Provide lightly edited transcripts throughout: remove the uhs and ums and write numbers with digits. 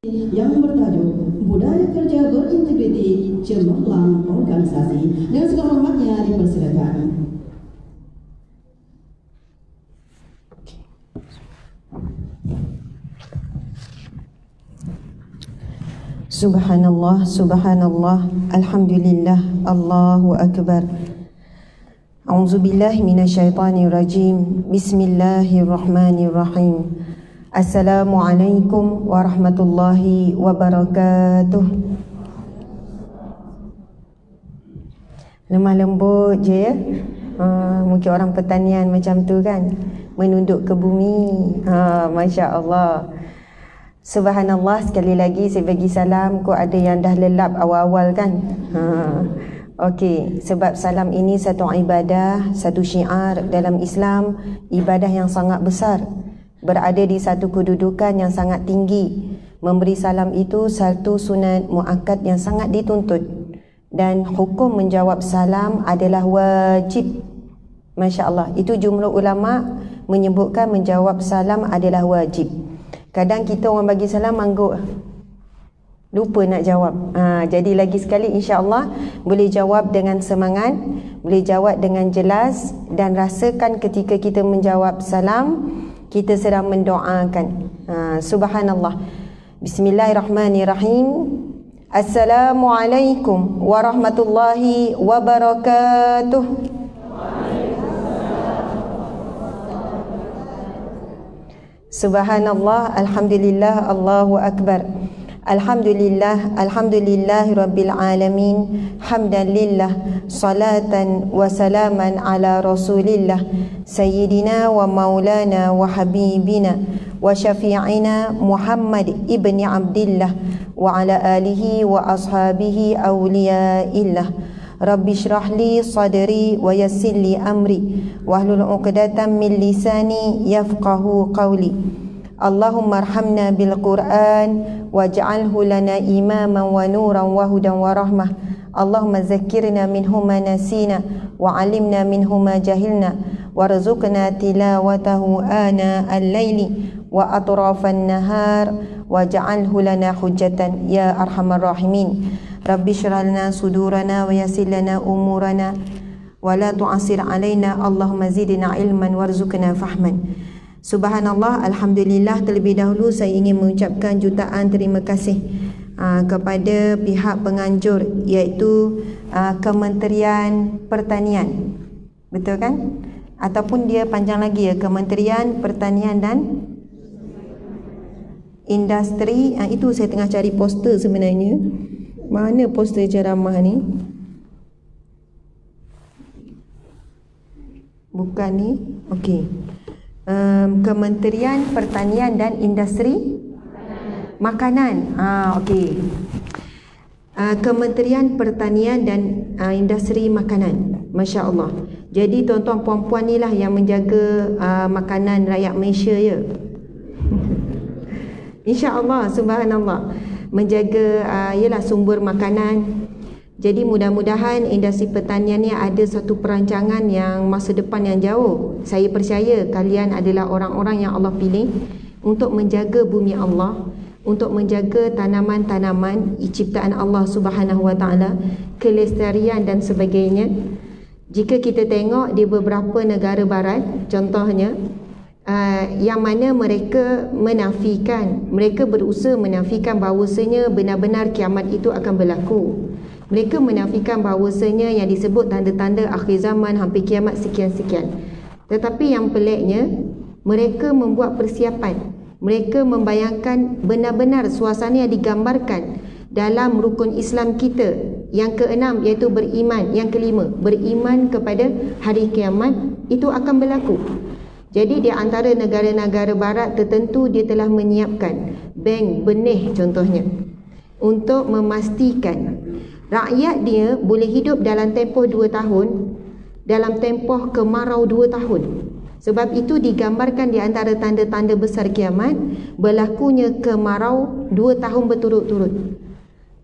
yang bertajuk Budaya Kerja Berintegriti Cemerlang Organisasi. Dengan segala hormatnya dipersilakan. Subhanallah, subhanallah, alhamdulillah, Allahu akbar. A'udzubillahi minasyaitonirrajim. Bismillahirrahmanirrahim. Assalamualaikum warahmatullahi wabarakatuh. Lemah lembut je ya. Mungkin orang pertanian macam tu kan, menunduk ke bumi. Masya Allah. Subhanallah, sekali lagi saya bagi salam. Kok ada yang dah lelap awal-awal kan? Okey, sebab salam ini satu ibadah, satu syiar dalam Islam, ibadah yang sangat besar, berada di satu kedudukan yang sangat tinggi. Memberi salam itu satu sunat muakkad yang sangat dituntut, dan hukum menjawab salam adalah wajib. Masya Allah, itu jumhur ulama menyebutkan menjawab salam adalah wajib. Kadang kita orang bagi salam mangguk, lupa nak jawab. Jadi lagi sekali insya-Allah boleh jawab dengan semangat, boleh jawab dengan jelas, dan rasakan ketika kita menjawab salam kita sedang mendoakan. Subhanallah. Bismillahirrahmanirrahim. Assalamualaikum warahmatullahi wabarakatuh. Subhanallah, alhamdulillah, Allahu akbar. Alhamdulillah, alhamdulillahi rabbil alamin. Hamdan lillah, salatan wa salaman ala rasulillah, sayyidina wa maulana wa habibina wa syafi'ina Muhammad ibni Abdillah wa ala alihi wa ashabihi awliyaillah. Rabbi syrah li sadri wa yassir li amri wahlul 'uqdatam min lisani yafqahu qawli. Allahumma arhamna bil Qur'an waj'alhu lana imaman wa nuran wa hudan wa rahmah. Allahumma zakkirna minhu ma nasina wa 'allimna minhu ma jahilna warzuqna tilawatahu ana al-laili wa atrafan nahar waj'alhu lana hujjatan ya arhamar rahimin. Rabbi syrah lana sudurana wa yassir lana umurana wa la tu'assir alaina. Allahumma zidna ilman warzuqna fahman. Subhanallah, alhamdulillah. Terlebih dahulu saya ingin mengucapkan jutaan terima kasih kepada pihak penganjur, iaitu Kementerian Pertanian. Betul kan? Ataupun dia panjang lagi ya, Kementerian Pertanian dan Industri. Itu saya tengah cari poster sebenarnya. Mana poster ceramah ni? Bukan ni. Okey. Kementerian Pertanian dan Industri Makanan. Okey. Kementerian Pertanian dan Industri Makanan. Masya Allah. Jadi tuan-tuan puan-puan ni lah yang menjaga makanan rakyat Malaysia ya. Insya Allah, subhanallah. Menjaga ialah sumber makanan. Jadi mudah-mudahan industri pertanian ni ada satu perancangan yang masa depan yang jauh. Saya percaya kalian adalah orang-orang yang Allah pilih untuk menjaga bumi Allah, untuk menjaga tanaman-tanaman ciptaan Allah Subhanahu Wa Taala, kelestarian dan sebagainya. Jika kita tengok di beberapa negara barat, contohnya yang mana mereka menafikan, mereka berusaha menafikan bahawasanya benar-benar kiamat itu akan berlaku. Mereka menafikan bahawasanya yang disebut tanda-tanda akhir zaman, hampir kiamat sekian-sekian. Tetapi yang peliknya, mereka membuat persiapan. Mereka membayangkan benar-benar suasana yang digambarkan dalam rukun Islam kita. Yang keenam iaitu beriman. Yang kelima, beriman kepada hari kiamat itu akan berlaku. Jadi di antara negara-negara barat tertentu dia telah menyiapkan bank benih contohnya, untuk memastikan rakyat dia boleh hidup dalam tempoh 2 tahun, dalam tempoh kemarau 2 tahun. Sebab itu digambarkan di antara tanda-tanda besar kiamat, berlakunya kemarau 2 tahun berturut-turut.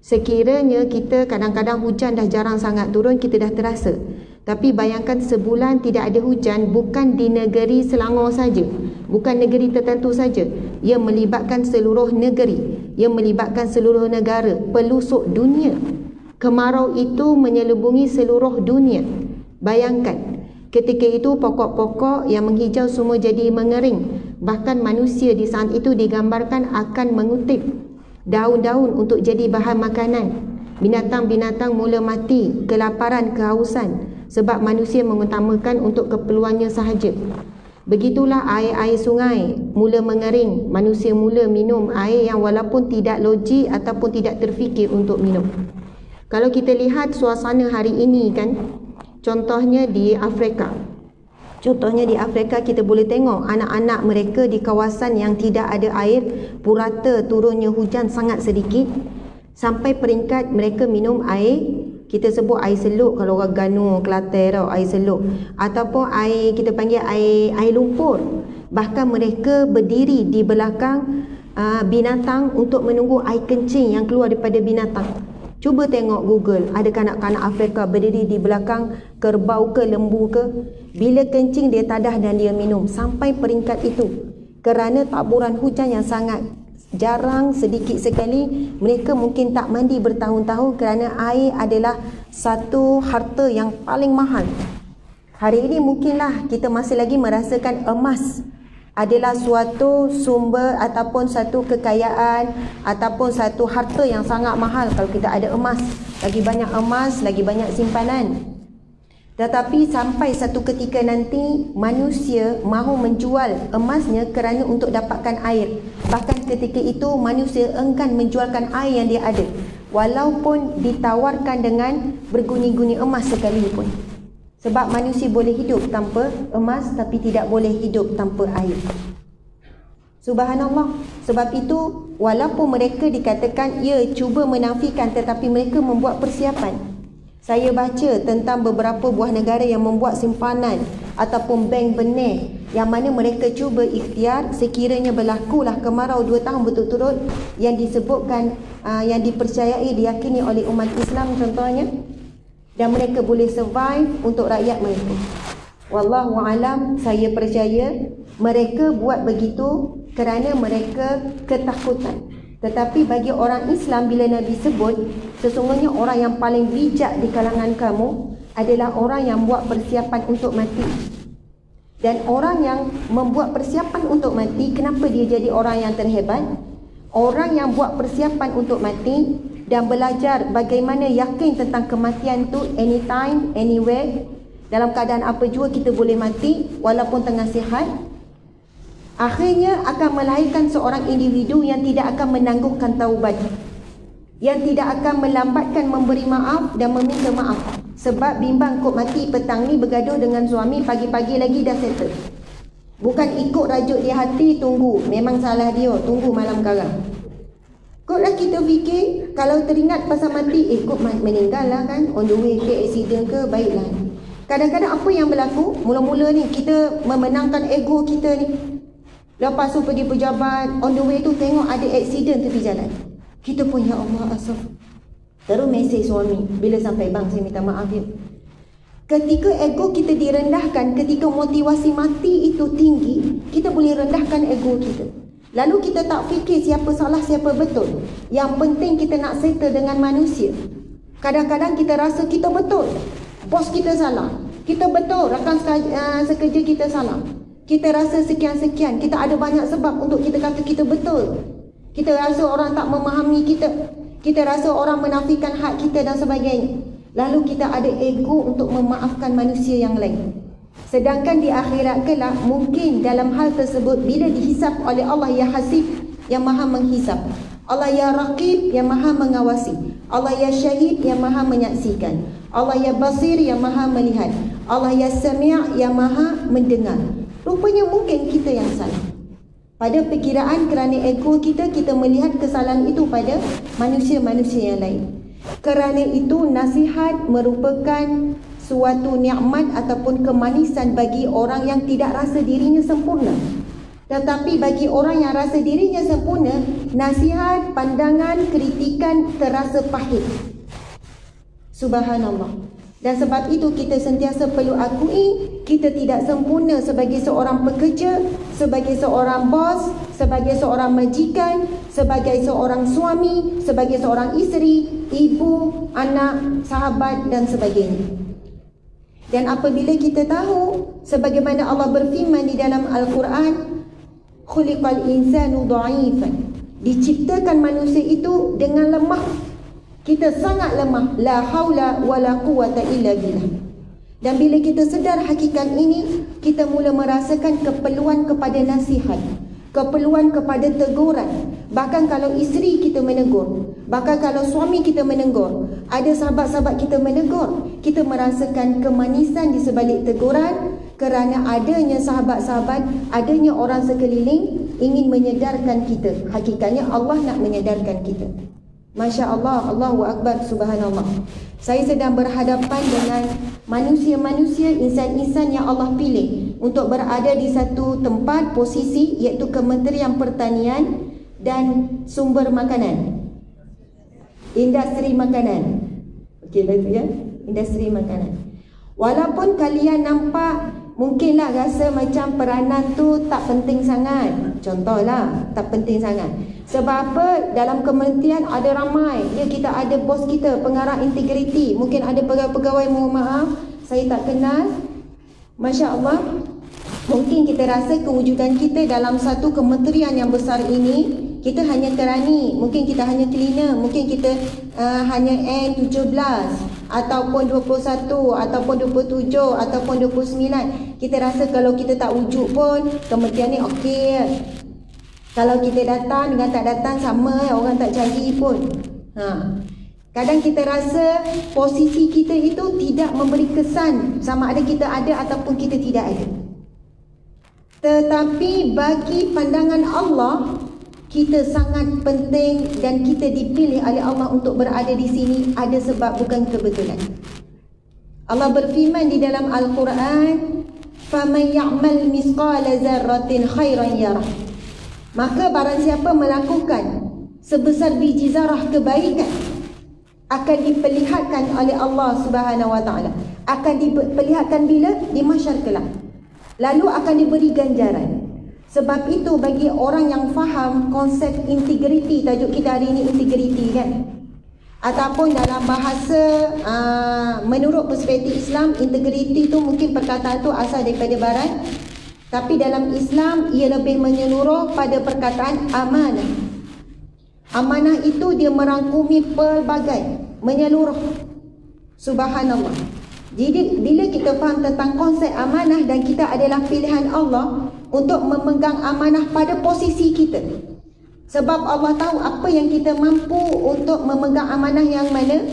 Sekiranya kita kadang-kadang hujan dah jarang sangat turun, kita dah terasa. Tapi bayangkan sebulan tidak ada hujan, bukan di negeri Selangor saja, bukan negeri tertentu saja. Ia melibatkan seluruh negeri, ia melibatkan seluruh negara, pelosok dunia. Kemarau itu menyelubungi seluruh dunia. Bayangkan, ketika itu pokok-pokok yang menghijau semua jadi mengering. Bahkan manusia di saat itu digambarkan akan mengutip daun-daun untuk jadi bahan makanan. Binatang-binatang mula mati, kelaparan, kehausan, sebab manusia mengutamakan untuk keperluannya sahaja. Begitulah air-air sungai mula mengering. Manusia mula minum air yang walaupun tidak logik ataupun tidak terfikir untuk minum. Kalau kita lihat suasana hari ini kan, contohnya di Afrika. Contohnya di Afrika kita boleh tengok anak-anak mereka di kawasan yang tidak ada air, purata turunnya hujan sangat sedikit, sampai peringkat mereka minum air, kita sebut air seluk kalau orang Ganu, Kelantan tau, air seluk, ataupun air kita panggil air lumpur. Bahkan mereka berdiri di belakang binatang untuk menunggu air kencing yang keluar daripada binatang. Cuba tengok Google, ada kanak-kanak Afrika berdiri di belakang kerbau ke lembu ke, bila kencing dia tadah dan dia minum, sampai peringkat itu. Kerana taburan hujan yang sangat jarang, sedikit sekali, mereka mungkin tak mandi bertahun-tahun kerana air adalah satu harta yang paling mahal. Hari ini mungkinlah kita masih lagi merasakan emas adalah suatu sumber ataupun satu kekayaan ataupun satu harta yang sangat mahal. Kalau kita ada emas, lagi banyak emas, lagi banyak simpanan. Tetapi sampai satu ketika nanti manusia mahu menjual emasnya kerana untuk dapatkan air. Bahkan ketika itu manusia enggan menjualkan air yang dia ada, walaupun ditawarkan dengan berguni-guni emas sekalipun. Sebab manusia boleh hidup tanpa emas, tapi tidak boleh hidup tanpa air. Subhanallah. Sebab itu walaupun mereka dikatakan ia cuba menafikan, tetapi mereka membuat persiapan. Saya baca tentang beberapa buah negara yang membuat simpanan ataupun bank benih, yang mana mereka cuba ikhtiar sekiranya berlakulah kemarau 2 tahun berturut-turut yang disebutkan, yang dipercayai, diyakini oleh umat Islam contohnya, dan mereka boleh survive untuk rakyat mereka. Wallahu alam, saya percaya mereka buat begitu kerana mereka ketakutan. Tetapi bagi orang Islam, bila Nabi sebut sesungguhnya orang yang paling bijak di kalangan kamu adalah orang yang buat persiapan untuk mati. Dan orang yang membuat persiapan untuk mati, kenapa dia jadi orang yang terhebat? Orang yang buat persiapan untuk mati dan belajar bagaimana yakin tentang kematian tu anytime, anywhere, dalam keadaan apa jua kita boleh mati walaupun tengah sihat, akhirnya akan melahirkan seorang individu yang tidak akan menanggungkan taubat, yang tidak akan melambatkan memberi maaf dan meminta maaf. Sebab bimbang kot mati petang ni bergaduh dengan suami, pagi-pagi lagi dah settle. Bukan ikut rajuk di hati, tunggu, memang salah dia, tunggu malam karang. Kotlah kita fikir, kalau teringat pasal mati, kot meninggal lah kan, on the way ke accident ke, baiklah. Kadang-kadang apa yang berlaku, mula-mula ni kita memenangkan ego kita ni. Lepas tu pergi pejabat, on the way tu tengok ada accident tepi jalan. Kita pun, ya Allah, asal. Terus mesej suami, bila sampai bang saya minta maaf ya. Ketika ego kita direndahkan, ketika motivasi mati itu tinggi, kita boleh rendahkan ego kita. Lalu kita tak fikir siapa salah, siapa betul. Yang penting kita nak settle dengan manusia. Kadang-kadang kita rasa kita betul, bos kita salah. Kita betul, rakan sekerja kita salah. Kita rasa sekian-sekian, kita ada banyak sebab untuk kita kata kita betul. Kita rasa orang tak memahami kita. Kita rasa orang menafikan hak kita dan sebagainya. Lalu kita ada ego untuk memaafkan manusia yang lain. Sedangkan di akhirat kelak, mungkin dalam hal tersebut bila dihisap oleh Allah ya Hasib, yang maha menghisap, Allah ya Raqib, yang maha mengawasi, Allah ya Syahid, yang maha menyaksikan, Allah ya Basir, yang maha melihat, Allah ya Sami', yang maha mendengar. Rupanya mungkin kita yang salah. Pada perkiraan kerana ego kita, kita melihat kesalahan itu pada manusia-manusia yang lain. Kerana itu nasihat merupakan suatu nikmat ataupun kemanisan bagi orang yang tidak rasa dirinya sempurna. Tetapi bagi orang yang rasa dirinya sempurna, nasihat, pandangan, kritikan terasa pahit. Subhanallah. Dan sebab itu kita sentiasa perlu akui kita tidak sempurna sebagai seorang pekerja, sebagai seorang bos, sebagai seorang majikan, sebagai seorang suami, sebagai seorang isteri, ibu, anak, sahabat dan sebagainya. Dan apabila kita tahu sebagaimana Allah berfirman di dalam Al-Quran, khuliqal insanu dha'ifan, diciptakan manusia itu dengan lemah. Kita sangat lemah. La haula wala quwata illa billah. Dan bila kita sedar hakikat ini, kita mula merasakan keperluan kepada nasihat, keperluan kepada teguran. Bahkan kalau isteri kita menegur, bahkan kalau suami kita menegur, ada sahabat-sahabat kita menegur, kita merasakan kemanisan di sebalik teguran kerana adanya sahabat-sahabat, adanya orang sekeliling ingin menyedarkan kita. Hakikatnya Allah nak menyedarkan kita. Masya Allah, Allahu Akbar, Subhanallah. Saya sedang berhadapan dengan manusia-manusia, insan-insan yang Allah pilih untuk berada di satu tempat, posisi, iaitu Kementerian Pertanian dan Sumber Makanan, Industri Makanan. Okey lah itu ya, Industri Makanan. Walaupun kalian nampak mungkinlah rasa macam peranan tu tak penting sangat. Contohlah, tak penting sangat. Sebab apa? Dalam kementerian ada ramai. Ya, kita ada bos kita, pengarah integriti. Mungkin ada pegawai-pegawai, mohon maaf, saya tak kenal. Masya Allah. Mungkin kita rasa kewujudan kita dalam satu kementerian yang besar ini, kita hanya kerani, mungkin kita hanya cleaner, mungkin kita hanya N17 ataupun 21 ataupun 27 ataupun 29. Kita rasa kalau kita tak wujud pun kementerian ni okey. Kalau kita datang dengan tak datang sama, orang tak cari pun. Kadang kita rasa posisi kita itu tidak memberi kesan sama ada kita ada ataupun kita tidak ada. Tetapi bagi pandangan Allah, kita sangat penting dan kita dipilih oleh Allah untuk berada di sini ada sebab, bukan kebetulan. Allah berfirman di dalam Al-Quran, "Faman ya'mal misqala zarratin khairan yarah." Maka barang siapa melakukan sebesar biji zarah kebaikan akan diperlihatkan oleh Allah Subhanahu Wa Taala. Akan diperlihatkan bila? Di mahsyar kelak. Lalu akan diberi ganjaran. Sebab itu bagi orang yang faham konsep integriti, tajuk kita hari ini integriti kan, ataupun dalam bahasa menurut perspektif Islam, integriti itu mungkin perkataan itu asal daripada barat, tapi dalam Islam ia lebih menyeluruh pada perkataan amanah. Amanah itu dia merangkumi pelbagai, menyeluruh. Subhanallah. Jadi bila kita faham tentang konsep amanah dan kita adalah pilihan Allah untuk memegang amanah pada posisi kita. Sebab Allah tahu apa yang kita mampu untuk memegang amanah yang mana.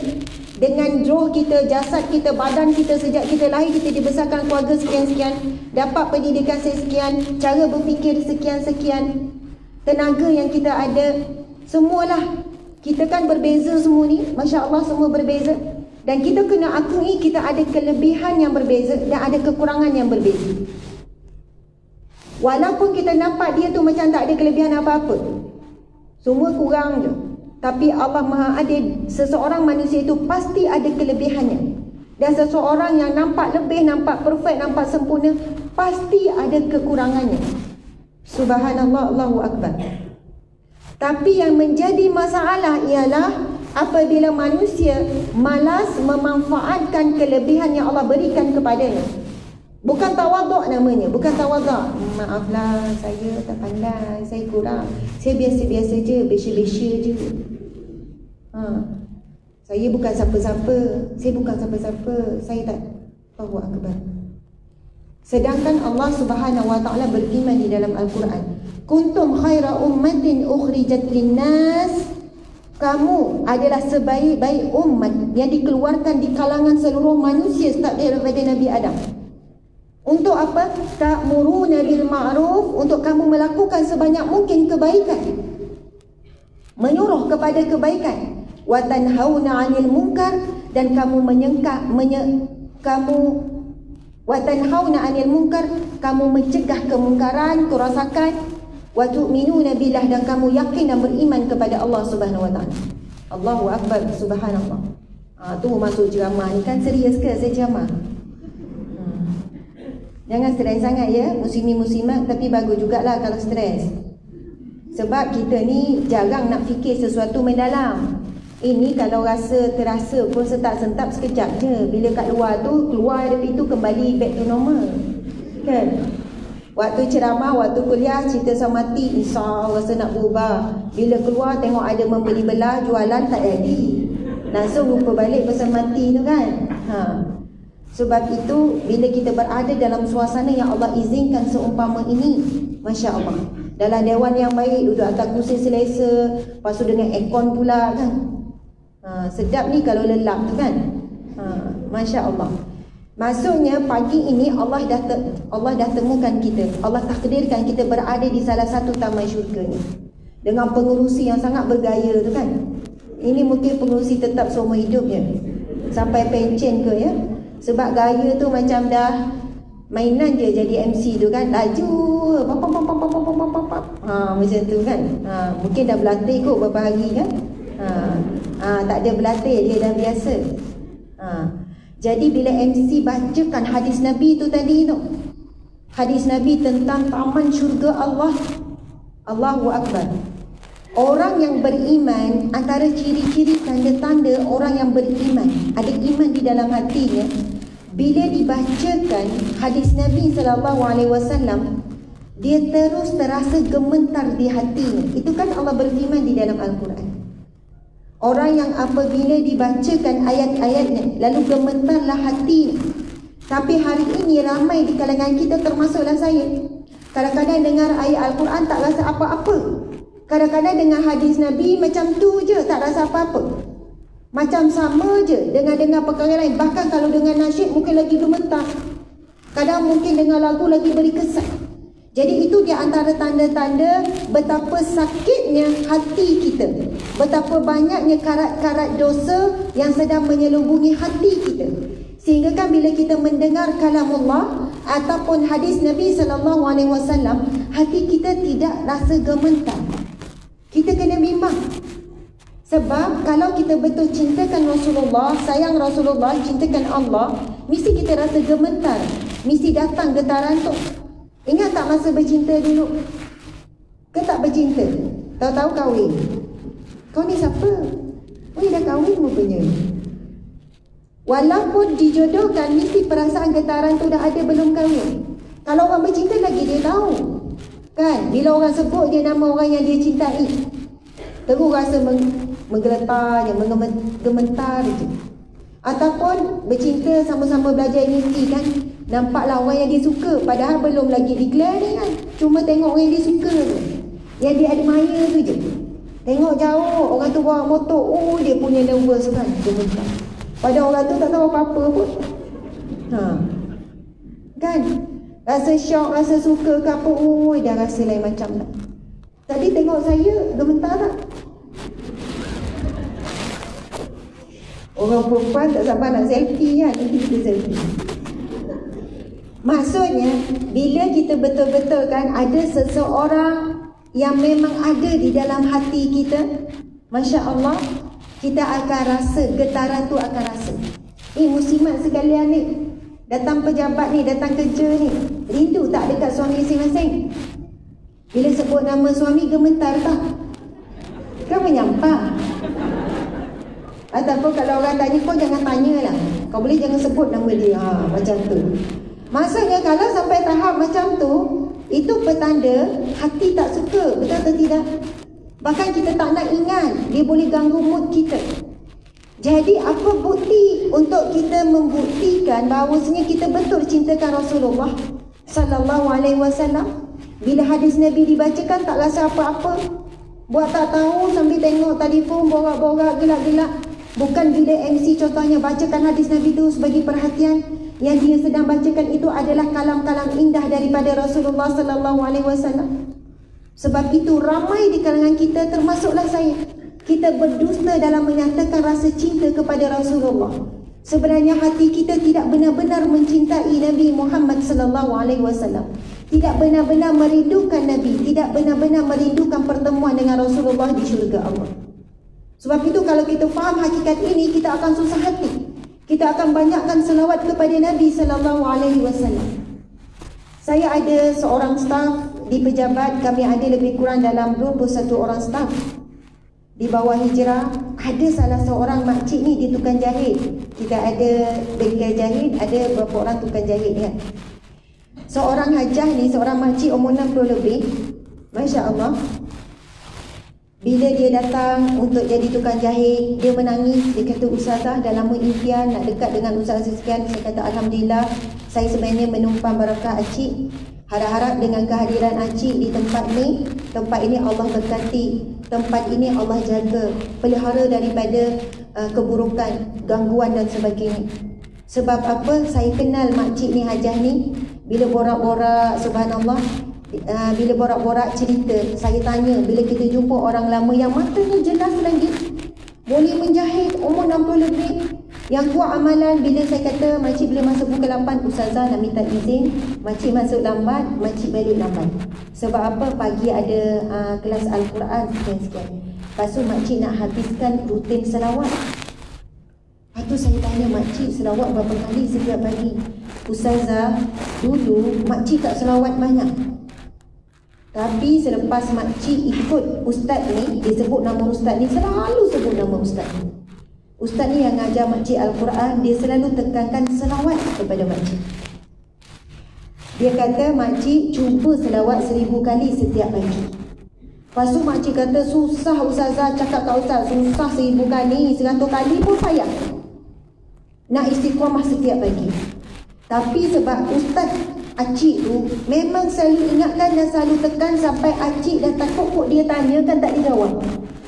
Dengan roh kita, jasad kita, badan kita, sejak kita lahir kita dibesarkan keluarga sekian-sekian, dapat pendidikan sekian, cara berfikir sekian-sekian, tenaga yang kita ada, semualah. Kita kan berbeza semua ni, Masya Allah semua berbeza. Dan kita kena akui kita ada kelebihan yang berbeza dan ada kekurangan yang berbeza. Walaupun kita nampak dia tu macam tak ada kelebihan apa-apa, semua kurang je, tapi Allah Maha Adil. Seseorang manusia itu pasti ada kelebihannya. Dan seseorang yang nampak lebih, nampak perfect, nampak sempurna, pasti ada kekurangannya. Subhanallah, Allahu Akbar. Tapi yang menjadi masalah ialah apabila manusia malas memanfaatkan kelebihan yang Allah berikan kepadanya. Bukan tawaduk namanya, bukan tawaduk. Maaflah, saya tak pandai, saya kurang, saya biasa-biasa je, biasa-biasa je. Saya bukan siapa-siapa, saya bukan siapa-siapa, saya tak tahu akbar. Sedangkan Allah Subhanahu Wa Taala berfirman di dalam Al-Quran, "Kuntum khaira ummatin ukhrijat linnas." Kamu adalah sebaik-baik umat yang dikeluarkan di kalangan seluruh manusia start daripada Nabi Adam. Untuk apa? Ta'muruna bil ma'ruf, untuk kamu melakukan sebanyak mungkin kebaikan, menyuruh kepada kebaikan. Wa tanhauna 'anil munkar, dan kamu wa tanhauna 'anil munkar, kamu mencegah kemungkaran, kerosakan. Wa tu'minuna billah, dan kamu yakin dan beriman kepada Allah Subhanahu Wa Taala. Allahu Akbar, subhanallah. Tu masuk ceramah ni kan serius ke saya ceramah? Jangan stres sangat ya, muslimin-muslimat, tapi bagus jugalah kalau stres. Sebab kita ni jarang nak fikir sesuatu mendalam. Ini kalau terasa pun sentak-sentap sekejap je. Bila kat luar tu, keluar dari itu kembali back to normal. Kan? Waktu ceramah, waktu kuliah, cerita sama mati, insya rasa nak berubah. Bila keluar tengok ada membeli belah, jualan tak jadi. Langsung lupa balik pasal mati tu kan. Sebab itu bila kita berada dalam suasana yang Allah izinkan seumpama ini, Masya Allah, dalam dewan yang baik, duduk atas kursi selesa, lepas tu dengan aircon pula kan. Sedap ni kalau lelap tu kan. Masya Allah. Maksudnya pagi ini Allah dah temukan kita, Allah takdirkan kita berada di salah satu taman syurga ni, dengan pengurusi yang sangat bergaya tu kan. Ini mungkin pengurusi tetap seumur hidupnya, sampai pencen ke ya. Sebab gaya tu macam dah mainan je jadi MC tu kan. Laju macam tu kan. Mungkin dah berlatih kot beberapa hari kan. Tak ada berlatih, dia dah biasa. Jadi bila MC bacakan hadis Nabi tu tadi tu, hadis Nabi tentang taman syurga Allah, Allahu Akbar. Orang yang beriman, antara ciri-ciri tanda-tanda orang yang beriman, ada iman di dalam hatinya, bila dibacakan hadis Nabi SAW, dia terus terasa gemetar di hatinya. Itu kan Allah berfirman di dalam Al-Quran. Orang yang apabila dibacakan ayat-ayatnya, lalu gemetarlah hati. Tapi hari ini ramai di kalangan kita, termasuklah saya, kadang-kadang dengar ayat Al-Quran tak rasa apa-apa. Kadang-kadang dengar hadis Nabi macam tu je, tak rasa apa-apa. Macam sama je dengan dengar perkara lain. Bahkan kalau dengar nasyid mungkin lagi gemetar. Kadang mungkin dengar lagu lagi beri kesan. Jadi itu di antara tanda-tanda betapa sakitnya hati kita, betapa banyaknya karat-karat dosa yang sedang menyelubungi hati kita. Sehingga kan bila kita mendengar kalamullah ataupun hadis Nabi SAW, hati kita tidak rasa gemetar. Kita kena bimbang. Sebab kalau kita betul cintakan Rasulullah, sayang Rasulullah, cintakan Allah, mesti kita rasa gemetar, mesti datang getaran tu. Ingat tak masa bercinta dulu? Ke tak bercinta? Tahu-tahu kahwin. Kau ni siapa? Oh, dah kahwin rupanya. Walaupun dijodohkan, mesti perasaan getaran tu dah ada belum kahwin. Kalau orang bercinta lagi dia tahu. Kan? Bila orang sebut dia nama orang yang dia cintai, terus rasa menggeletar je, gemetar je. Ataupun bercinta sama-sama belajar universiti kan, nampaklah orang yang dia suka, padahal belum lagi declare ni kan. Cuma tengok orang yang dia suka tu, yang dia admire tu je. Tengok jauh orang tu bawa motor, oh dia punya nervous kan, gemetar. Padahal orang tu tak tahu apa-apa pun. Kan? Rasa syok, rasa suka ke apa, oh dah rasa lain macam dah. Tadi tengok saya, gemetar tak? Orang perempuan tak sabar nak selfie kan, nanti kita selfie. Maksudnya, bila kita betul-betul kan ada seseorang yang memang ada di dalam hati kita, Masya Allah, kita akan rasa, getaran tu akan rasa. Muslimat sekalian ni, datang pejabat ni, datang kerja ni, rindu tak dekat suami masing-masing? Bila sebut nama suami, gemetar tak? Kan menyampak. Ataupun kalau orang tanya, kau jangan tanyalah, kau boleh jangan sebut nama dia. Macam tu. Maksudnya kalau sampai tahap macam tu, itu petanda hati tak suka. Betul atau tidak? Bahkan kita tak nak ingat, dia boleh ganggu mood kita. Jadi apa bukti untuk kita membuktikan bahawasanya kita betul cintakan Rasulullah Sallallahu Alaihi Wasallam? Bila hadis Nabi dibacakan tak rasa apa-apa, buat tak tahu sambil tengok telefon, borak-borak, gelak-gelak. Bukan bila MC contohnya bacakan hadis Nabi itu sebagai perhatian, yang dia sedang bacakan itu adalah kalam-kalam indah daripada Rasulullah Sallallahu Alaihi Wasallam. Sebab itu ramai di kalangan kita, termasuklah saya, kita berdusta dalam menyatakan rasa cinta kepada Rasulullah. Sebenarnya hati kita tidak benar-benar mencintai Nabi Muhammad Sallallahu Alaihi Wasallam, tidak benar-benar merindukan Nabi, tidak benar-benar merindukan pertemuan dengan Rasulullah di syurga Allah. Sebab itu kalau kita faham hakikat ini, kita akan susah hati. Kita akan banyakkan selawat kepada Nabi sallallahu alaihi wasallam. Saya ada seorang staf di pejabat, kami ada lebih kurang dalam 21 orang staf. Di bawah Hijrah, ada salah seorang makcik ni, dia tukang jahit. Kita ada bengkel jahit, ada berapa orang tukang jahit kan. Seorang hajah ni, seorang makcik umur 60 lebih, Masya Allah. Bila dia datang untuk jadi tukang jahit, dia menangis. Dia kata, Ustazah, dah lama impian nak dekat dengan Ustazah sekian. Saya kata, Alhamdulillah, saya sebenarnya menumpang barakah Acik. Harap-harap dengan kehadiran Acik di tempat ini Allah berkati. Tempat ini Allah jaga, pelihara daripada keburukan, gangguan dan sebagainya. Sebab apa? Saya kenal makcik ni, hajah ni. Bila borak-borak, subhanallah, bila borak-borak cerita, saya tanya, bila kita jumpa orang lama yang matanya jelas lagi, boleh menjahit, umur 60 lebih, yang kuat amalan. Bila saya kata makcik bila masuk pukul 8, Ustazah nak minta izin, makcik masuk lambat, makcik balik lambat. Sebab apa? Pagi ada kelas Al-Quran sekian-sekian. Lepas tu makcik nak habiskan rutin selawat. Lepas tu saya tanya makcik, selawat berapa kali setiap pagi? Ustazah, dulu makcik tak selawat banyak. Tapi selepas makcik ikut ustaz ni, dia sebut nama ustaz ni, selalu sebut nama ustaz ni. Ustaz ni yang ngajar makcik Al-Quran, dia selalu tekankan selawat kepada makcik. Dia kata, makcik cuba selawat 1000 kali setiap pagi. Lepas tu makcik kata, susah Ustazah, cakap kat Ustaz, susah 1000 kali, 100 kali pun payah nak istiqamah setiap pagi. Tapi sebab Ustaz Acik tu memang selalu ingatkan dan selalu tekan, sampai Acik dah takut kok dia tanya kan tak dijawab.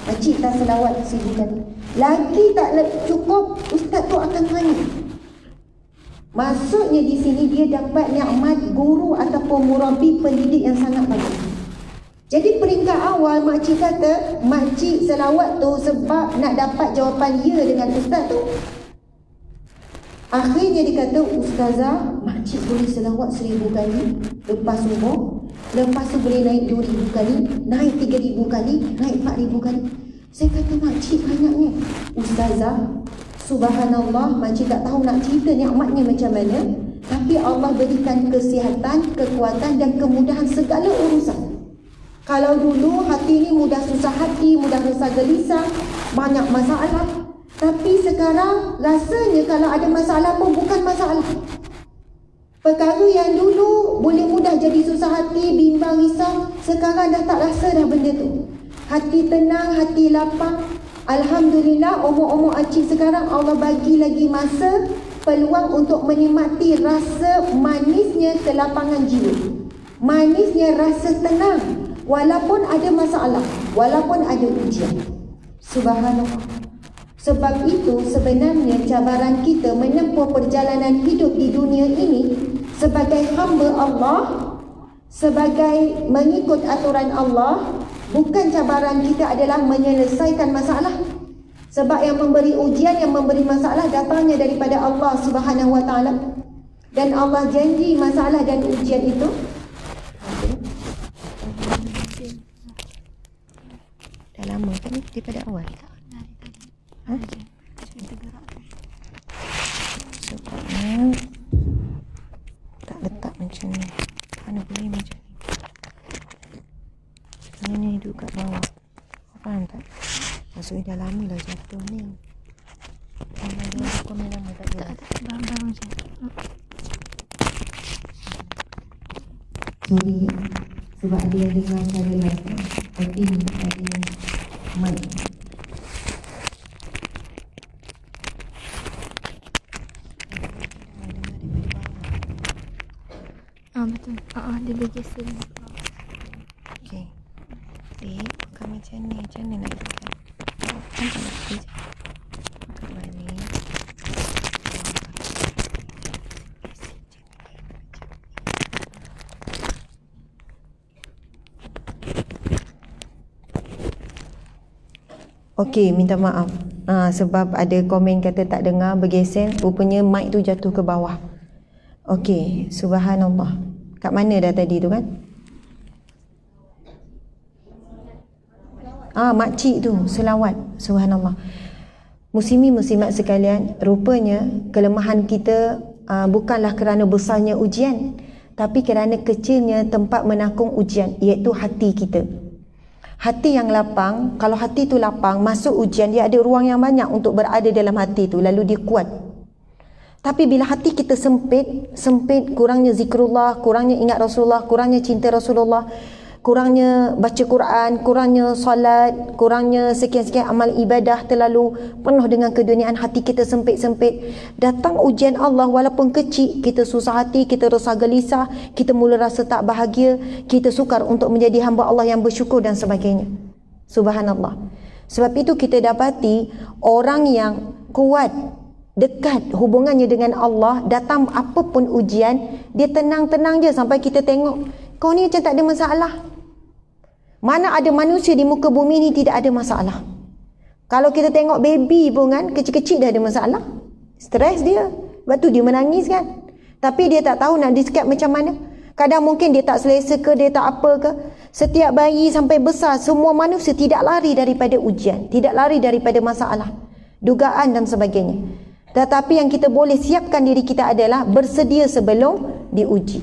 Acik tak selawat 1000 kali. Lagi tak cukup, Ustaz tu akan tanya. Maksudnya di sini dia dapat nikmat guru ataupun murabi pendidik yang sangat bagus. Jadi peringkat awal makcik kata, makcik selawat tu sebab nak dapat jawapan ya dengan Ustaz tu. Akhirnya dia kata, Ustazah, makcik boleh selawat 1000 kali lepas umur. Lepas tu boleh naik 2000 kali, naik 3000 kali, naik 4000 kali. Saya kata, makcik banyaknya. Ustazah, subhanallah, makcik tak tahu nak cerita nikmatnya macam mana. Tapi Allah berikan kesihatan, kekuatan dan kemudahan segala urusan. Kalau dulu hati ni mudah susah hati, mudah rasa gelisah, banyak masalah. Tapi sekarang rasanya kalau ada masalah pun bukan masalah. Perkara yang dulu boleh mudah jadi susah hati, bimbang, risau, sekarang dah tak rasa dah benda tu. Hati tenang, hati lapang. Alhamdulillah, umur-umur Acik sekarang Allah bagi lagi masa, peluang untuk menikmati rasa manisnya kelapangan jiwa, manisnya rasa tenang, walaupun ada masalah, walaupun ada ujian. Subhanallah. Sebab itu sebenarnya cabaran kita menempuh perjalanan hidup di dunia ini sebagai hamba Allah, sebagai mengikut aturan Allah, bukan cabaran kita adalah menyelesaikan masalah. Sebab yang memberi ujian, yang memberi masalah datangnya daripada Allah Subhanahu Wa Taala. Dan Allah janji masalah dan ujian itu dah lama kan daripada awal. Sebabnya tak letak macam ni. Mana boleh macam ni. Ni duduk kat bawah. Faham tak? Maksudnya dah lama lah jatuh ni. Kau main lama tak boleh. Tak, baru je. Sorry, sebab ada yang dengar cara live. I think ada mic. Betul. Dia bergeser. Okey. Bukan macam ni. Macam mana nak tekan? Kan tak nak tekan. Bukan balik. Okey, minta maaf. Sebab ada komen kata tak dengar, bergeser. Rupanya mic tu jatuh ke bawah. Okey, subhanallah. Kat mana dah tadi tu kan? Makcik tu selawat. Subhanallah. Muslimin-muslimat sekalian, rupanya kelemahan kita bukanlah kerana besarnya ujian, tapi kerana kecilnya tempat menakung ujian, iaitu hati kita. Hati yang lapang, kalau hati tu lapang, masuk ujian, dia ada ruang yang banyak untuk berada dalam hati tu, lalu dia kuat. Tapi bila hati kita sempit, kurangnya zikrullah, kurangnya ingat Rasulullah, kurangnya cinta Rasulullah, kurangnya baca Quran, kurangnya solat, kurangnya sekian-sekian amal ibadah, terlalu penuh dengan keduniaan, hati kita sempit-sempit, datang ujian Allah walaupun kecil, kita susah hati, kita rasa gelisah, kita mula rasa tak bahagia, kita sukar untuk menjadi hamba Allah yang bersyukur dan sebagainya. Subhanallah. Sebab itu kita dapati orang yang kuat, dekat hubungannya dengan Allah, datang apapun ujian, dia tenang-tenang je sampai kita tengok, kau ni macam tak ada masalah. Mana ada manusia di muka bumi ni tidak ada masalah. Kalau kita tengok baby pun kan, kecil-kecil dah ada masalah. Stres dia. Sebab tu dia menangis kan. Tapi dia tak tahu nak describe macam mana. Kadang mungkin dia tak selesa ke, dia tak apa ke. Setiap bayi sampai besar, semua manusia tidak lari daripada ujian. Tidak lari daripada masalah. Dugaan dan sebagainya. Tetapi yang kita boleh siapkan diri kita adalah bersedia sebelum diuji.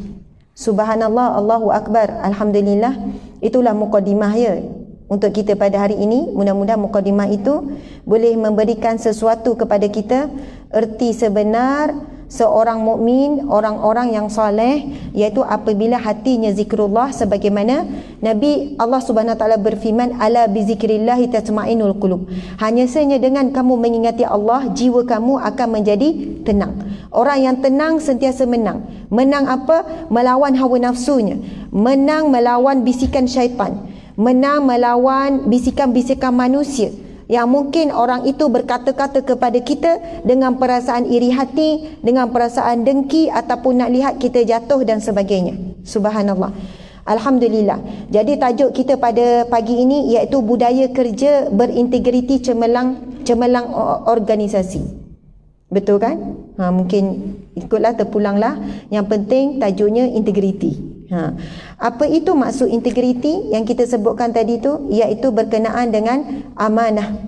Subhanallah, Allahu Akbar, Alhamdulillah. Itulah mukadimah ya untuk kita pada hari ini. Mudah-mudahan mukadimah itu boleh memberikan sesuatu kepada kita, erti sebenar seorang mukmin, orang-orang yang soleh, iaitu apabila hatinya zikrullah, sebagaimana Nabi Allah Subhanahu Wa Taala berfirman, ala bizikrillah tatma'innul qulub. Hanya saja dengan kamu mengingati Allah, jiwa kamu akan menjadi tenang. Orang yang tenang sentiasa menang. Menang apa? Melawan hawa nafsunya. Menang melawan bisikan syaitan. Menang melawan bisikan-bisikan manusia yang mungkin orang itu berkata-kata kepada kita dengan perasaan iri hati, dengan perasaan dengki, ataupun nak lihat kita jatuh dan sebagainya. Subhanallah. Alhamdulillah. Jadi tajuk kita pada pagi ini iaitu budaya kerja berintegriti cemerlang organisasi. Betul kan? Mungkin ikutlah, terpulanglah. Yang penting tajuknya integriti. Apa itu maksud integriti yang kita sebutkan tadi tu? Iaitu berkenaan dengan amanah.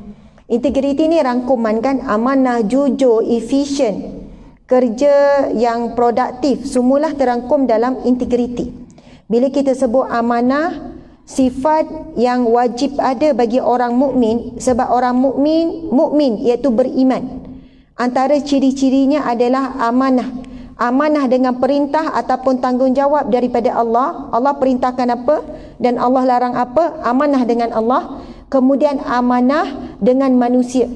Integriti ni rangkuman kan, amanah, jujur, efisien, kerja yang produktif, semualah terangkum dalam integriti. Bila kita sebut amanah, sifat yang wajib ada bagi orang mukmin, sebab orang mukmin iaitu beriman. Antara ciri-cirinya adalah amanah. Amanah dengan perintah ataupun tanggungjawab daripada Allah. Allah perintahkan apa dan Allah larang apa, amanah dengan Allah. Kemudian amanah dengan manusia.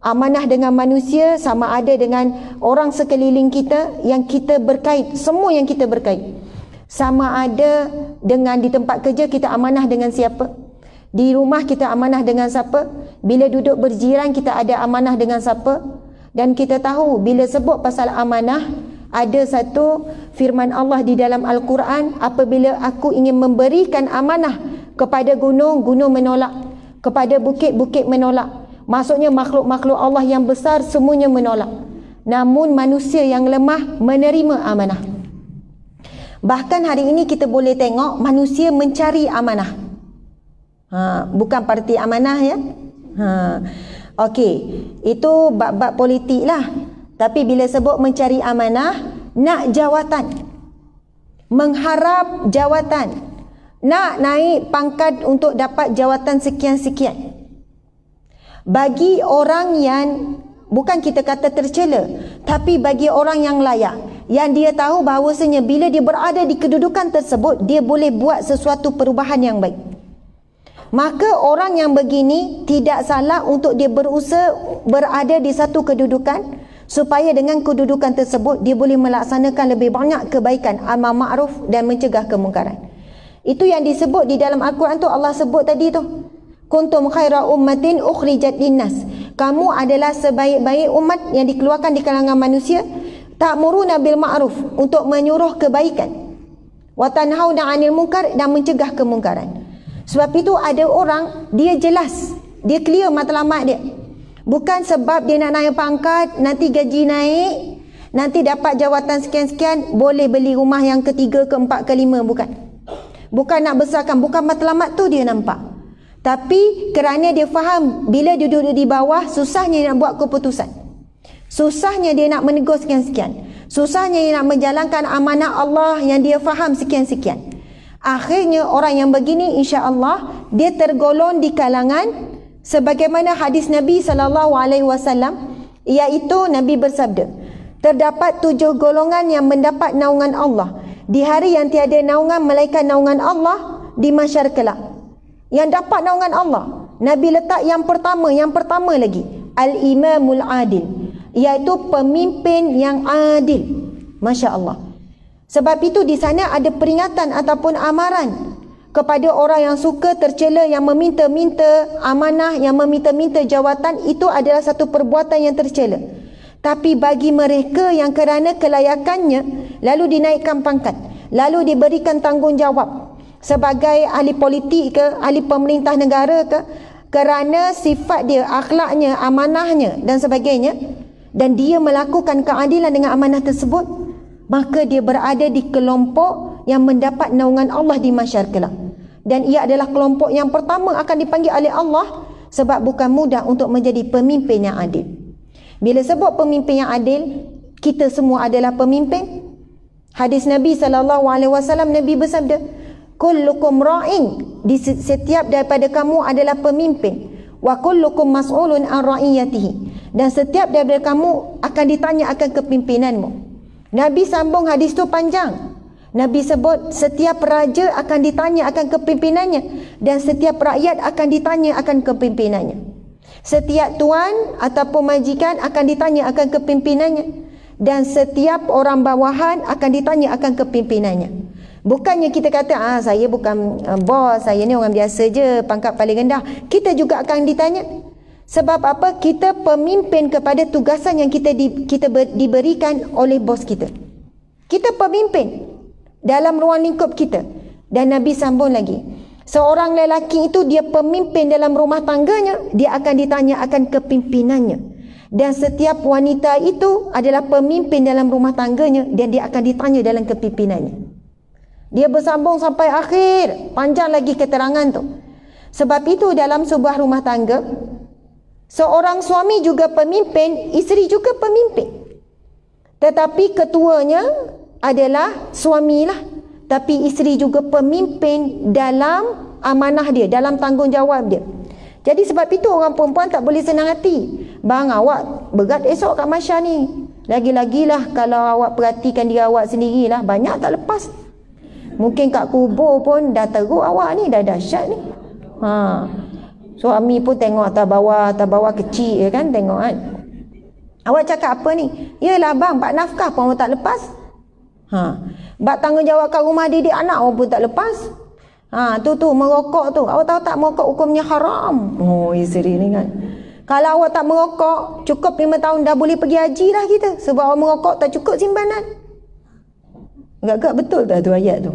Amanah dengan manusia sama ada dengan orang sekeliling kita yang kita berkait, semua yang kita berkait. Sama ada dengan di tempat kerja kita amanah dengan siapa, di rumah kita amanah dengan siapa, bila duduk berjiran kita ada amanah dengan siapa. Dan kita tahu bila sebut pasal amanah, ada satu firman Allah di dalam Al-Quran, apabila aku ingin memberikan amanah kepada gunung, gunung menolak, kepada bukit, bukit menolak. Maksudnya makhluk-makhluk Allah yang besar semuanya menolak. Namun manusia yang lemah menerima amanah. Bahkan hari ini kita boleh tengok manusia mencari amanah. Bukan parti amanah ya. Okey, itu bab-bab politik lah. Tapi bila sebut mencari amanah, nak jawatan, mengharap jawatan, nak naik pangkat untuk dapat jawatan sekian-sekian. Bagi orang yang, bukan kita kata tercela, tapi bagi orang yang layak, yang dia tahu bahawasanya bila dia berada di kedudukan tersebut, dia boleh buat sesuatu perubahan yang baik. Maka orang yang begini tidak salah untuk dia berusaha berada di satu kedudukan, supaya dengan kedudukan tersebut dia boleh melaksanakan lebih banyak kebaikan, amal ma'ruf dan mencegah kemungkaran. Itu yang disebut di dalam Al-Quran tu, Allah sebut tadi tu, kuntum khaira ummatin ukhrijat linnas. Kamu adalah sebaik-baik umat yang dikeluarkan di kalangan manusia, ta'muruna bil ma'ruf, untuk menyuruh kebaikan, wa tanhauna 'anil munkar, dan mencegah kemungkaran. Sebab itu ada orang, dia jelas, dia clear matlamat dia. Bukan sebab dia nak naik pangkat, nanti gaji naik, nanti dapat jawatan sekian-sekian, boleh beli rumah yang ketiga, keempat, kelima, bukan. Bukan nak besarkan, bukan matlamat tu dia nampak. Tapi kerana dia faham bila dia duduk di bawah, susahnya nak buat keputusan. Susahnya dia nak menegur sekian-sekian. Susahnya dia nak menjalankan amanah Allah yang dia faham sekian-sekian. Akhirnya orang yang begini insya-Allah dia tergolong di kalangan sebagaimana hadis Nabi SAW, iaitu Nabi bersabda, terdapat 7 golongan yang mendapat naungan Allah di hari yang tiada naungan melainkan naungan Allah di mahsyar kelak. Yang dapat naungan Allah, Nabi letak yang pertama lagi, al-imamul adil, iaitu pemimpin yang adil. Masya Allah. Sebab itu di sana ada peringatan ataupun amaran kepada orang yang suka tercela, yang meminta-minta amanah, yang meminta-minta jawatan. Itu adalah satu perbuatan yang tercela. Tapi bagi mereka yang kerana kelayakannya lalu dinaikkan pangkat, lalu diberikan tanggungjawab sebagai ahli politik ke, ahli pemerintah negara ke, kerana sifat dia, akhlaknya, amanahnya dan sebagainya, dan dia melakukan keadilan dengan amanah tersebut, maka dia berada di kelompok yang mendapat naungan Allah di mahsyar kelak. Dan ia adalah kelompok yang pertama akan dipanggil oleh Allah, sebab bukan mudah untuk menjadi pemimpin yang adil. Bila sebut pemimpin yang adil, kita semua adalah pemimpin. Hadis Nabi SAW, Nabi bersabda, kullukum ra'in, di setiap daripada kamu adalah pemimpin, wa kullukum mas'ulun an ra'iyatihi, dan setiap daripada kamu akan ditanya akan kepimpinanmu. Nabi sambung hadis tu panjang. Nabi sebut setiap raja akan ditanya akan kepimpinannya, dan setiap rakyat akan ditanya akan kepimpinannya. Setiap tuan ataupun majikan akan ditanya akan kepimpinannya, dan setiap orang bawahan akan ditanya akan kepimpinannya. Bukannya kita kata, saya bukan bos, saya ni orang biasa je, pangkat paling rendah. Kita juga akan ditanya. Sebab apa? Kita pemimpin kepada tugasan yang kita diberikan oleh bos kita. Kita pemimpin dalam ruang lingkup kita. Dan Nabi sambung lagi, seorang lelaki itu dia pemimpin dalam rumah tangganya, dia akan ditanya akan kepimpinannya. Dan setiap wanita itu adalah pemimpin dalam rumah tangganya, dan dia akan ditanya dalam kepimpinannya. Dia bersambung sampai akhir, panjang lagi keterangan tu. Sebab itu dalam sebuah rumah tangga, seorang suami juga pemimpin, isteri juga pemimpin. Tetapi ketuanya adalah suamilah, tapi isteri juga pemimpin dalam amanah dia, dalam tanggungjawab dia. Jadi sebab itu orang perempuan tak boleh senang hati. Bang, awak berat esok kat mahsyar ni. Lagi-lagilah kalau awak perhatikan diri awak sendirilah, banyak tak lepas. Mungkin kat kubur pun dah teruk awak ni, dah dahsyat ni. Suami pun tengok atas bawah kecil kan, tengok kan. Awak cakap apa ni? Yalah bang, bak nafkah pun awak tak lepas. Bak tanggungjawab kat rumah didik anak awak pun tak lepas. Tu merokok tu. Awak tahu tak merokok hukumnya haram? Oh, isteri ni kan. Kalau awak tak merokok, cukup 5 tahun dah boleh pergi haji dah kita. Sebab awak merokok tak cukup simpanan. Agak-agak betul tak tu ayat tu?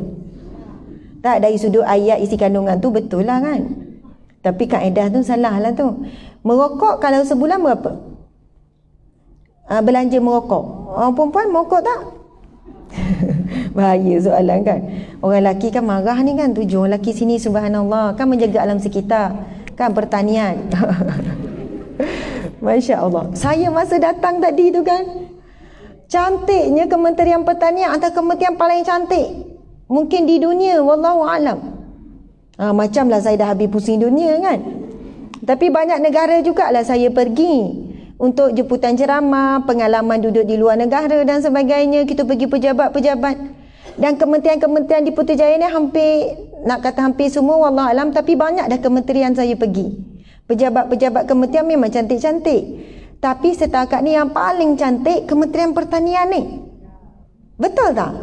Tak, dari sudut ayat isi kandungan tu betul lah kan. Tapi kaedah tu salah lah tu. Merokok kalau sebulan berapa? Belanja merokok. Orang perempuan merokok tak? Bahaya soalan kan. Orang lelaki kan marah ni kan. 7 orang lelaki sini subhanallah kan menjaga alam sekitar. Kan pertanian. Masya Allah. Saya masa datang tadi tu kan, cantiknya Kementerian Pertanian, antara kementerian paling cantik mungkin di dunia, wallahu alam. Macamlah saya dah habis pusing dunia kan. Tapi banyak negara jugalah saya pergi untuk jemputan ceramah, pengalaman duduk di luar negara dan sebagainya. Kita pergi pejabat-pejabat dan kementerian-kementerian di Putrajaya ni hampir, nak kata hampir semua wallahu alam, tapi banyak dah kementerian saya pergi. Pejabat-pejabat kementerian memang cantik-cantik. Tapi setakat ni yang paling cantik Kementerian Pertanian ni. Betul tak?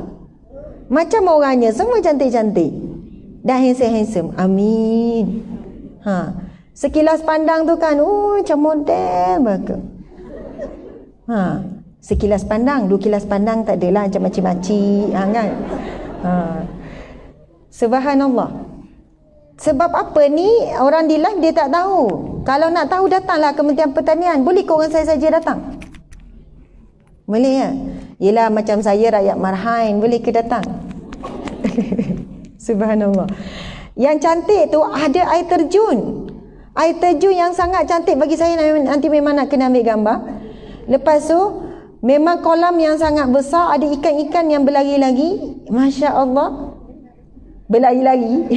Macam orangnya semua cantik-cantik dan handsome-handsome. Amin. Sekilas pandang tu kan, macam model baka. Sekilas pandang, 2 kilas pandang tak adalah, macam macam-macam kan. Subhanallah. Sebab apa ni, orang di live dia tak tahu. Kalau nak tahu, datanglah Kementerian Pertanian. Boleh ke orang saya saja datang? Boleh ya? Yelah macam saya rakyat Marhain, boleh ke datang? Subhanallah. Yang cantik tu ada air terjun. Air terjun yang sangat cantik bagi saya, nanti memang nak kena ambil gambar. Lepas tu memang kolam yang sangat besar, ada ikan-ikan yang berlari-lari. Masya Allah, berlari-lari.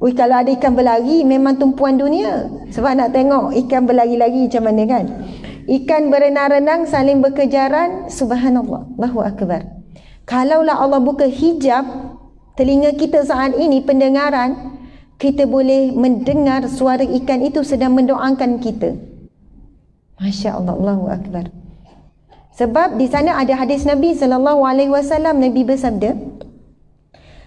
Ui, kalau ada ikan berlari memang tumpuan dunia. Sebab nak tengok ikan berlari-lari macam mana kan. Ikan berenang-renang saling berkejaran. Subhanallah, Allahu Akbar. Kalaulah Allah buka hijab telinga kita saat ini, pendengaran, kita boleh mendengar suara ikan itu sedang mendoakan kita. Masya Allah, Allahu Akbar. Sebab di sana ada hadis Nabi SAW. Nabi bersabda,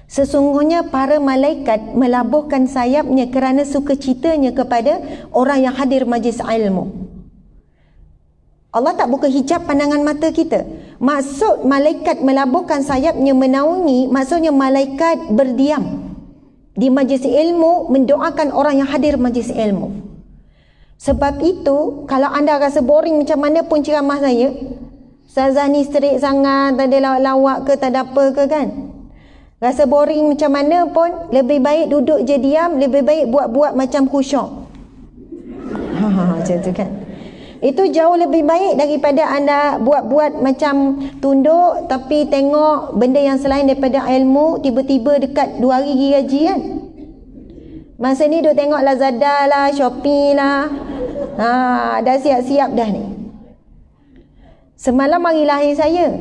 sesungguhnya para malaikat melabuhkan sayapnya kerana sukacitanya kepada orang yang hadir majlis ilmu. Allah tak buka hijab pandangan mata kita. Maksud malaikat melabuhkan sayapnya menaungi, maksudnya malaikat berdiam di majlis ilmu mendoakan orang yang hadir majlis ilmu. Sebab itu, kalau anda rasa boring macam mana pun ceramah saya, Ustazah ni straight sangat, tak ada lawak-lawak ke, tak ada apa ke kan, rasa boring macam mana pun, lebih baik duduk je diam, lebih baik buat-buat macam khusyuk. Macam tu kan. Itu jauh lebih baik daripada anda buat-buat macam tunduk tapi tengok benda yang selain daripada ilmu, tiba-tiba dekat 2 hari pergi gaji kan. Masa ni duk tengok Lazada lah, Shopee lah. Dah siap-siap dah ni. Semalam hari lahir saya,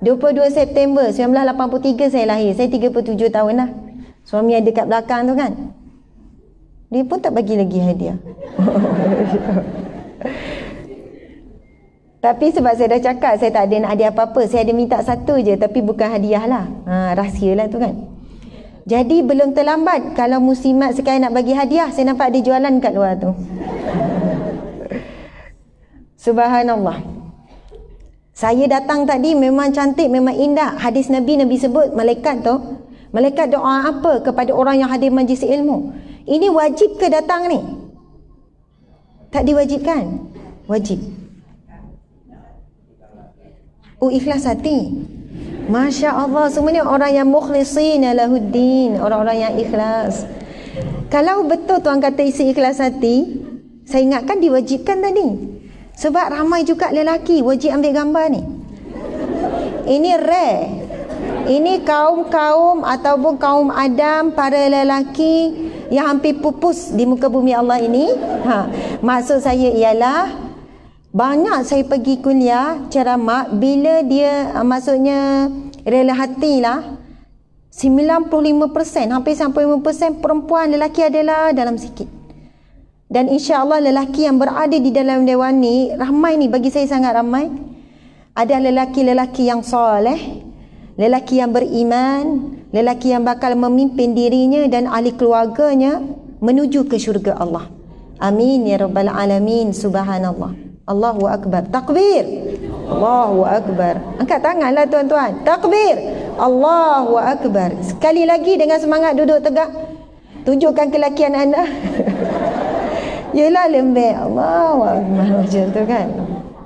22 September 1983 saya lahir. Saya 37 tahun dah. Suami ada kat belakang tu kan. Dia pun tak bagi lagi hadiah. Tapi sebab saya dah cakap saya tak ada nak hadiah apa-apa, saya ada minta satu je, tapi bukan hadiah lah. Rahsia lah tu kan. Jadi belum terlambat. Kalau muslimat sekali nak bagi hadiah, saya nampak ada jualan kat luar tu. Subhanallah. Saya datang tadi memang cantik, memang indah. Hadis Nabi sebut malaikat tu, malaikat doa apa kepada orang yang hadir majlis ilmu. Ini wajib ke datang ni? Tak diwajibkan? Wajib. Ikhlas hati. Masya Allah, semuanya orang yang mukhlisina lahuddin, orang-orang yang ikhlas. Kalau betul tuan kata isi ikhlas hati, saya ingatkan diwajibkan tadi. Sebab ramai juga lelaki wajib ambil gambar ni. Ini rare. Ini kaum-kaum ataupun kaum Adam, para lelaki yang hampir pupus di muka bumi Allah ini. Maksud saya ialah, banyak saya pergi kuliah ceramah, bila dia maksudnya rela hatilah, 95%, hampir 95% perempuan, lelaki adalah dalam sikit. Dan insya-Allah lelaki yang berada di dalam dewan ni ramai ni, bagi saya sangat ramai. Ada lelaki-lelaki yang soleh, lelaki yang beriman, lelaki yang bakal memimpin dirinya dan ahli keluarganya menuju ke syurga Allah. Amin ya rabbal alamin. Subhanallah. Allahu Akbar. Takbir. Allahu Akbar. Angkat tanganlah tuan-tuan. Takbir. Allahu Akbar. Sekali lagi dengan semangat duduk tegak. Tunjukkan kelakian anda. Yelah lembek. Allahu Akbar. Macam tu kan.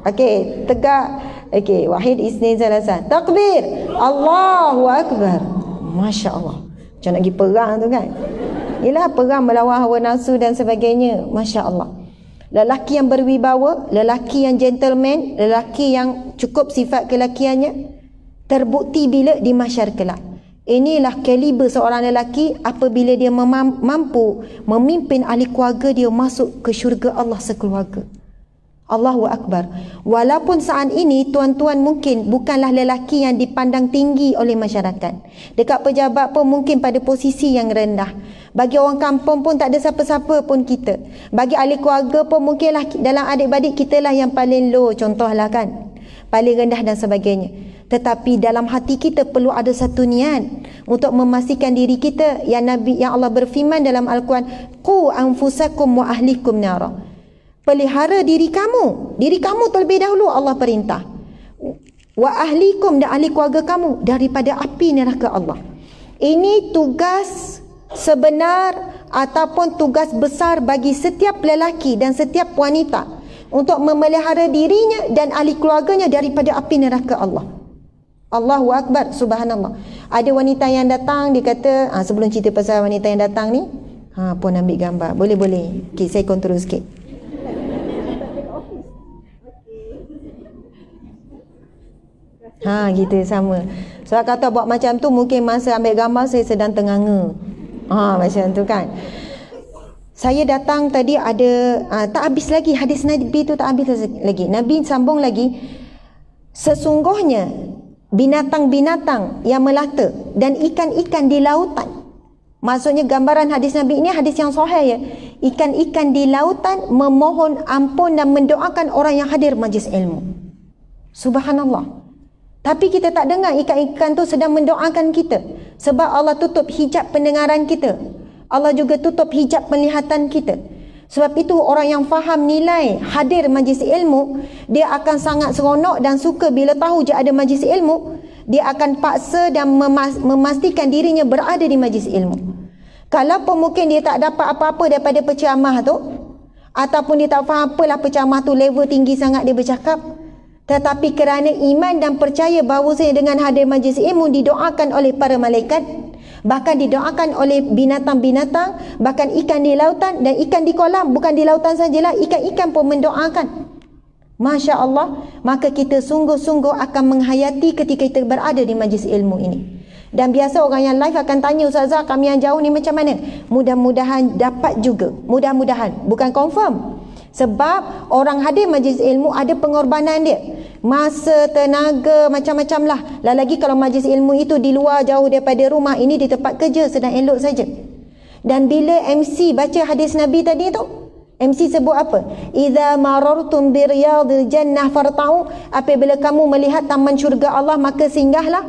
Okey, tegak. Okey, wahid isnin salasa. Takbir. Allahu Akbar. Masya Allah. Macam nak pergi perang tu kan. Yelah, perang melawan hawa nafsu dan sebagainya. Masya Allah. Lelaki yang berwibawa, lelaki yang gentleman, lelaki yang cukup sifat kelakiannya, terbukti bila di mahsyar kelak. Inilah kaliber seorang lelaki apabila dia mampu memimpin ahli keluarga dia masuk ke syurga Allah sekeluarga. Allahu Akbar. Walaupun saat ini tuan-tuan mungkin bukanlah lelaki yang dipandang tinggi oleh masyarakat. Dekat pejabat pun mungkin pada posisi yang rendah. Bagi orang kampung pun tak ada siapa-siapa pun kita. Bagi ahli keluarga pun mungkinlah dalam adik-beradik kita lah yang paling low, contohlah kan. Paling rendah dan sebagainya. Tetapi dalam hati kita perlu ada satu niat untuk memastikan diri kita yang Allah berfirman dalam Al-Quran, qu anfusakum wa ahlikum nara. Pelihara diri kamu terlebih dahulu Allah perintah. Wa ahlikum, dan ahli keluarga kamu daripada api neraka Allah. Ini tugas sebenar ataupun tugas besar bagi setiap lelaki dan setiap wanita untuk memelihara dirinya dan ahli keluarganya daripada api neraka Allah. Allahu Akbar. Subhanallah. Ada wanita yang datang, dia kata, sebelum cerita pasal wanita yang datang ni, Puan ambil gambar. Boleh. Okey, saya kontrol sikit. Gitu sama. Sebab kata buat macam tu mungkin masa ambil gambar saya sedang tenganga. Macam tu kan. Saya datang tadi ada tak habis lagi hadis Nabi tu, tak habis lagi. Nabi sambung lagi, sesungguhnya binatang-binatang yang melata dan ikan-ikan di lautan. Maksudnya gambaran hadis Nabi ini hadis yang sahih ya. Ikan-ikan di lautan memohon ampun dan mendoakan orang yang hadir majlis ilmu. Subhanallah. Tapi kita tak dengar ikan-ikan tu sedang mendoakan kita. Sebab Allah tutup hijab pendengaran kita. Allah juga tutup hijab penglihatan kita. Sebab itu orang yang faham nilai hadir majlis ilmu, dia akan sangat seronok dan suka bila tahu je ada majlis ilmu. Dia akan paksa dan memastikan dirinya berada di majlis ilmu. Kalau pun mungkin dia tak dapat apa-apa daripada penceramah tu, ataupun dia tak faham apalah penceramah tu, level tinggi sangat dia bercakap, tetapi kerana iman dan percaya bahawasanya dengan hadir majlis ilmu didoakan oleh para malaikat, bahkan didoakan oleh binatang-binatang, bahkan ikan di lautan dan ikan di kolam. Bukan di lautan sajalah, ikan-ikan pun mendoakan. Masya Allah. Maka kita sungguh-sungguh akan menghayati ketika kita berada di majlis ilmu ini. Dan biasa orang yang live akan tanya, Ustazah kami yang jauh ni macam mana? Mudah-mudahan dapat juga. Mudah-mudahan, bukan confirm. Sebab orang hadir majlis ilmu ada pengorbanan dia, masa, tenaga, macam-macam lah. Lagi kalau majlis ilmu itu di luar jauh daripada rumah, ini di tempat kerja sedang elok saja. Dan bila MC baca hadis Nabi tadi tu, MC sebut apa? Idza marartum bi riyadil jannah farta'u. Apabila kamu melihat taman syurga Allah, maka singgahlah.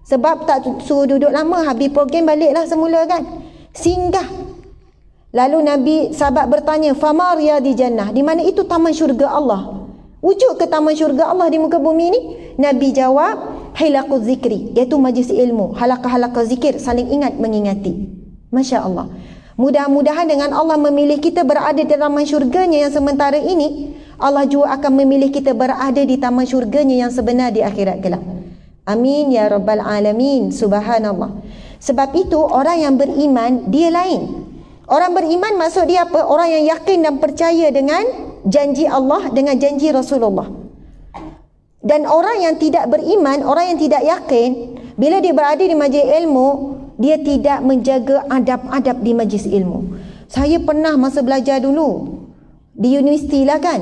Sebab tak suruh duduk lama, habis program baliklah semula kan. Singgah. Lalu Nabi sahabat bertanya, fama riyadil jannah, di mana itu taman syurga Allah? Wujud ke taman syurga Allah di muka bumi ini? Nabi jawab, hilaquz zikri, iaitu majlis ilmu, halaqah-halaqah zikir, saling ingat mengingati. Masya Allah. Mudah-mudahan dengan Allah memilih kita berada di taman syurganya yang sementara ini, Allah juga akan memilih kita berada di taman syurganya yang sebenar di akhirat kelak. Amin ya rabbal alamin. Subhanallah. Sebab itu orang yang beriman dia lain. Orang beriman maksud dia apa? Orang yang yakin dan percaya dengan janji Allah, dengan janji Rasulullah. Dan orang yang tidak beriman, orang yang tidak yakin, bila dia berada di majlis ilmu, dia tidak menjaga adab-adab di majlis ilmu. Saya pernah masa belajar dulu di universiti lah kan,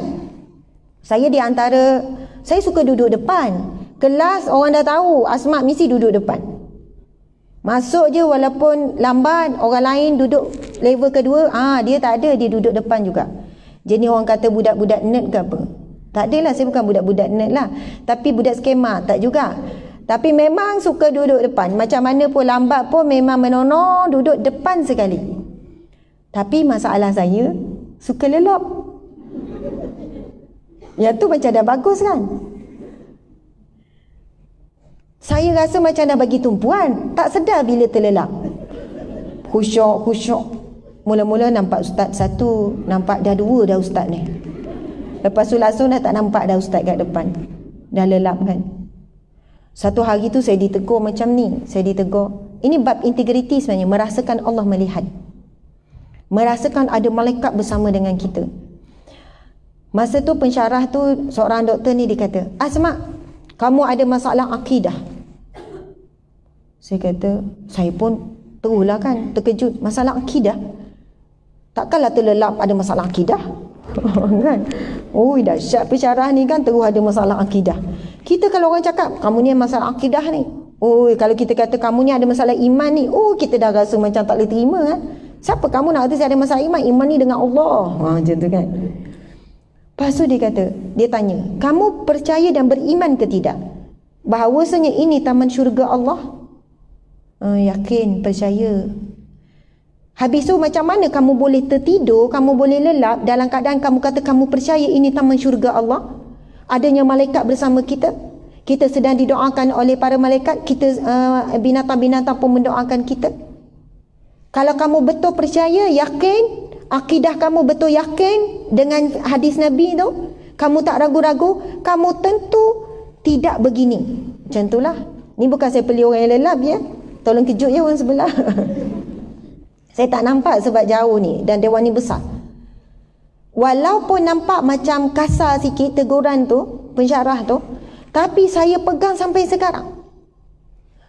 saya di antara, saya suka duduk depan kelas. Orang dah tahu Asma mesti duduk depan. Masuk je walaupun lambat, orang lain duduk level kedua, dia tak ada, dia duduk depan juga. Jadi orang kata budak-budak nerd ke apa? Tak adalah, saya bukan budak-budak nerd lah. Tapi budak skema, tak juga. Tapi memang suka duduk depan. Macam mana pun lambat pun memang menono duduk depan sekali. Tapi masalah saya, suka lelap. Yang tu macam dah bagus kan? Saya rasa macam dah bagi tumpuan, tak sedar bila terlelap. Khusyuk. Mula-mula nampak ustaz satu, nampak dah dua dah ustaz ni. Lepas tu langsung dah tak nampak dah ustaz kat depan. Dah lelap kan. Satu hari tu saya ditegur macam ni. Saya ditegur. Ini bab integriti sebenarnya. Merasakan Allah melihat. Merasakan ada malaikat bersama dengan kita. Masa tu pensyarah tu, seorang doktor ni dia kata, Asma, kamu ada masalah akidah. Saya kata, saya pun terulah kan, terkejut. Masalah akidah? Takkanlah terlelap ada masalah akidah? Kan? Oh, dahsyat pensyarah ni kan, terus ada masalah akidah. Kita kalau orang cakap, kamu ni ada masalah akidah ni. Oh, kalau kita kata kamu ni ada masalah iman ni, oh, kita dah rasa macam tak boleh terima kan. Siapa kamu nak kata saya ada masalah iman? Iman ni dengan Allah. Macam tu kan. Lepas tu dia kata, dia tanya, kamu percaya dan beriman ke tidak bahawasanya ini taman syurga Allah? Yakin, percaya. Habis tu macam mana kamu boleh tertidur, kamu boleh lelap dalam keadaan kamu kata kamu percaya ini taman syurga Allah? Adanya malaikat bersama kita, kita sedang didoakan oleh para malaikat, kita binatang-binatang pun mendoakan kita. Kalau kamu betul percaya, yakin, akidah kamu betul yakin dengan hadis Nabi tu, kamu tak ragu-ragu, kamu tentu tidak begini. Macam itulah. Ni bukan saya pilih orang yang lelap ya. Tolong kejut je orang sebelah. Saya tak nampak sebab jauh ni dan dewan ni besar. Walaupun nampak macam kasar sikit teguran tu, pensyarah tu, tapi saya pegang sampai sekarang.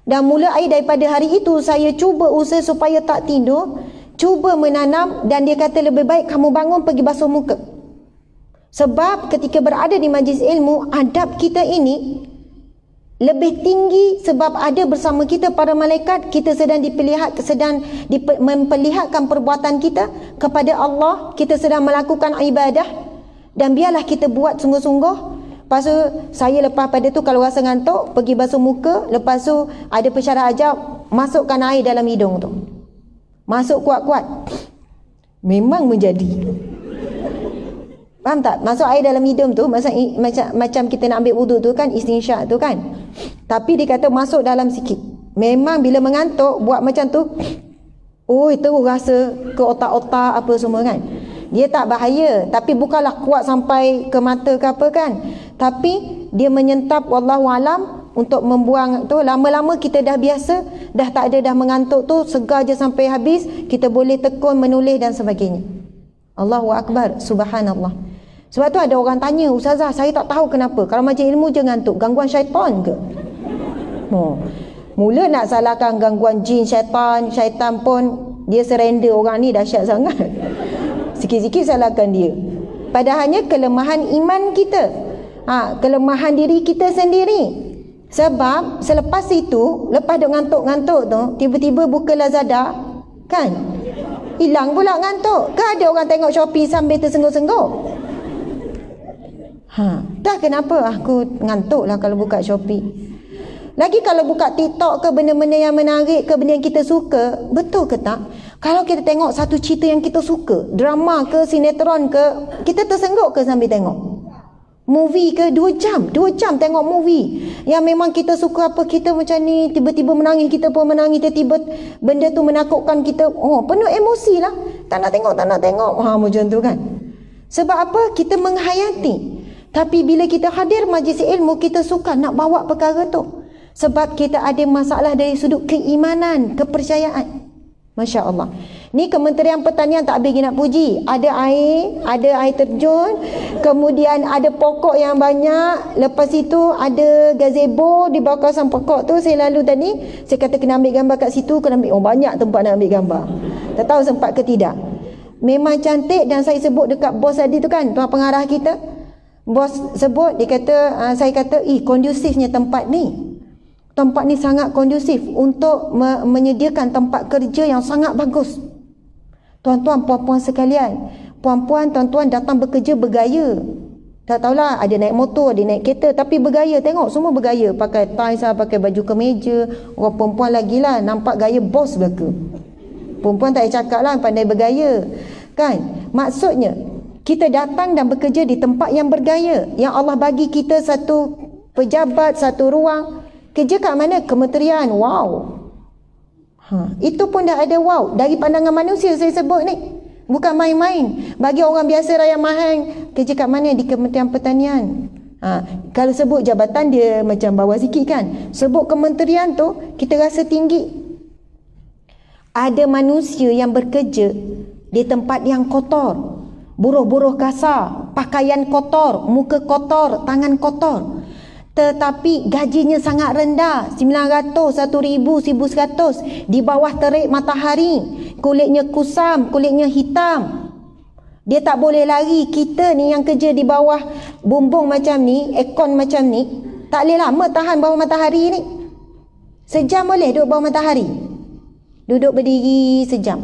Dan mulai daripada hari itu saya cuba usaha supaya tak tidur, cuba menanam, dan dia kata lebih baik kamu bangun pergi basuh muka. Sebab ketika berada di majlis ilmu, adab kita ini lebih tinggi sebab ada bersama kita para malaikat. Kita sedang memperlihatkan perbuatan kita kepada Allah. Kita sedang melakukan ibadah, dan biarlah kita buat sungguh-sungguh. Lepas tu saya lepas pada tu kalau rasa ngantuk pergi basuh muka. Lepas tu ada pensyarah ajar masukkan air dalam hidung tu, masuk kuat-kuat, memang menjadi. Faham tak? Masuk air dalam hidung tu macam kita nak ambil wuduk tu kan, istinsyak tu kan. Tapi dia kata masuk dalam sikit. Memang bila mengantuk buat macam tu, terus rasa ke otak-otak apa semua kan. Dia tak bahaya, tapi bukanlah kuat sampai ke mata ke apa kan. Tapi dia menyentap, wallahu alam, untuk membuang tu. Lama-lama kita dah biasa, dah tak ada dah mengantuk tu, segar je sampai habis, kita boleh tekun menulis dan sebagainya. Allahu akbar, subhanallah. Sebab tu ada orang tanya, ustazah saya tak tahu kenapa kalau majlis ilmu je ngantuk, gangguan syaitan ke? Mula nak salahkan gangguan jin, syaitan pun dia surrender. Orang ni dahsyat sangat. Sikit-sikit salahkan dia. Padahalnya kelemahan iman kita, kelemahan diri kita sendiri. Sebab selepas itu, lepas duk ngantuk-ngantuk tu, tiba-tiba buka Lazada kan, hilang pula ngantuk. Kan ada orang tengok Shopee sambil tersengguk-sengguk. Dah kenapa aku ngantuk lah kalau buka Shopee. Lagi kalau buka TikTok ke, benda-benda yang menarik ke, benda yang kita suka. Betul ke tak? Kalau kita tengok satu cerita yang kita suka, drama ke, sinetron ke, kita tersengguk ke sambil tengok? Movie ke, 2 jam tengok movie yang memang kita suka apa, kita macam ni, tiba-tiba menangis, kita pun menangis, tiba-tiba benda tu menakutkan kita, penuh emosi lah, tak nak tengok macam tu kan. Sebab apa? Kita menghayati. Tapi bila kita hadir majlis ilmu, kita suka nak bawa perkara tu, sebab kita ada masalah dari sudut keimanan, kepercayaan. Masya Allah. Ni Kementerian Pertanian tak habis nak puji. Ada air terjun, kemudian ada pokok yang banyak, lepas itu ada gazebo di bawah kawasan pokok tu. Saya lalu tadi, saya kata kena ambil gambar kat situ, kena ambil, banyak tempat nak ambil gambar. Tak tahu sempat ke tidak. Memang cantik. Dan saya sebut dekat bos tadi tu kan, tuan pengarah kita, bos sebut, dia kata, saya kata, kondusifnya tempat ni. Tempat ni sangat kondusif untuk menyediakan tempat kerja yang sangat bagus. Tuan-tuan, puan-puan sekalian, puan-puan, tuan-tuan datang bekerja bergaya. Tak tahulah, ada naik motor, ada naik kereta, tapi bergaya. Tengok semua bergaya, pakai ties, pakai baju kemeja. Orang perempuan lagi lah, nampak gaya bos belaka. Perempuan tak payah cakap lah, pandai bergaya kan. Maksudnya kita datang dan bekerja di tempat yang bergaya, yang Allah bagi kita satu pejabat, satu ruang. Kerja kat mana? Kementerian. Wow. Itu pun dah ada wow. Dari pandangan manusia saya sebut ni, bukan main-main. Bagi orang biasa rakyat mahal, kerja kat mana? Di Kementerian Pertanian. Kalau sebut jabatan dia macam bawah sikit kan. Sebut kementerian tu kita rasa tinggi. Ada manusia yang bekerja di tempat yang kotor, buruh-buruh kasar, pakaian kotor, muka kotor, tangan kotor, tetapi gajinya sangat rendah, 900, 1000, 1100, di bawah terik matahari, kulitnya kusam, kulitnya hitam. Dia tak boleh lari. Kita ni yang kerja di bawah bumbung macam ni, aircon macam ni, tak boleh lama tahan bawah matahari ni. Sejam boleh duduk bawah matahari, duduk berdiri sejam?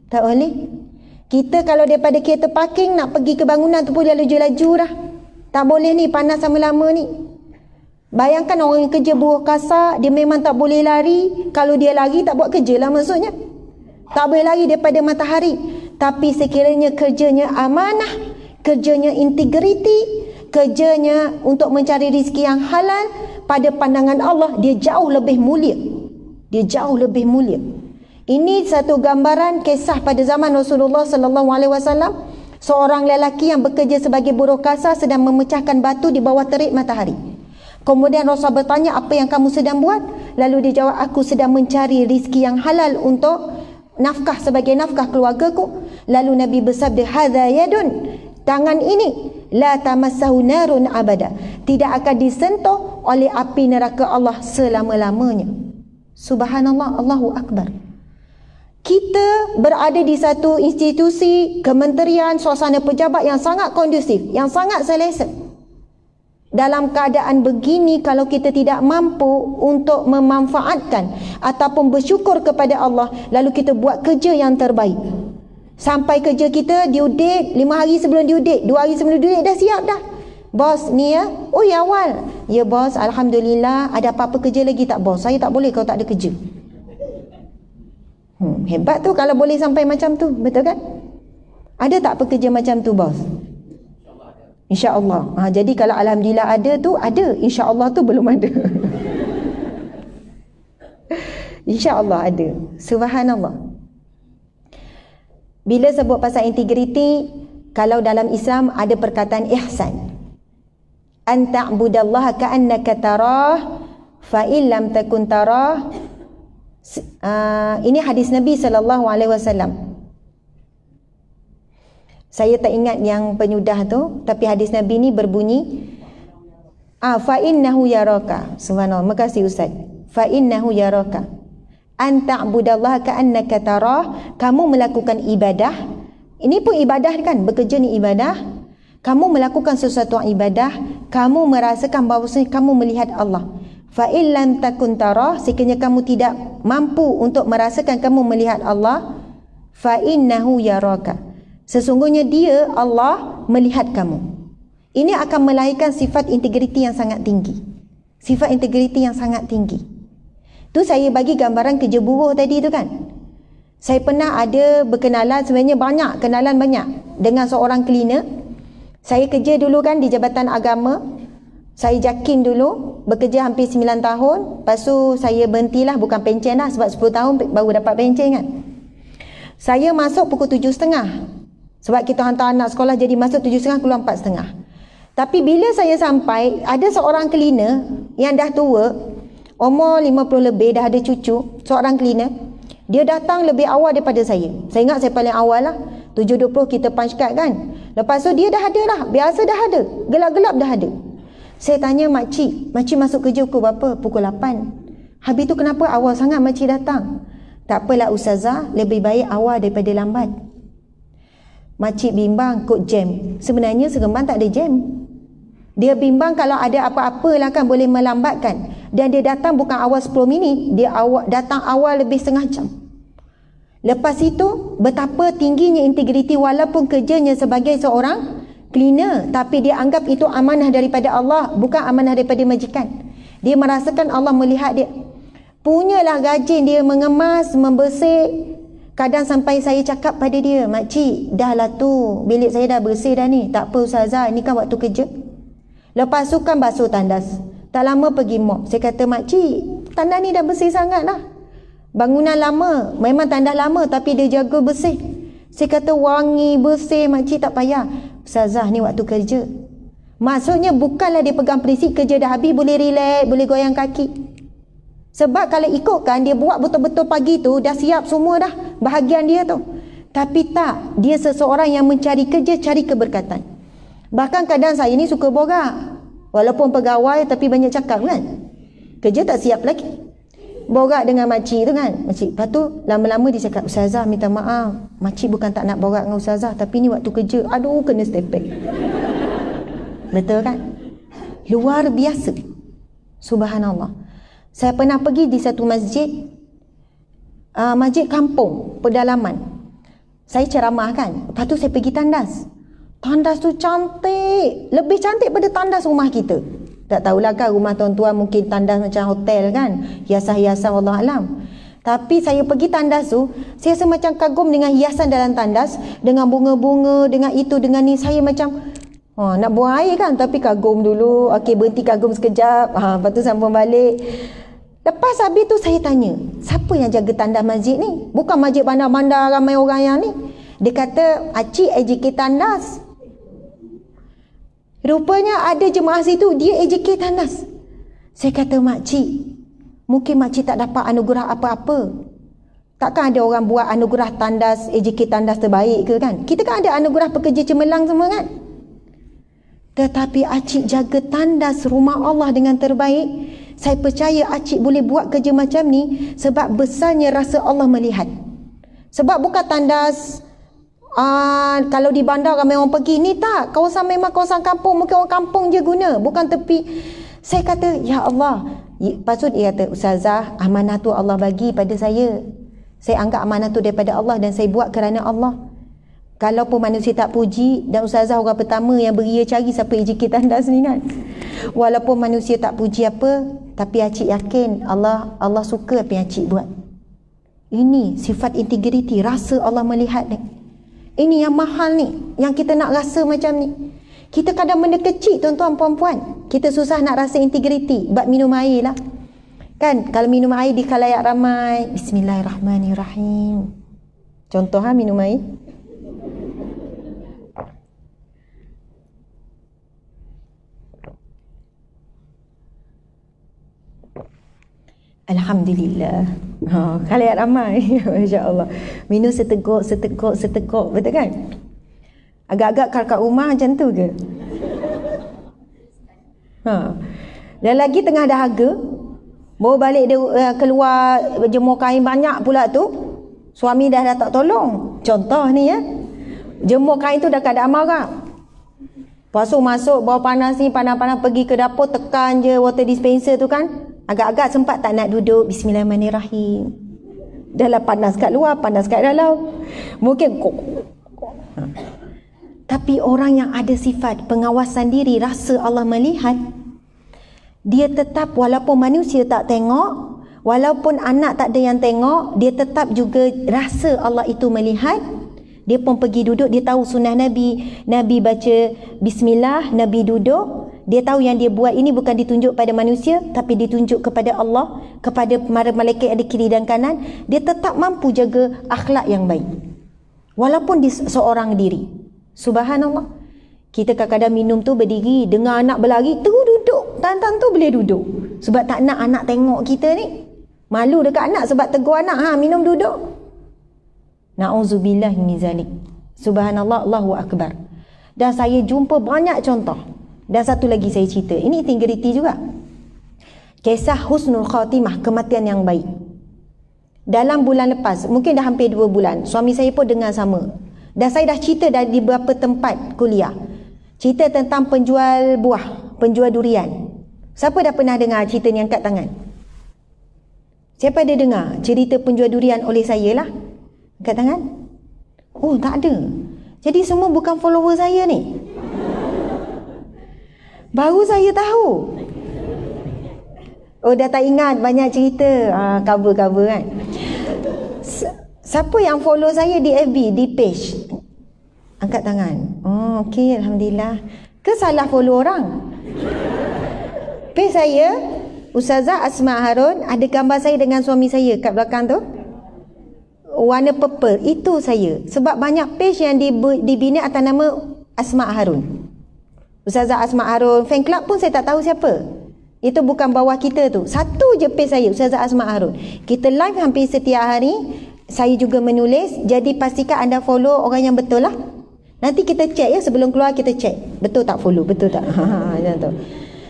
Tak boleh. Kita kalau daripada kereta parking nak pergi ke bangunan tu pun dia laju-laju dah. Tak boleh ni, panas lama-lama ni. Bayangkan orang yang kerja buruh kasar, dia memang tak boleh lari. Kalau dia lari tak buat kerja lah maksudnya. Tak boleh lari daripada matahari. Tapi sekiranya kerjanya amanah, kerjanya integriti, kerjanya untuk mencari rezeki yang halal, pada pandangan Allah dia jauh lebih mulia. Dia jauh lebih mulia. Ini satu gambaran kisah pada zaman Rasulullah sallallahu alaihi wasallam. Seorang lelaki yang bekerja sebagai buruh kasar sedang memecahkan batu di bawah terik matahari. Kemudian Rasulullah bertanya, apa yang kamu sedang buat? Lalu dia jawab, aku sedang mencari rezeki yang halal untuk nafkah sebagai nafkah keluargaku. Lalu Nabi bersabda, hadza yadun, tangan ini, la tamassahu narun abada, tidak akan disentuh oleh api neraka Allah selama-lamanya. Subhanallah, Allahu Akbar. Kita berada di satu institusi, kementerian, suasana pejabat yang sangat kondusif, yang sangat selesa. Dalam keadaan begini, kalau kita tidak mampu untuk memanfaatkan ataupun bersyukur kepada Allah, lalu kita buat kerja yang terbaik. Sampai kerja kita due date 5 hari sebelum due date, 2 hari sebelum due date dah siap dah. Bos ni ya, oh ya awal. Ya bos, alhamdulillah, ada apa-apa kerja lagi tak bos? Saya tak boleh kalau tak ada kerja. Hebat tu kalau boleh sampai macam tu, betul kan? Ada tak pekerja macam tu bos? InsyaAllah. Jadi kalau alhamdulillah ada tu, ada. InsyaAllah tu belum ada. InsyaAllah ada. Subhanallah. Bila sebut pasal integriti, kalau dalam Islam ada perkataan ihsan. An ta'budallaha ka'annaka tarah fa in lam takun tarah. Ini hadis Nabi SAW. Saya tak ingat yang penyudah tu, tapi hadis Nabi ni berbunyi fa innahu yaraka. Subhanallah. Makasih Ustaz. Fa innahu yaraka. An ta'budallaha ka'annaka tarah. Kamu melakukan ibadah. Ini pun ibadah kan? Bekerja ni ibadah. Kamu melakukan sesuatu ibadah, kamu merasakan bahawa kamu melihat Allah. Fa in lam takun tarah, sekiranya kamu tidak mampu untuk merasakan kamu melihat Allah, fa innahu yaraka. Sesungguhnya dia, Allah, melihat kamu. Ini akan melahirkan sifat integriti yang sangat tinggi. Sifat integriti yang sangat tinggi. Tu saya bagi gambaran kerja buruh tadi tu kan. Saya pernah ada berkenalan, sebenarnya banyak, kenalan banyak dengan seorang cleaner. Saya kerja dulu kan di Jabatan Agama. Saya jakin dulu, bekerja hampir 9 tahun. Lepas tu saya berhentilah, bukan pencen lah, sebab 10 tahun baru dapat pencen kan. Saya masuk pukul 7.30. Sebab kita hantar anak sekolah, jadi masuk 7.30, keluar 4.30. Tapi bila saya sampai, ada seorang cleaner yang dah tua, umur 50 lebih, dah ada cucu, seorang cleaner. Dia datang lebih awal daripada saya. Saya ingat saya paling awal lah. 7.20 kita punch card kan. Lepas tu dia dah ada lah. Biasa dah ada. Gelap-gelap dah ada. Saya tanya makcik masuk kerja pukul berapa? Pukul 8. Habis tu kenapa awal sangat makcik datang? Tak apalah ustazah, lebih baik awal daripada lambat. Makcik bimbang kod jam. Sebenarnya Seremban tak ada jam. Dia bimbang kalau ada apa-apa lah kan boleh melambatkan. Dan dia datang bukan awal 10 minit. Dia datang awal lebih setengah jam. Lepas itu, betapa tingginya integriti walaupun kerjanya sebagai seorang cleaner. Tapi dia anggap itu amanah daripada Allah, bukan amanah daripada majikan. Dia merasakan Allah melihat dia. Punyalah rajin dia mengemas, membersih. Kadang sampai saya cakap pada dia, makcik, dah lah tu, bilik saya dah bersih dah ni. Tak apa ustazah, ni kan waktu kerja. Lepas tu kan basuh tandas. Tak lama pergi mop. Saya kata, makcik, tandas ni dah bersih sangat lah. Bangunan lama, memang tandas lama tapi dia jaga bersih. Saya kata wangi, bersih, makcik tak payah. Ustazah ni waktu kerja. Maksudnya bukanlah dia pegang prinsip kerja dah habis boleh relax, boleh goyang kaki. Sebab kalau ikutkan dia buat betul-betul pagi tu dah siap semua dah bahagian dia tu. Tapi tak, dia seseorang yang mencari kerja, cari keberkatan. Bahkan kadang saya ni suka borak. Walaupun pegawai tapi banyak cakap kan. Kerja tak siap lagi. Borak dengan makcik tu kan. Makcik, lepas tu lama-lama dia cakap, ustazah minta maaf. Makcik bukan tak nak borak dengan ustazah, tapi ni waktu kerja, aduh kena step back. Betul kan? Luar biasa. Subhanallah. Saya pernah pergi di satu masjid. Masjid kampung, pedalaman. Saya ceramah kan. Lepas tu saya pergi tandas. Tandas tu cantik. Lebih cantik pada tandas rumah kita. Tak tahulah kan rumah tuan-tuan mungkin tandas macam hotel kan. Hiasan-hiasan wallahualam. Tapi saya pergi tandas tu, saya rasa macam kagum dengan hiasan dalam tandas. Dengan bunga-bunga, dengan itu, dengan ni. Saya macam nak buang air kan. Tapi kagum dulu. Okey, berhenti kagum sekejap. Lepas tu sambung balik. Lepas habis tu saya tanya, siapa yang jaga tandas masjid ni? Bukan masjid bandar-bandar ramai orang yang ni. Dia kata, acik AJK tandas. Rupanya ada jemaah situ, dia AJK tandas. Saya kata, makcik, mungkin makcik tak dapat anugerah apa-apa. Takkan ada orang buat anugerah tandas, AJK tandas terbaik ke kan? Kita kan ada anugerah pekerja cemerlang semua kan? Tetapi Acik jaga tandas rumah Allah dengan terbaik. Saya percaya Acik boleh buat kerja macam ni sebab besarnya rasa Allah melihat. Sebab bukan tandas kalau di bandar ramai orang pergi ni, tak. Kawasan memang kawasan kampung, mungkin orang kampung je guna, bukan tepi. Saya kata, ya Allah. Lepas tu dia kata, Ustazah, amanah tu Allah bagi pada saya. Saya anggap amanah tu daripada Allah dan saya buat kerana Allah. Kalau pun manusia tak puji, dan Ustazah orang pertama yang beria cari siapa AJK tandas ni kan. Walaupun manusia tak puji apa, tapi Acik yakin Allah suka apa yang Acik buat. Ini sifat integriti, rasa Allah melihat ni. Ini yang mahal ni, yang kita nak rasa macam ni. Kita kadang benda kecil tuan-tuan puan-puan, kita susah nak rasa integriti. Bab minum air lah kan, kalau minum air di khalayak ramai, Bismillahirrahmanirrahim. Contoh minum air. Alhamdulillah. Khalayak ramai. Masya-Allah. Minum seteguk, betul kan? Agak-agak kalau kat rumah macam tu ke? Dan lagi tengah dahaga, baru balik dia keluar jemur kain banyak pula tu, suami dah tak tolong. Contoh ni ya, jemur kain tu dah keadaan marah. Lepas tu masuk bawa panas ni, panas-panas pergi ke dapur, tekan je water dispenser tu kan. Agak-agak sempat tak nak duduk. Bismillahirrahmanirrahim. Dah lah panas kat luar, panas kat dalam. Mungkin tapi orang yang ada sifat pengawasan diri, rasa Allah melihat, dia tetap walaupun manusia tak tengok, walaupun anak tak ada yang tengok, dia tetap juga rasa Allah itu melihat. Dia pun pergi duduk, dia tahu sunnah Nabi. Nabi baca bismillah, Nabi duduk. Dia tahu yang dia buat ini bukan ditunjuk pada manusia, tapi ditunjuk kepada Allah, kepada para malaikat yang ada kiri dan kanan. Dia tetap mampu jaga akhlak yang baik walaupun di seorang diri. Subhanallah. Kita kadang-kadang minum tu berdiri, dengar anak berlari, terus duduk. Tan-tan tu boleh duduk. Sebab tak nak anak tengok kita ni. Malu dekat anak sebab tegur anak, minum duduk. Na'udzubillah min zalik. Subhanallah, Allahu Akbar. Dan saya jumpa banyak contoh. Dan satu lagi saya cerita. Ini integriti juga. Kisah husnul khatimah, kematian yang baik. Dalam bulan lepas, mungkin dah hampir 2 bulan, suami saya pun dengar sama. Dan saya dah cerita di beberapa tempat kuliah. Cerita tentang penjual buah, penjual durian. Siapa dah pernah dengar cerita ni, angkat tangan? Siapa ada dengar cerita penjual durian oleh saya lah? Angkat tangan. Oh, tak ada. Jadi semua bukan follower saya ni. Baru saya tahu. Oh, dah tak ingat banyak cerita. Cover-cover kan. Siapa yang follow saya di FB, di page? Angkat tangan. Oh, okey, Alhamdulillah. Ke salah follow orang? Page saya, Ustazah Asma Harun, ada gambar saya dengan suami saya kat belakang tu. Warna purple, itu saya. Sebab banyak page yang dibina atas nama Asma Harun. Ustazah Asma Harun, fan club pun saya tak tahu siapa. Itu bukan bawah kita tu. Satu je page saya, Ustazah Asma Harun. Kita live hampir setiap hari. Saya juga menulis. Jadi pastikan anda follow orang yang betul lah. Nanti kita check ya, sebelum keluar kita check. Betul tak follow, betul tak? Macam tu.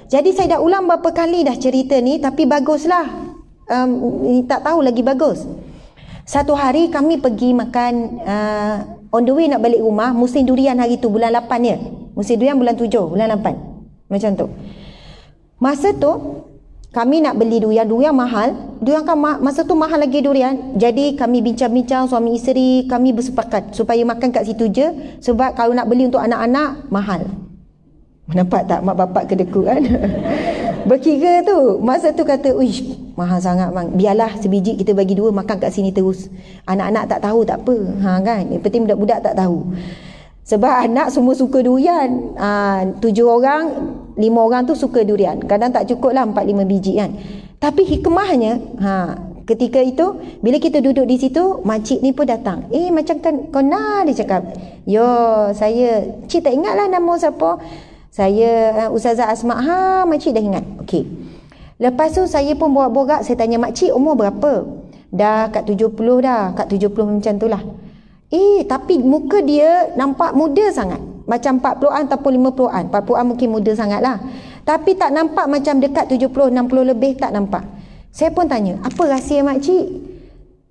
Jadi saya dah ulang berapa kali dah cerita ni, tapi baguslah. Tak tahu lagi bagus. Satu hari kami pergi makan, on the way nak balik rumah, musim durian hari tu, bulan 8 ya. Musim durian bulan 7, bulan 8. Macam tu. Masa tu, kami nak beli durian mahal. Durian kan masa tu mahal lagi durian. Jadi kami bincang-bincang, suami isteri, kami bersepakat supaya makan kat situ je. Sebab kalau nak beli untuk anak-anak, mahal. Nampak tak mak bapak kedekut kan? Berkira tu. Masa tu kata, uish, mahal sangat bang. Biarlah sebiji kita bagi 2 makan kat sini terus. Anak-anak tak tahu tak apa. Kan? Yang penting budak-budak tak tahu. Sebab anak semua suka durian. 7 orang, 5 orang tu suka durian. Kadang tak cukup lah 4-5 biji kan. Tapi hikmahnya, ketika itu, bila kita duduk di situ, makcik ni pun datang. Macam kan kona dia cakap. Yo, saya, cik tak ingat lah nama siapa. Saya Ustazah Asma. Makcik dah ingat. Okey. Lepas tu saya pun borak-borak, saya tanya makcik umur berapa? Dah kat 70 dah, kat 70 macam tu lah. Tapi muka dia nampak muda sangat. Macam 40-an ataupun 50-an. 40-an mungkin muda sangat lah. Tapi tak nampak macam dekat 70, 60 lebih, tak nampak. Saya pun tanya, apa rahsia makcik?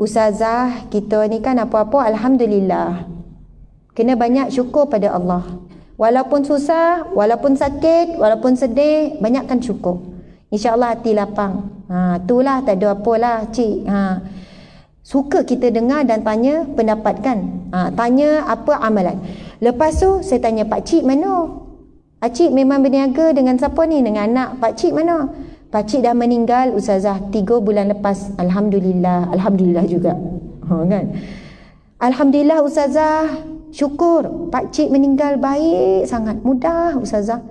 Ustazah, kita ni kan apa-apa alhamdulillah. Kena banyak syukur pada Allah. Walaupun susah, walaupun sakit, walaupun sedih, banyakkan syukur. InsyaAllah hati lapang. Itulah, tak ada apalah cik. Suka kita dengar dan tanya pendapat kan. Tanya apa amalan. Lepas tu saya tanya, pakcik mana? Pakcik memang berniaga dengan siapa ni? Dengan anak. Pakcik mana? Pakcik dah meninggal ustazah 3 bulan lepas. Alhamdulillah. Alhamdulillah juga. Kan? Alhamdulillah ustazah. Syukur. Pakcik meninggal baik sangat. Mudah ustazah.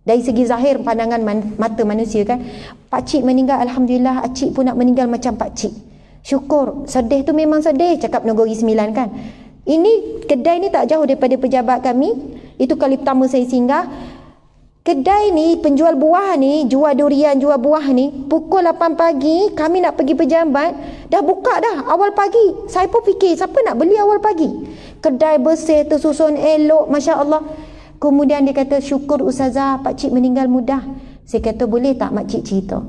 Dari segi zahir pandangan mata manusia kan. Pakcik meninggal alhamdulillah. Acik pun nak meninggal macam pakcik. Syukur. Sedih tu memang sedih. Cakap Negeri Sembilan kan. Ini kedai ni tak jauh daripada pejabat kami. Itu kali pertama saya singgah. Kedai ni penjual buah ni, jual durian, jual buah ni, pukul 8 pagi kami nak pergi pejabat, dah buka dah awal pagi. Saya pun fikir siapa nak beli awal pagi. Kedai bersih, tersusun elok, Masya Allah. Kemudian dia kata, syukur ustazah pakcik meninggal mudah. Saya kata, boleh tak makcik cerita?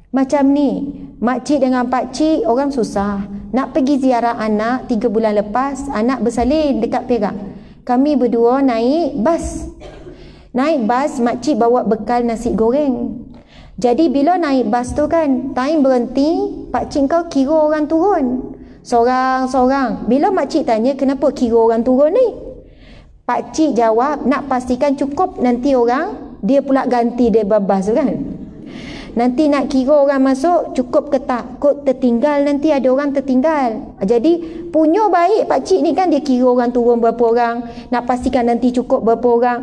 Macam ni, makcik dengan pakcik orang susah. Nak pergi ziarah anak 3 bulan lepas, anak bersalin dekat Perak. Kami berdua naik bas. Naik bas, makcik bawa bekal nasi goreng. Jadi bila naik bas tu kan, time berhenti, pakcik kau kira orang turun. Seorang-seorang. Bila makcik tanya, kenapa kira orang turun ni? Pakcik jawab, nak pastikan cukup nanti orang, dia pula ganti dia bas tu kan. Nanti nak kira orang masuk, cukup ke tak? Kod tertinggal, nanti ada orang tertinggal. Jadi, punya baik pakcik ni kan, dia kira orang turun berapa orang, nak pastikan nanti cukup berapa orang.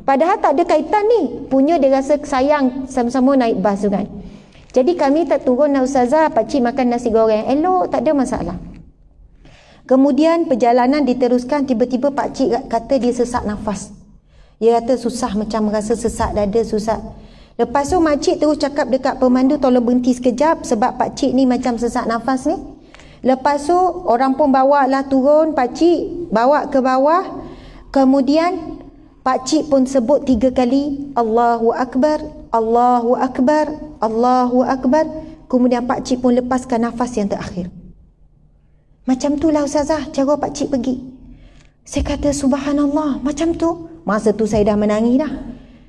Padahal tak ada kaitan ni. Punya dia rasa sayang sama-sama naik bas tu kan. Jadi kami tak turun nak ustazah, pakcik makan nasi goreng. Elok, tak ada masalah. Kemudian perjalanan diteruskan, tiba-tiba pakcik kata dia sesak nafas. Dia kata susah, macam rasa sesak dada, susah. Lepas tu makcik terus cakap dekat pemandu, tolong berhenti sekejap sebab pakcik ni macam sesak nafas ni. Lepas tu orang pun bawa lah turun, pakcik bawa ke bawah. Kemudian pakcik pun sebut 3 kali Allahu Akbar, Allahu Akbar, Allahu Akbar. Kemudian pakcik pun lepaskan nafas yang terakhir. Macam tu lah ustazah cara pakcik pergi. Saya kata subhanallah, macam tu. Masa tu saya dah menangis dah.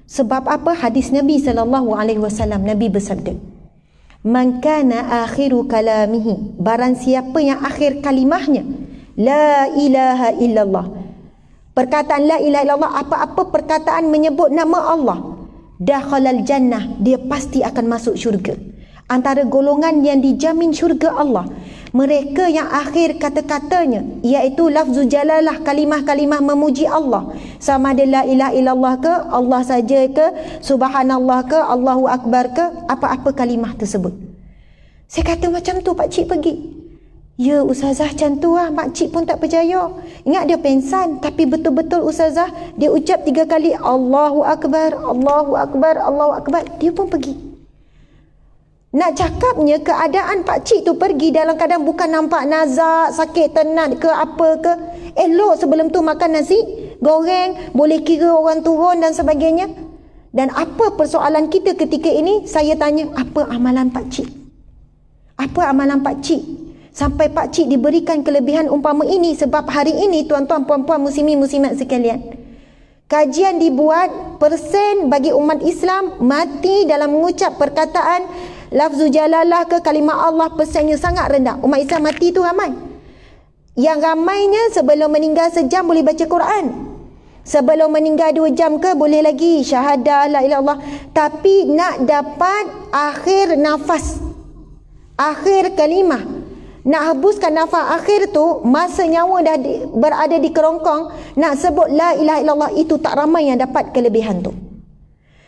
Sebab apa? Hadis Nabi SAW, Nabi bersabda, man kana akhiru kalamihi, barang siapa yang akhir kalimahnya la ilaha illallah, perkataan la ilaha illallah, apa-apa perkataan menyebut nama Allah, dakhalal jannah, dia pasti akan masuk syurga. Antara golongan yang dijamin syurga Allah, mereka yang akhir kata-katanya iaitu lafzu jalalah, kalimah-kalimah memuji Allah, sama ada la ilaha illallah ke, Allah saja ke, subhanallah ke, Allahu Akbar ke, apa-apa kalimah tersebut. Saya kata macam tu pakcik pergi. Ya ustazah macam tu lah. Makcik pun tak percaya. Ingat dia pensan, tapi betul-betul ustazah dia ucap 3 kali Allahu Akbar, Allahu Akbar, Allahu Akbar, dia pun pergi. Nak cakapnya keadaan pakcik tu pergi dalam keadaan bukan nampak nazak, sakit tenat ke apa ke. Elok sebelum tu makan nasi goreng, boleh kira orang turun dan sebagainya. Dan apa persoalan kita ketika ini? Saya tanya, apa amalan pakcik? Apa amalan pakcik? Sampai pakcik diberikan kelebihan umpama ini. Sebab hari ini tuan-tuan, puan-puan, muslimin, muslimat sekalian, kajian dibuat persen bagi umat Islam mati dalam mengucap perkataan lafzu jalalah ke kalimah Allah, persennya sangat rendah. Umat Islam mati tu ramai. Yang ramainya sebelum meninggal sejam boleh baca Quran. Sebelum meninggal 2 jam ke boleh lagi syahadah la ilaha illallah. Tapi nak dapat akhir nafas, akhir kalimah, nak hembuskan nafas akhir tu, masa nyawa dah berada di kerongkong, nak sebut la ilaha illallah, itu tak ramai yang dapat kelebihan tu.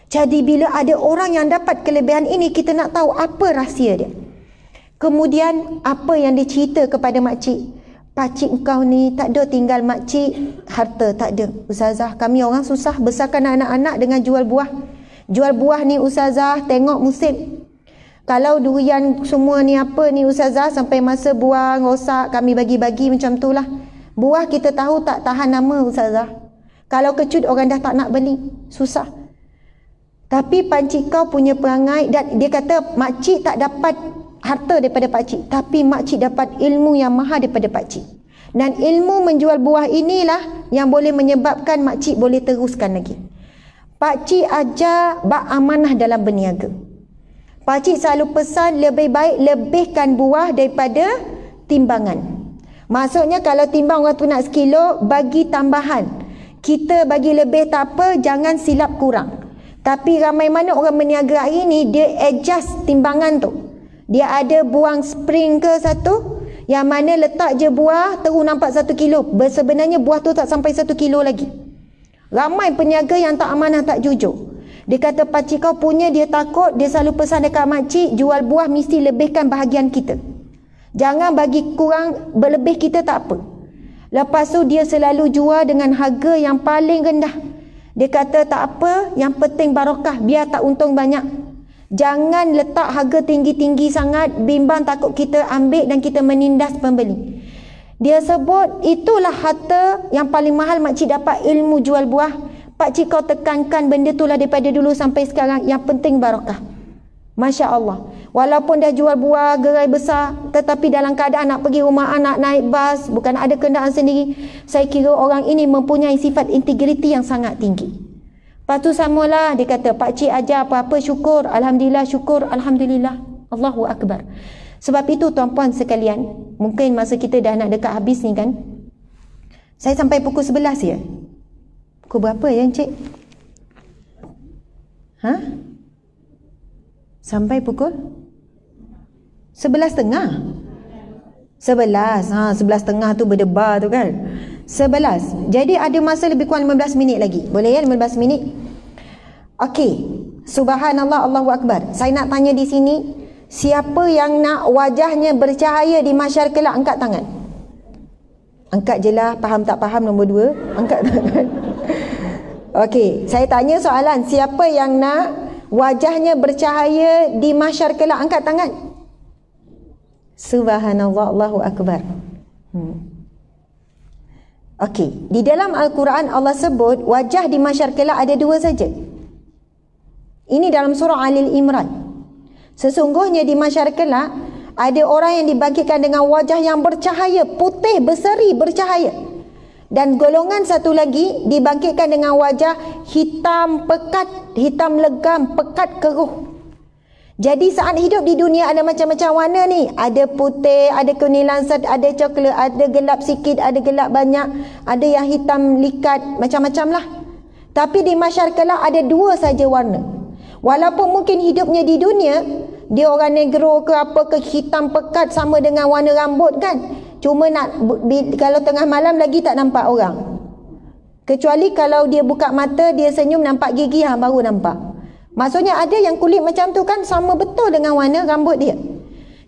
Jadi bila ada orang yang dapat kelebihan ini, kita nak tahu apa rahsia dia. Kemudian apa yang dia cerita kepada makcik? Pakcik kau ni tak ada tinggal makcik harta, tak ada. Ustazah, kami orang susah besarkan anak-anak dengan jual buah. Jual buah ni ustazah, tengok musim. Kalau durian semua ni apa ni Ustazah, sampai masa buang rosak kami bagi-bagi macam tu lah. Buah kita tahu tak tahan lama Ustazah. Kalau kecut orang dah tak nak beli, susah. Tapi pakcik kau punya perangai, dan dia kata makcik tak dapat harta daripada pakcik, tapi makcik dapat ilmu yang mahal daripada pakcik. Dan ilmu menjual buah inilah yang boleh menyebabkan makcik boleh teruskan lagi. Pakcik ajar bak amanah dalam berniaga. Pakcik selalu pesan lebih baik lebihkan buah daripada timbangan. Maksudnya kalau timbang orang tu nak 1 kilo, bagi tambahan. Kita bagi lebih tak apa, jangan silap kurang. Tapi ramai mana orang berniaga hari ni, dia adjust timbangan tu. Dia ada buang spring ke satu, yang mana letak je buah terus nampak 1 kilo. Sebenarnya buah tu tak sampai 1 kilo lagi. Ramai peniaga yang tak amanah, tak jujur. Dia kata pakcik kau punya, dia takut, dia selalu pesan dekat makcik, jual buah mesti lebihkan bahagian kita. Jangan bagi kurang, berlebih kita tak apa. Lepas tu dia selalu jual dengan harga yang paling rendah. Dia kata tak apa, yang penting barokah, biar tak untung banyak. Jangan letak harga tinggi-tinggi sangat, bimbang takut kita ambil dan kita menindas pembeli. Dia sebut itulah harta yang paling mahal makcik dapat, ilmu jual buah. Pakcik kau tekankan benda tu lah daripada dulu sampai sekarang, yang penting barokah. Masya Allah. Walaupun dah jual buah gerai besar, tetapi dalam keadaan nak pergi rumah anak, naik bas, bukan ada kenderaan sendiri, saya kira orang ini mempunyai sifat integriti yang sangat tinggi. Lepas tu samalah, dia kata pakcik ajar apa-apa syukur, Alhamdulillah, syukur, Alhamdulillah, Allahu Akbar. Sebab itu tuan-puan sekalian, mungkin masa kita dah nak dekat habis ni kan, saya sampai pukul 11 ya. Pukul berapa ya Encik? Sampai pukul 11.30. 11. 11.30 tu berdebar tu kan. 11. Jadi ada masa lebih kurang 15 minit lagi. Boleh ya 15 minit? Okey. Subhanallah, Allahu Akbar. Saya nak tanya di sini, siapa yang nak wajahnya bercahaya di mahsyar kelak, angkat tangan. Angkat je lah, faham tak faham nombor 2. Angkat tangan. Okey, saya tanya soalan, siapa yang nak wajahnya bercahaya di mahsyar kelak, angkat tangan. Subhanallah, Allahu Akbar. Okey, di dalam Al-Quran Allah sebut wajah di mahsyar kelak ada 2 saja. Ini dalam surah Al-Imran. Sesungguhnya di mahsyar kelak ada orang yang dibangkitkan dengan wajah yang bercahaya, putih, berseri, bercahaya. Dan golongan satu lagi dibangkitkan dengan wajah hitam pekat, hitam legam, pekat keruh. Jadi saat hidup di dunia ada macam-macam warna ni. Ada putih, ada kuning langsat, ada coklat, ada gelap sikit, ada gelap banyak, ada yang hitam likat, macam-macam lah. Tapi di mahsyar kelak ada 2 saja warna. Walaupun mungkin hidupnya di dunia, dia orang negro ke apa ke, hitam pekat sama dengan warna rambut kan. Cuma nak kalau tengah malam lagi tak nampak orang. Kecuali kalau dia buka mata, dia senyum nampak gigi, baru nampak. Maksudnya ada yang kulit macam tu kan sama betul dengan warna rambut dia.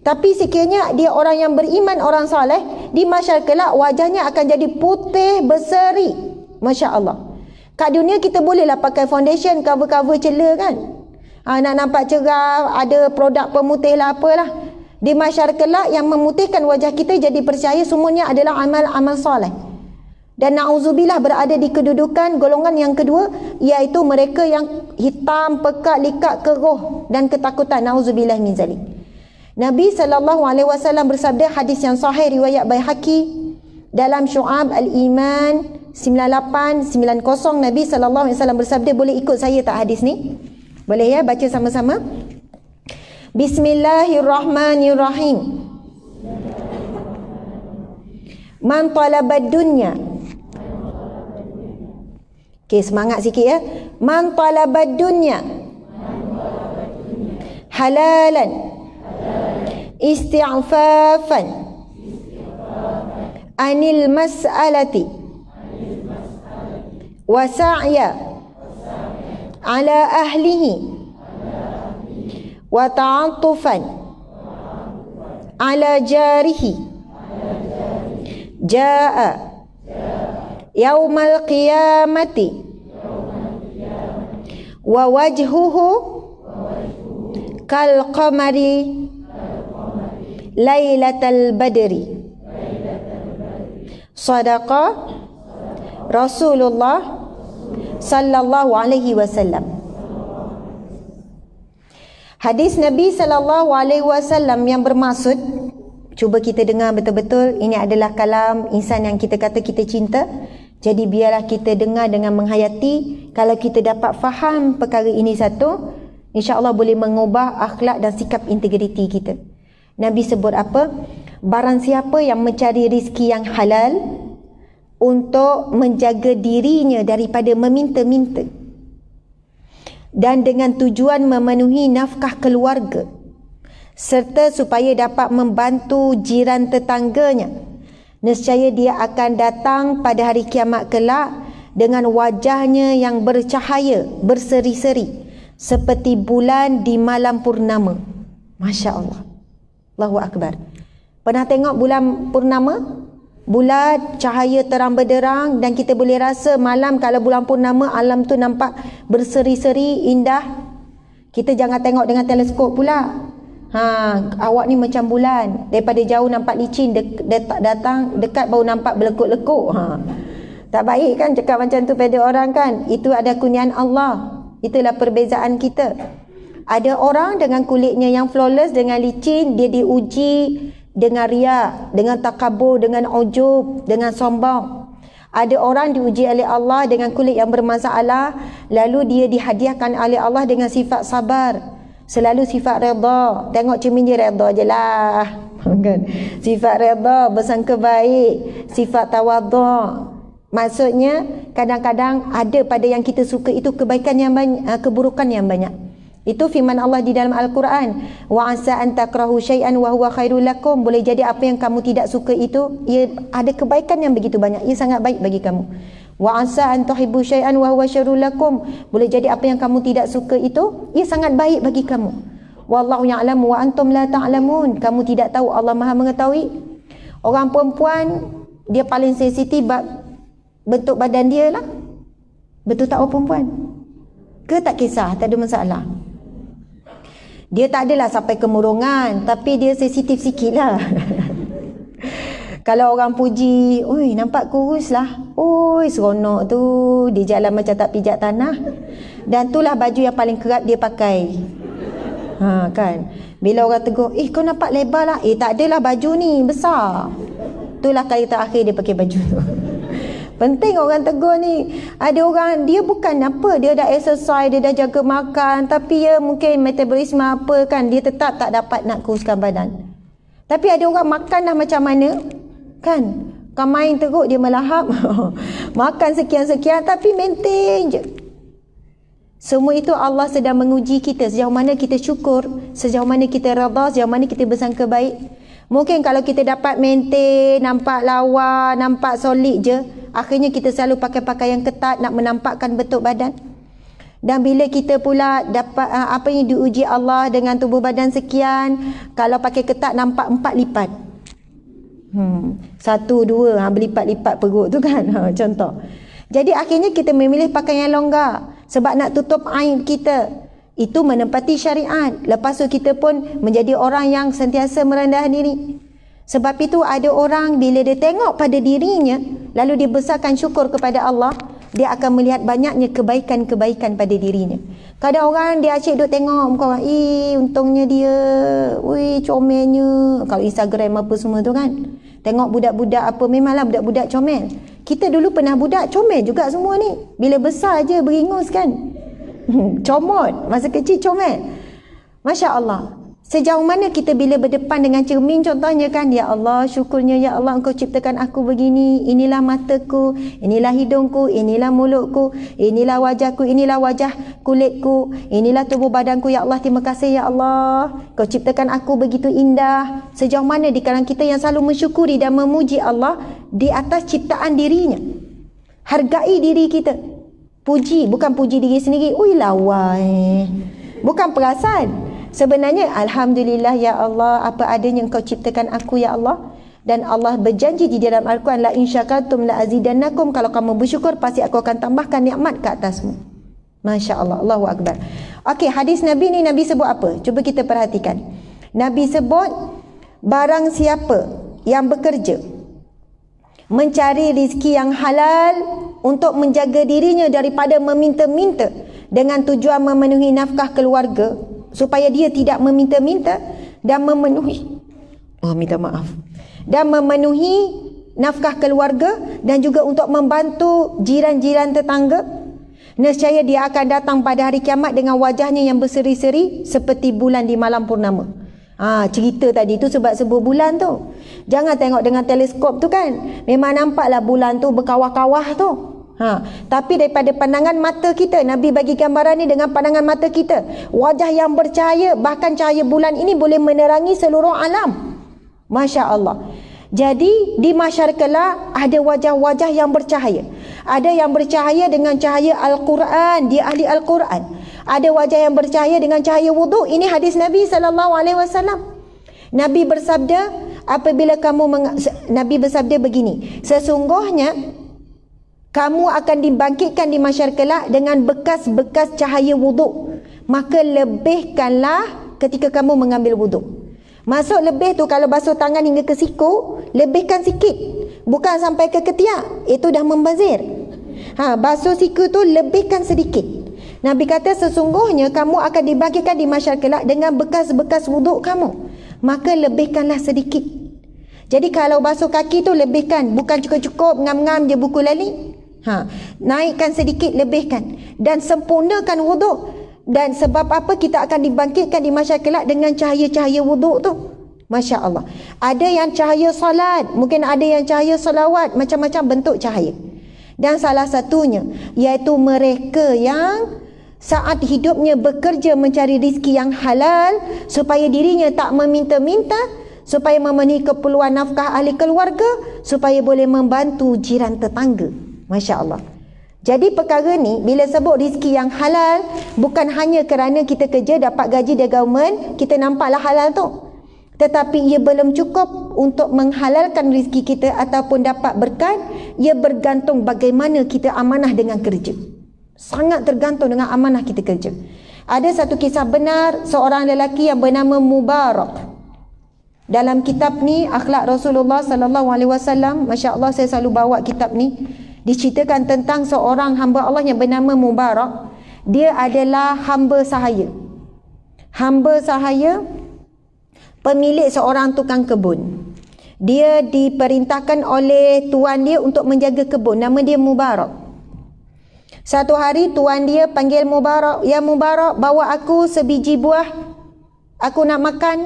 Tapi sekiranya dia orang yang beriman, orang soleh, di mahsyar kelak wajahnya akan jadi putih berseri. Masya Allah. Kat dunia kita bolehlah pakai foundation, cover-cover celah kan. Nak nampak cerah, ada produk pemutih lah apalah. Di mahsyar kelak yang memutihkan wajah kita jadi percaya semuanya adalah amal-amal soleh. Dan na'udzubillah berada di kedudukan golongan yang kedua, iaitu mereka yang hitam, pekat, likat, keruh dan ketakutan. Na'udzubillah min zalik. Nabi SAW bersabda, hadis yang sahih riwayat Baihaqi dalam Syu'ab Al-Iman 9890, Nabi SAW bersabda, boleh ikut saya tak hadis ni? Boleh ya, baca sama-sama. Bismillahirrahmanirrahim. Man talabad dunya. Okey, semangat sikit ya. Man talabad dunya halalan isti'fafan anil mas'alati wa sa'ya ala ahlihi wa ta'atufan ala jarihi jaa yaumal qiyamati wa wajhuhu kal qamari lailatal badri. Sadaqa Rasulullah sallallahu alaihi wasallam. Hadis Nabi sallallahu alaihi wasallam yang bermaksud, cuba kita dengar betul-betul, ini adalah kalam insan yang kita kata kita cinta. Jadi biarlah kita dengar dengan menghayati. Kalau kita dapat faham perkara ini satu, insya-Allah boleh mengubah akhlak dan sikap integriti kita. Nabi sebut apa? Barang siapa yang mencari rezeki yang halal untuk menjaga dirinya daripada meminta-minta dan dengan tujuan memenuhi nafkah keluarga serta supaya dapat membantu jiran tetangganya, nescaya dia akan datang pada hari kiamat kelak dengan wajahnya yang bercahaya, berseri-seri seperti bulan di malam purnama. Masya Allah. Allahu Akbar. Pernah tengok bulan purnama? Bulat, cahaya terang benderang, dan kita boleh rasa malam kalau bulan purnama alam tu nampak berseri-seri, indah. Kita jangan tengok dengan teleskop pula. Awak ni macam bulan, daripada jauh nampak licin, datang dekat baru nampak berlekuk-lekuk. Tak baik kan cakap macam tu pada orang kan. Itu ada kurniaan Allah. Itulah perbezaan kita. Ada orang dengan kulitnya yang flawless, dengan licin, dia diuji dengan riak, dengan takabur, dengan ujub, dengan sombong. Ada orang diuji oleh Allah dengan kulit yang bermasalah, lalu dia dihadiahkan oleh Allah dengan sifat sabar, selalu sifat redha. Tengok cermin dia redha je lah kan? Sifat redha, bersangka baik, sifat tawadhu. Maksudnya kadang-kadang ada pada yang kita suka itu kebaikan yang banyak, keburukan yang banyak. Itu firman Allah di dalam Al-Quran. Wa asa an takrahu syai'an wa huwa khairul lakum. Boleh jadi apa yang kamu tidak suka itu, ia ada kebaikan yang begitu banyak, ia sangat baik bagi kamu. Wa asa an tuhibbu syai'an wa huwa syarrul lakum. Boleh jadi apa yang kamu tidak suka itu, ia sangat baik bagi kamu. Wallahu ya'lamu wa antum la ta'lamun. Kamu tidak tahu, Allah Maha mengetahui. Orang perempuan dia paling sensitif bentuk badan dia lah. Betul tak orang perempuan? Ke tak kisah, tak ada masalah. Dia tak adalah sampai kemurungan, tapi dia sensitif sikit lah. Kalau orang puji, oi nampak kurus lah, oi seronok tu, dia jalan macam tak pijak tanah. Dan itulah baju yang paling kerap dia pakai. Kan, bila orang tegur, kau nampak lebar lah, tak adalah baju ni besar. Itulah kali terakhir dia pakai baju tu. Penting orang tegur ni. Ada orang dia bukan apa, dia dah exercise, dia dah jaga makan, tapi ya mungkin metabolisme apa kan, dia tetap tak dapat nak kuruskan badan. Tapi ada orang makan dah macam mana kan, kau main teruk dia melahap. Makan sekian-sekian tapi maintain je. Semua itu Allah sedang menguji kita, sejauh mana kita syukur, sejauh mana kita redha, sejauh mana kita bersangka baik. Mungkin kalau kita dapat maintain, nampak lawa, nampak solid je, akhirnya kita selalu pakai pakaian ketat nak menampakkan bentuk badan. Dan bila kita pula dapat apa yang diuji Allah dengan tubuh badan sekian, kalau pakai ketat nampak 4 lipat. 1, 2 berlipat-lipat perut tu kan. Contoh. Jadi akhirnya kita memilih pakaian longgar sebab nak tutup aib kita. Itu menempati syariat. Lepas tu kita pun menjadi orang yang sentiasa merendah diri. Sebab itu ada orang bila dia tengok pada dirinya, lalu dia besarkan syukur kepada Allah, dia akan melihat banyaknya kebaikan-kebaikan pada dirinya. Kadang orang dia asyik duk tengok muka orang, untungnya dia, comelnya. Kalau Instagram apa semua tu kan, tengok budak-budak apa, memanglah budak-budak comel. Kita dulu pernah budak comel juga semua ni. Bila besar je beringus kan. Comot, masa kecil comel. Masya Allah. Sejauh mana kita bila berdepan dengan cermin contohnya kan, ya Allah, syukurnya ya Allah Engkau ciptakan aku begini, inilah mataku, inilah hidungku, inilah mulutku, inilah wajahku, inilah wajah kulitku, inilah tubuh badanku, ya Allah, terima kasih ya Allah Kau ciptakan aku begitu indah. Sejauh mana di kalangan kita yang selalu mensyukuri dan memuji Allah di atas ciptaan dirinya. Hargai diri kita. Puji, bukan puji diri sendiri, lawa bukan perasaan. Sebenarnya alhamdulillah ya Allah, apa adanya Engkau ciptakan aku ya Allah. Dan Allah berjanji di dalam Al-Quran, la in syakartum la azidannakum, kalau kamu bersyukur pasti aku akan tambahkan nikmat ke atasmu. Masya Allah, Allahu Akbar. Okey, hadis Nabi ni Nabi sebut apa? Cuba kita perhatikan. Nabi sebut barang siapa yang bekerja mencari rezeki yang halal untuk menjaga dirinya daripada meminta-minta dengan tujuan memenuhi nafkah keluarga, supaya dia tidak meminta-minta dan memenuhi dan memenuhi nafkah keluarga, dan juga untuk membantu jiran-jiran tetangga, nescaya dia akan datang pada hari kiamat dengan wajahnya yang berseri-seri seperti bulan di malam purnama. Cerita tadi tu sebab sebut bulan tu. Jangan tengok dengan teleskop tu kan. Memang nampaklah bulan tu berkawah-kawah tu. Tapi daripada pandangan mata kita, Nabi bagi gambaran ni dengan pandangan mata kita. Wajah yang bercahaya, bahkan cahaya bulan ini boleh menerangi seluruh alam. Masya Allah. Jadi di mahsyar kelak ada wajah-wajah yang bercahaya. Ada yang bercahaya dengan cahaya Al-Quran, dia ahli Al-Quran. Ada wajah yang bercahaya dengan cahaya wuduk. Ini hadis Nabi SAW. Nabi bersabda, Nabi bersabda begini, sesungguhnya kamu akan dibangkitkan di mahsyar kelak dengan bekas-bekas cahaya wuduk. Maka lebihkanlah ketika kamu mengambil wuduk. Masuk lebih tu, kalau basuh tangan hingga ke siku, lebihkan sikit. Bukan sampai ke ketiak, itu dah membazir. Basuh siku tu lebihkan sedikit. Nabi kata sesungguhnya kamu akan dibangkitkan di mahsyar kelak dengan bekas-bekas wuduk kamu. Maka lebihkanlah sedikit. Jadi kalau basuh kaki tu lebihkan, bukan cukup-cukup ngam-ngam je buku lali. Naikkan sedikit, lebihkan dan sempurnakan wuduk. Dan sebab apa kita akan dibangkitkan di mahsyar kelak dengan cahaya-cahaya wuduk tu? Masya Allah. Ada yang cahaya solat, mungkin ada yang cahaya solawat, macam-macam bentuk cahaya. Dan salah satunya iaitu mereka yang saat hidupnya bekerja mencari rezeki yang halal supaya dirinya tak meminta-minta, supaya memenuhi keperluan nafkah ahli keluarga, supaya boleh membantu jiran tetangga. Masya Allah. Jadi perkara ni bila sebut rezeki yang halal, bukan hanya kerana kita kerja dapat gaji dari government, kita nampaklah halal tu. Tetapi ia belum cukup untuk menghalalkan rezeki kita ataupun dapat berkat. Ia bergantung bagaimana kita amanah dengan kerja. Sangat tergantung dengan amanah kita kerja. Ada satu kisah benar seorang lelaki yang bernama Mubarak. Dalam kitab ni Akhlak Rasulullah SAW, Masya Allah saya selalu bawa kitab ni. Diceritakan tentang seorang hamba Allah yang bernama Mubarak. Dia adalah hamba sahaya. Hamba sahaya, pemilik seorang tukang kebun. Dia diperintahkan oleh tuan dia untuk menjaga kebun. Nama dia Mubarak. Satu hari tuan dia panggil Mubarak, "Ya Mubarak, bawa aku sebiji buah. Aku nak makan."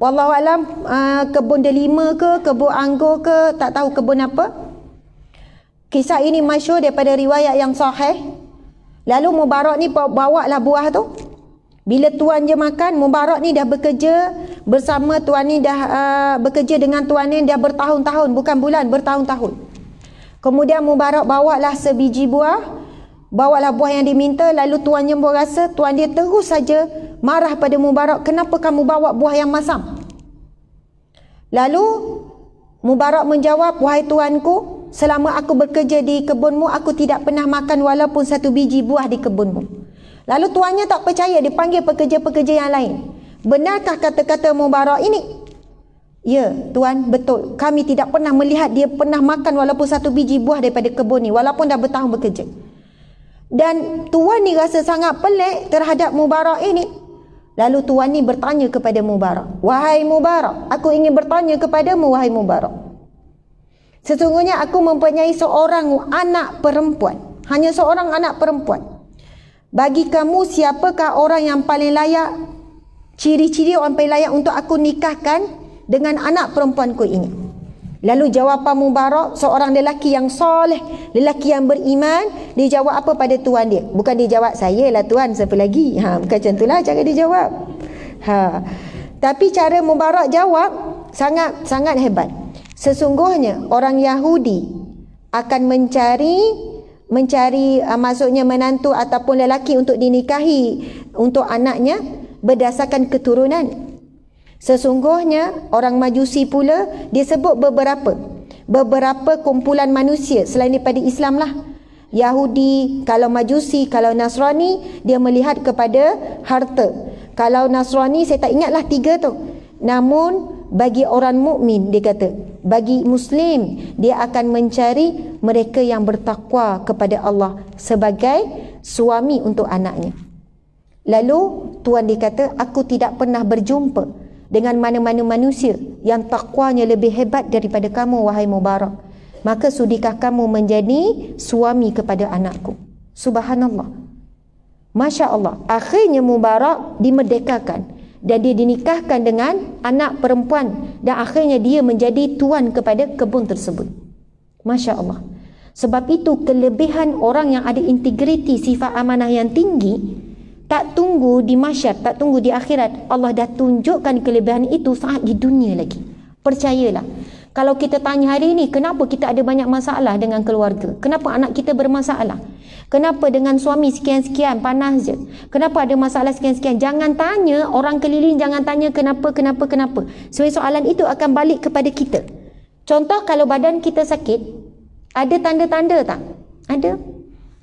Wallahualam, kebun delima ke, kebun anggur ke, tak tahu kebun apa. Kisah ini masyhur daripada riwayat yang sahih. Lalu Mubarak ni bawa lah buah tu. Bila tuan dia makan, Mubarak ni dah bekerja bersama tuan ni, dah bekerja dengan tuan ni dah bertahun-tahun, bukan bulan, bertahun-tahun. Kemudian Mubarak bawa lah sebiji buah, bawalah buah yang diminta. Lalu tuan dia berasa, tuan dia terus saja marah pada Mubarak, "Kenapa kamu bawa buah yang masam?" Lalu Mubarak menjawab, "Wahai tuanku, selama aku bekerja di kebunmu, aku tidak pernah makan walaupun satu biji buah di kebunmu." Lalu tuannya tak percaya, dipanggil pekerja-pekerja yang lain. "Benarkah kata-kata Mubarak ini?" "Ya tuan, betul. Kami tidak pernah melihat dia pernah makan walaupun satu biji buah daripada kebun ni, walaupun dah bertahun bekerja." Dan tuan ni rasa sangat pelik terhadap Mubarak ini. Lalu tuan ni bertanya kepada Mubarak, "Wahai Mubarak, aku ingin bertanya kepadamu, wahai Mubarak. Sesungguhnya aku mempunyai seorang anak perempuan. Hanya seorang anak perempuan. Bagi kamu, siapakah orang yang paling layak, ciri-ciri orang paling layak untuk aku nikahkan dengan anak perempuanku ini?" Lalu jawapan Mubarak, seorang lelaki yang soleh, lelaki yang beriman, dia jawab apa pada tuan dia? Bukan dia jawab, "Saya lah tuan, siapa lagi?" Bukan macam itulah cara dia jawab. Tapi cara Mubarak jawab sangat hebat. Sesungguhnya orang Yahudi akan mencari maksudnya menantu ataupun lelaki untuk dinikahi untuk anaknya berdasarkan keturunan. Sesungguhnya orang Majusi pula, dia sebut beberapa kumpulan manusia selain daripada Islam lah. Yahudi, kalau Majusi, kalau Nasrani, dia melihat kepada harta. Kalau Nasrani saya tak ingatlah 3 tu. Namun bagi orang mukmin dia kata, bagi Muslim dia akan mencari mereka yang bertakwa kepada Allah sebagai suami untuk anaknya. Lalu Tuhan dia kata, aku tidak pernah berjumpa dengan mana-mana manusia yang takwanya lebih hebat daripada kamu wahai Mubarak. Maka sudikah kamu menjadi suami kepada anakku? Subhanallah. Masya Allah. Akhirnya Mubarak dimerdekakan dan dia dinikahkan dengan anak perempuan dan akhirnya dia menjadi tuan kepada kebun tersebut. Masya Allah. Sebab itu kelebihan orang yang ada integriti, sifat amanah yang tinggi, tak tunggu di mahsyar, tak tunggu di akhirat. Allah dah tunjukkan kelebihan itu saat di dunia lagi. Percayalah. Kalau kita tanya hari ini, kenapa kita ada banyak masalah dengan keluarga? Kenapa anak kita bermasalah? Kenapa dengan suami sekian-sekian, panas je? Kenapa ada masalah sekian-sekian? Jangan tanya orang keliling, jangan tanya kenapa. Sebab soalan itu akan balik kepada kita. Contoh kalau badan kita sakit, ada tanda-tanda tak? Ada.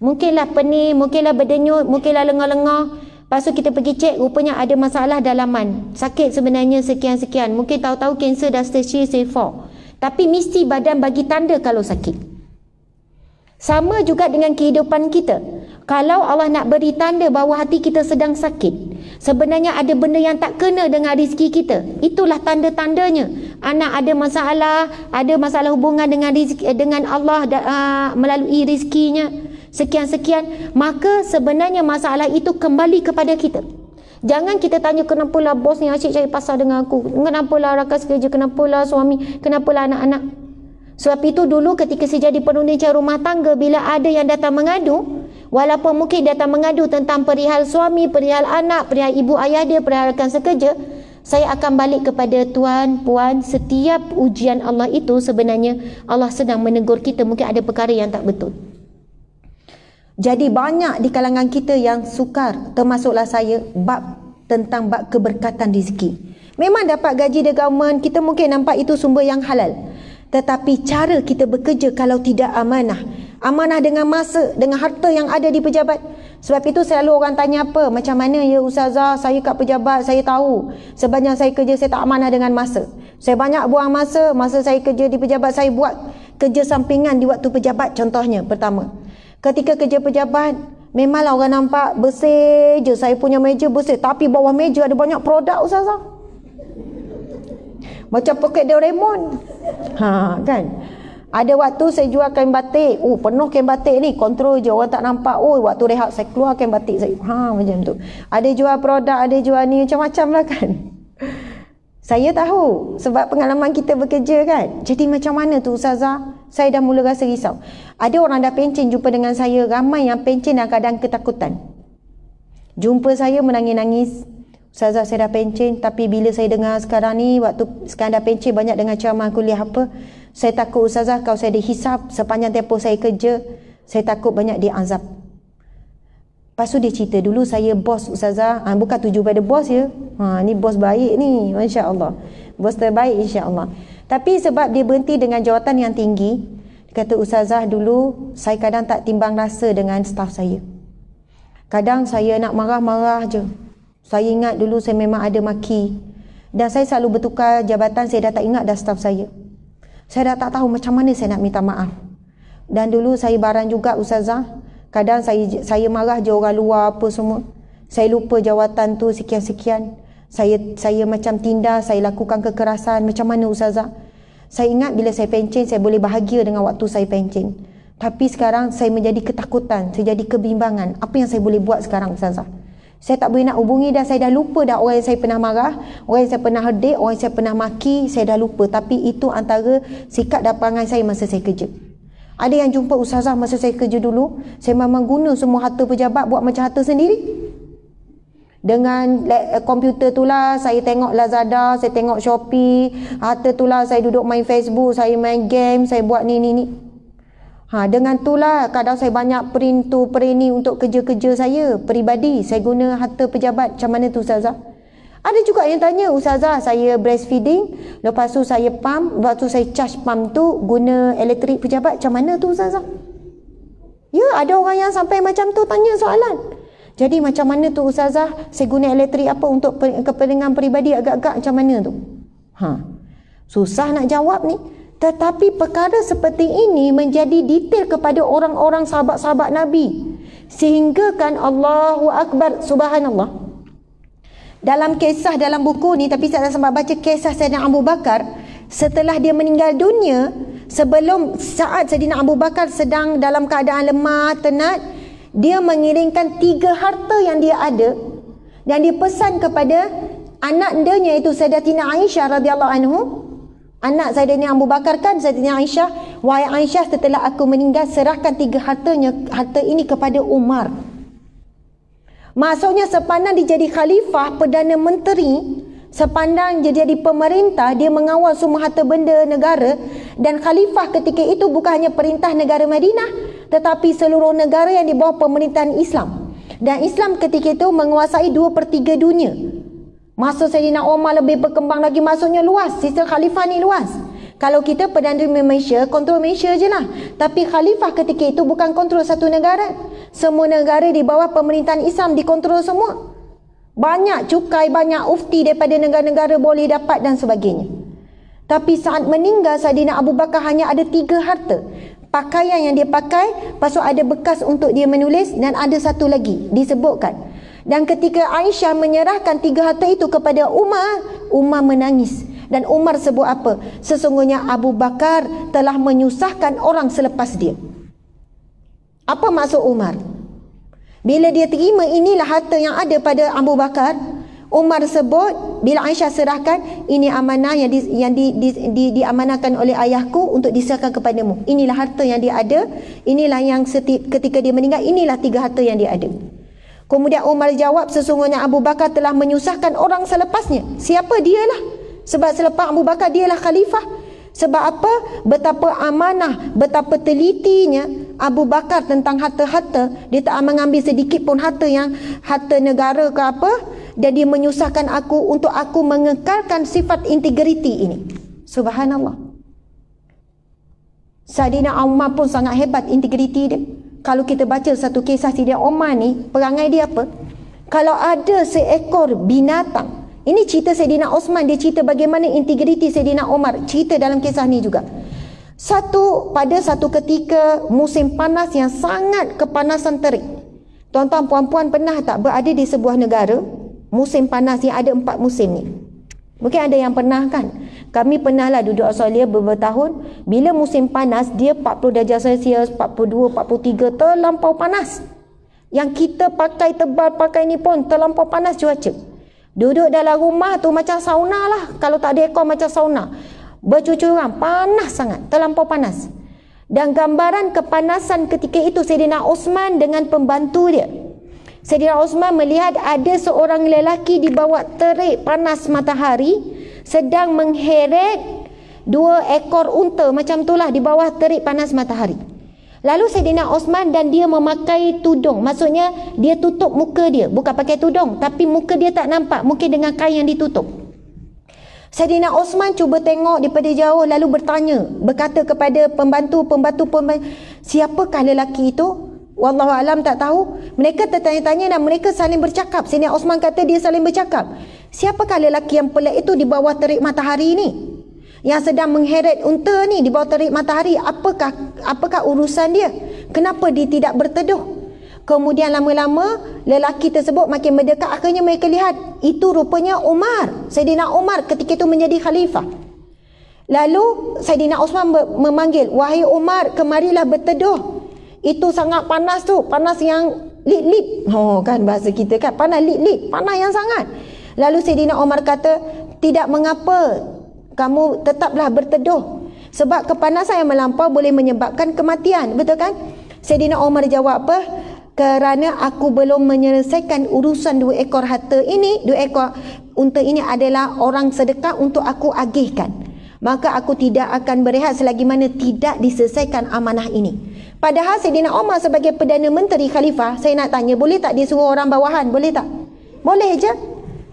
Mungkinlah pening, mungkinlah berdenyut, mungkinlah lengar-lengar. Lepas tu kita pergi cek, rupanya ada masalah dalaman. Sakit sebenarnya sekian-sekian. Mungkin tahu-tahu kanser dah stage 3, stage 4. Tapi mesti badan bagi tanda kalau sakit. Sama juga dengan kehidupan kita. Kalau Allah nak beri tanda bahawa hati kita sedang sakit, sebenarnya ada benda yang tak kena dengan rezeki kita. Itulah tanda-tandanya. Anak ada masalah hubungan dengan rezeki, dengan Allah melalui rezekinya. Sekian-sekian. Maka sebenarnya masalah itu kembali kepada kita. Jangan kita tanya kenapalah bos ni asyik cari pasal dengan aku, kenapalah rakan kerja, kenapalah suami, kenapalah anak-anak. Sebab itu dulu ketika saya jadi penunjang rumah tangga, bila ada yang datang mengadu, walaupun mungkin datang mengadu tentang perihal suami, perihal anak, perihal ibu ayah dia, perihal rakan sekerja, saya akan balik kepada tuan, puan, setiap ujian Allah itu sebenarnya Allah sedang menegur kita, mungkin ada perkara yang tak betul. Jadi banyak di kalangan kita yang sukar, termasuklah saya, tentang bab keberkatan rezeki. Memang dapat gaji dari government, kita mungkin nampak itu sumber yang halal. Tetapi cara kita bekerja kalau tidak amanah, amanah dengan masa, dengan harta yang ada di pejabat. Sebab itu selalu orang tanya apa, macam mana ya Ustazah, saya kat pejabat, saya tahu sebanyak saya kerja saya tak amanah dengan masa. Saya banyak buang masa saya kerja di pejabat, saya buat kerja sampingan di waktu pejabat. Contohnya pertama, ketika kerja pejabat, memanglah orang nampak bersih je, saya punya meja bersih, tapi bawah meja ada banyak produk Ustazah. Macam poket Doraemon. Kan? Ada waktu saya jual kain batik. Penuh kain batik ni, kontrol je, orang tak nampak. Waktu rehat saya keluar kain batik saya. Macam tu. Ada jual produk, ada jual ni, macam-macam lah kan. Saya tahu sebab pengalaman kita bekerja kan. Jadi macam mana tu Ustazah? Saya dah mula rasa risau. Ada orang dah pencen jumpa dengan saya, ramai yang pencen dan kadang ketakutan. Jumpa saya menangis-nangis. Ustazah, saya dah pencen, tapi bila saya dengar sekarang ni, waktu sekarang dah pencen banyak dengar ceramah kuliah apa, saya takut Ustazah kalau saya dihisap sepanjang tempoh saya kerja, saya takut banyak diazab. Lepas tu dia cerita, dulu saya bos Ustazah, bukan tuju pada bos ya, ni bos baik ni, Masya Allah, bos terbaik insya Allah. Tapi sebab dia berhenti dengan jawatan yang tinggi, dia kata Ustazah, dulu saya kadang tak timbang rasa dengan staf saya. Kadang saya nak marah-marah je. Saya ingat dulu saya memang ada maki. Dan saya selalu bertukar jabatan, saya dah tak ingat dah staf saya. Saya dah tak tahu macam mana saya nak minta maaf. Dan dulu saya barang juga Ustazah. Kadang saya marah je orang luar apa semua. Saya lupa jawatan tu sekian-sekian. Saya macam tindas, saya lakukan kekerasan. Macam mana Ustazah? Saya ingat bila saya pencen, saya boleh bahagia dengan waktu saya pencen. Tapi sekarang saya menjadi ketakutan, saya jadi kebimbangan. Apa yang saya boleh buat sekarang Ustazah? Saya tak boleh nak hubungi dah, saya dah lupa dah orang yang saya pernah marah, orang yang saya pernah hedik, orang yang saya pernah maki, saya dah lupa. Tapi itu antara sikap dan perangai saya masa saya kerja. Ada yang jumpa Ustazah masa saya kerja dulu, saya memang guna semua harta pejabat buat macam harta sendiri. Dengan komputer tu lah, saya tengok Lazada, saya tengok Shopee, harta tu lah saya duduk main Facebook, saya main game, saya buat ni. Dengan tu lah kadang saya banyak print ni untuk kerja-kerja saya peribadi. Saya guna harta pejabat. Macam mana tu Ustazah? Ada juga yang tanya, Ustazah saya breastfeeding, lepas tu saya pump, lepas tu saya charge pump tu guna elektrik pejabat. Macam mana tu Ustazah? Ya, ada orang yang sampai macam tu tanya soalan. Jadi macam mana tu Ustazah, saya guna elektrik apa untuk kepentingan peribadi, agak-agak macam mana tu? Susah nak jawab ni. Tetapi perkara seperti ini menjadi detail kepada orang-orang sahabat-sahabat Nabi. Sehingga kan Allahu Akbar, subhanallah. Dalam kisah dalam buku ni, tapi saya sempat baca kisah Sayyidina Abu Bakar setelah dia meninggal dunia, sebelum saat Sayyidina Abu Bakar sedang dalam keadaan lemah, tenat, dia mengirimkan 3 harta yang dia ada dan dia pesan kepada anak dia, iaitu Sayyidatina Aisyah radhiyallahu anhu. Anak Sayyidina Abu Bakar kan Sayyidatina Aisyah, wahai Aisyah, setelah aku meninggal serahkan 3 harta ini kepada Umar. Maksudnya sepandang dia jadi khalifah, Perdana Menteri, sepandang dia jadi pemerintah, dia mengawal semua harta benda negara. Dan khalifah ketika itu bukan hanya perintah negara Madinah, tetapi seluruh negara yang di bawah pemerintahan Islam. Dan Islam ketika itu menguasai 2/3 dunia. Masa Sayyidina Umar lebih berkembang lagi, maksudnya luas, sistem khalifah ni luas. Kalau kita Perdana Malaysia, kontrol Malaysia je lah. Tapi khalifah ketika itu bukan kontrol satu negara. Semua negara di bawah pemerintahan Islam dikontrol semua. Banyak cukai, banyak ufti daripada negara-negara boleh dapat dan sebagainya. Tapi saat meninggal Sayyidina Abu Bakar hanya ada 3 harta. Pakaian yang dia pakai, lepas tu ada bekas untuk dia menulis, dan ada satu lagi disebutkan. Dan ketika Aisyah menyerahkan 3 harta itu kepada Umar, Umar menangis. Dan Umar sebut apa? Sesungguhnya Abu Bakar telah menyusahkan orang selepas dia. Apa maksud Umar? Bila dia terima inilah harta yang ada pada Abu Bakar, Umar sebut, bila Aisyah serahkan, ini amanah yang diamanahkan oleh ayahku untuk diserahkan kepadamu. Inilah harta yang dia ada, inilah yang ketika dia meninggal, inilah 3 harta yang dia ada. Kemudian Umar jawab, sesungguhnya Abu Bakar telah menyusahkan orang selepasnya. Siapa dialah? Sebab selepas Abu Bakar dialah khalifah. Sebab apa? Betapa amanah, betapa telitinya Abu Bakar tentang harta-harta. Dia tak mengambil sedikit pun harta yang harta negara ke apa, dan dia menyusahkan aku untuk aku mengekalkan sifat integriti ini. Subhanallah. Sayyidina Umar pun sangat hebat integriti dia. Kalau kita baca satu kisah Sayyidina Umar ni, perangai dia apa? Kalau ada seekor binatang, ini cerita Sayyidina Osman, dia cerita bagaimana integriti Sayyidina Umar, cerita dalam kisah ni juga. Pada satu ketika musim panas yang sangat kepanasan terik. Tuan-tuan puan-puan pernah tak berada di sebuah negara musim panas yang ada 4 musim ni? Mungkin ada yang pernah kan? Kami pernahlah duduk Australia beberapa tahun. Bila musim panas, dia 40 darjah Celsius, 42, 43, terlampau panas. Yang kita pakai tebal, pakai ni pun terlampau panas cuaca. Duduk dalam rumah tu macam sauna lah. Kalau tak ada aircon macam sauna. Bercucuran, panas sangat, terlampau panas. Dan gambaran kepanasan ketika itu Sayyidina Osman dengan pembantu dia. Sayyidina Osman melihat ada seorang lelaki di bawah terik panas matahari sedang mengheret 2 ekor unta macam itulah di bawah terik panas matahari. Lalu Sayyidina Osman dan dia memakai tudung. Maksudnya dia tutup muka dia. Bukan pakai tudung, tapi muka dia tak nampak. Mungkin dengan kain yang ditutup. Sayyidina Osman cuba tengok daripada jauh, lalu bertanya, berkata kepada pembantu, siapakah lelaki itu? Wallahu alam, tak tahu. Mereka tertanya-tanya dan mereka saling bercakap. Sayyidina Osman kata dia saling bercakap. Siapakah lelaki yang pelik itu di bawah terik matahari ni? Yang sedang mengheret unta ni di bawah terik matahari, apakah urusan dia? Kenapa dia tidak berteduh? Kemudian lama-lama lelaki tersebut makin mendekat, akhirnya mereka lihat itu rupanya Umar, Sayyidina Umar ketika itu menjadi khalifah. Lalu Sayyidina Osman memanggil, wahai Umar, kemarilah berteduh. Itu sangat panas tu, panas yang lit-lit. Oh kan bahasa kita kan, panas lit-lit, panas yang sangat. Lalu Sayyidina Umar kata, tidak mengapa, kamu tetaplah berteduh. Sebab kepanasan yang melampau boleh menyebabkan kematian. Betul kan? Sayyidina Umar jawab apa? Kerana aku belum menyelesaikan urusan 2 ekor harta ini, 2 ekor unta ini adalah orang sedekah untuk aku agihkan. Maka aku tidak akan berehat selagi mana tidak diselesaikan amanah ini. Padahal Sayyidina Umar sebagai Perdana Menteri Khalifah, saya nak tanya, boleh tak dia suruh orang bawahan? Boleh tak? Boleh je.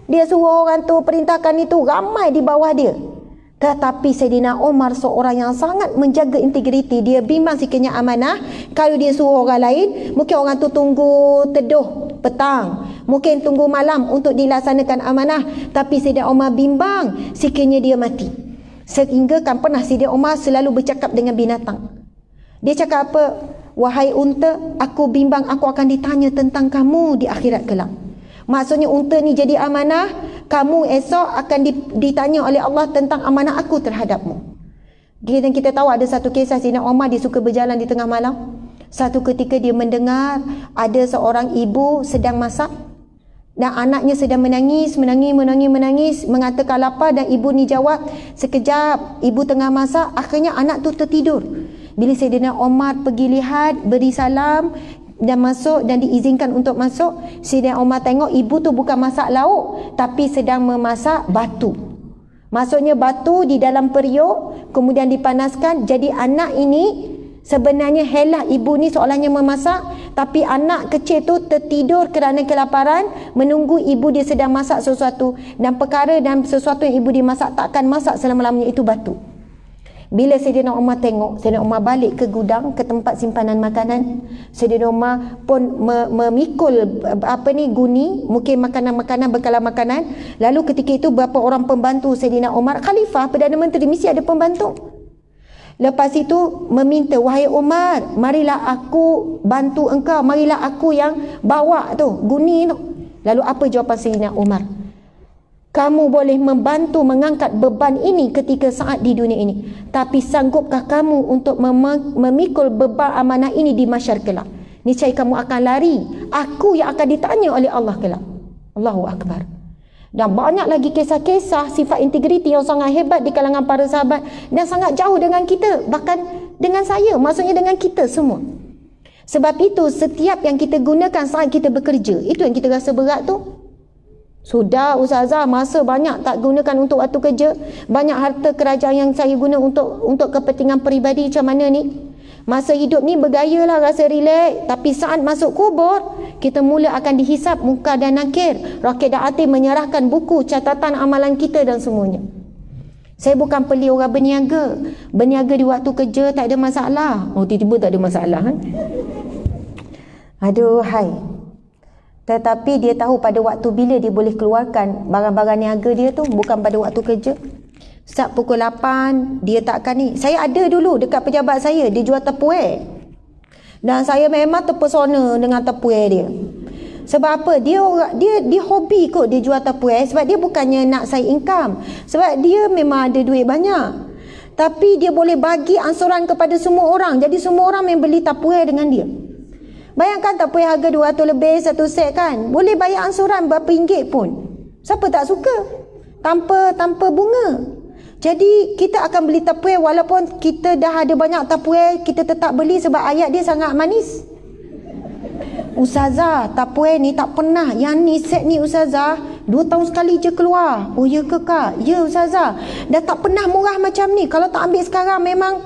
Dia suruh orang tu perintahkan itu, ramai di bawah dia. Tetapi Sayyidina Umar seorang yang sangat menjaga integriti. Dia bimbang sikitnya amanah. Kalau dia suruh orang lain, mungkin orang tu tunggu teduh. petang, mungkin tunggu malam untuk dilaksanakan amanah. Tapi Sayyidina Umar bimbang sekiranya dia mati. Sehingga kan pernah Sayyidina Umar selalu bercakap dengan binatang. Dia cakap apa? Wahai unta, aku bimbang aku akan ditanya tentang kamu di akhirat kelak. Maksudnya unta ni jadi amanah, kamu esok akan ditanya oleh Allah tentang amanah aku terhadapmu. Dan kita tahu ada satu kisah Sayyidina Umar, dia suka berjalan di tengah malam. Satu ketika dia mendengar ada seorang ibu sedang masak dan anaknya sedang menangis, mengatakan lapar, dan ibu ni jawab, sekejap, ibu tengah masak. Akhirnya anak tu tertidur. Bila Sayyidina Umar pergi lihat, beri salam dan masuk dan diizinkan untuk masuk, Sayyidina Umar tengok ibu tu bukan masak lauk tapi sedang memasak batu. Maksudnya batu di dalam periuk kemudian dipanaskan. Jadi anak ini sebenarnya helah ibu ni seolahnya memasak, tapi anak kecil tu tertidur kerana kelaparan, menunggu ibu dia sedang masak sesuatu, dan perkara dan sesuatu yang ibu dia masak takkan masak selama-lamanya itu batu. Bila Sayyidina Umar tengok, Sayyidina Umar balik ke gudang, ke tempat simpanan makanan. Sayyidina Umar pun memikul guni, mungkin makanan-makanan, bekalan makanan. Lalu ketika itu beberapa orang pembantu Sayyidina Umar, khalifah, Perdana Menteri, mesti ada pembantu. Lepas itu meminta, wahai Umar, marilah aku bantu engkau, marilah aku yang bawa tu guni tu. Lalu apa jawapan Sayyidina Umar? Kamu boleh membantu mengangkat beban ini ketika saat di dunia ini, tapi sanggupkah kamu untuk memikul beban amanah ini di mahsyar kelak? Niscaya kamu akan lari, aku yang akan ditanya oleh Allah kelak. Allahu Akbar. Dan banyak lagi kisah-kisah sifat integriti yang sangat hebat di kalangan para sahabat dan sangat jauh dengan kita, bahkan dengan saya, maksudnya dengan kita semua. Sebab itu setiap yang kita gunakan saat kita bekerja, itu yang kita rasa berat tu. Sudah Ustazah, masa banyak tak gunakan untuk waktu kerja, banyak harta kerajaan yang saya guna untuk kepentingan peribadi. Macam mana ni? Masa hidup ni bergaya lah, rasa relax, tapi saat masuk kubur, kita mula akan dihisap muka dan nakir. Rakib dan Atid menyerahkan buku catatan amalan kita dan semuanya. Saya bukan peli orang berniaga. Berniaga di waktu kerja tak ada masalah. Oh, tiba-tiba tak ada masalah. Aduh, hai. Tetapi dia tahu pada waktu bila dia boleh keluarkan barang-barang niaga dia tu, bukan pada waktu kerja. Start pukul 8, dia takkan ni. Saya ada dulu dekat pejabat saya, dia jual tepuer. Dan saya memang terpesona dengan tepuer dia. Sebab apa? Dia hobi kot dia jual tepuer, sebab dia bukannya nak saya income. Sebab dia memang ada duit banyak. Tapi dia boleh bagi ansuran kepada semua orang. Jadi semua orang yang beli tepuer dengan dia. Bayangkan tepuer harga 200 lebih satu set kan. Boleh bayar ansuran berapa ringgit pun. Siapa tak suka? Tanpa bunga. Jadi kita akan beli tepuer walaupun kita dah ada banyak tepuer, kita tetap beli sebab ayat dia sangat manis. Ustazah, tepuer ni tak pernah. Yang ni set ni Ustazah 2 tahun sekali je keluar. Oh ya ke kak? Ya Ustazah. Dah tak pernah murah macam ni. Kalau tak ambil sekarang memang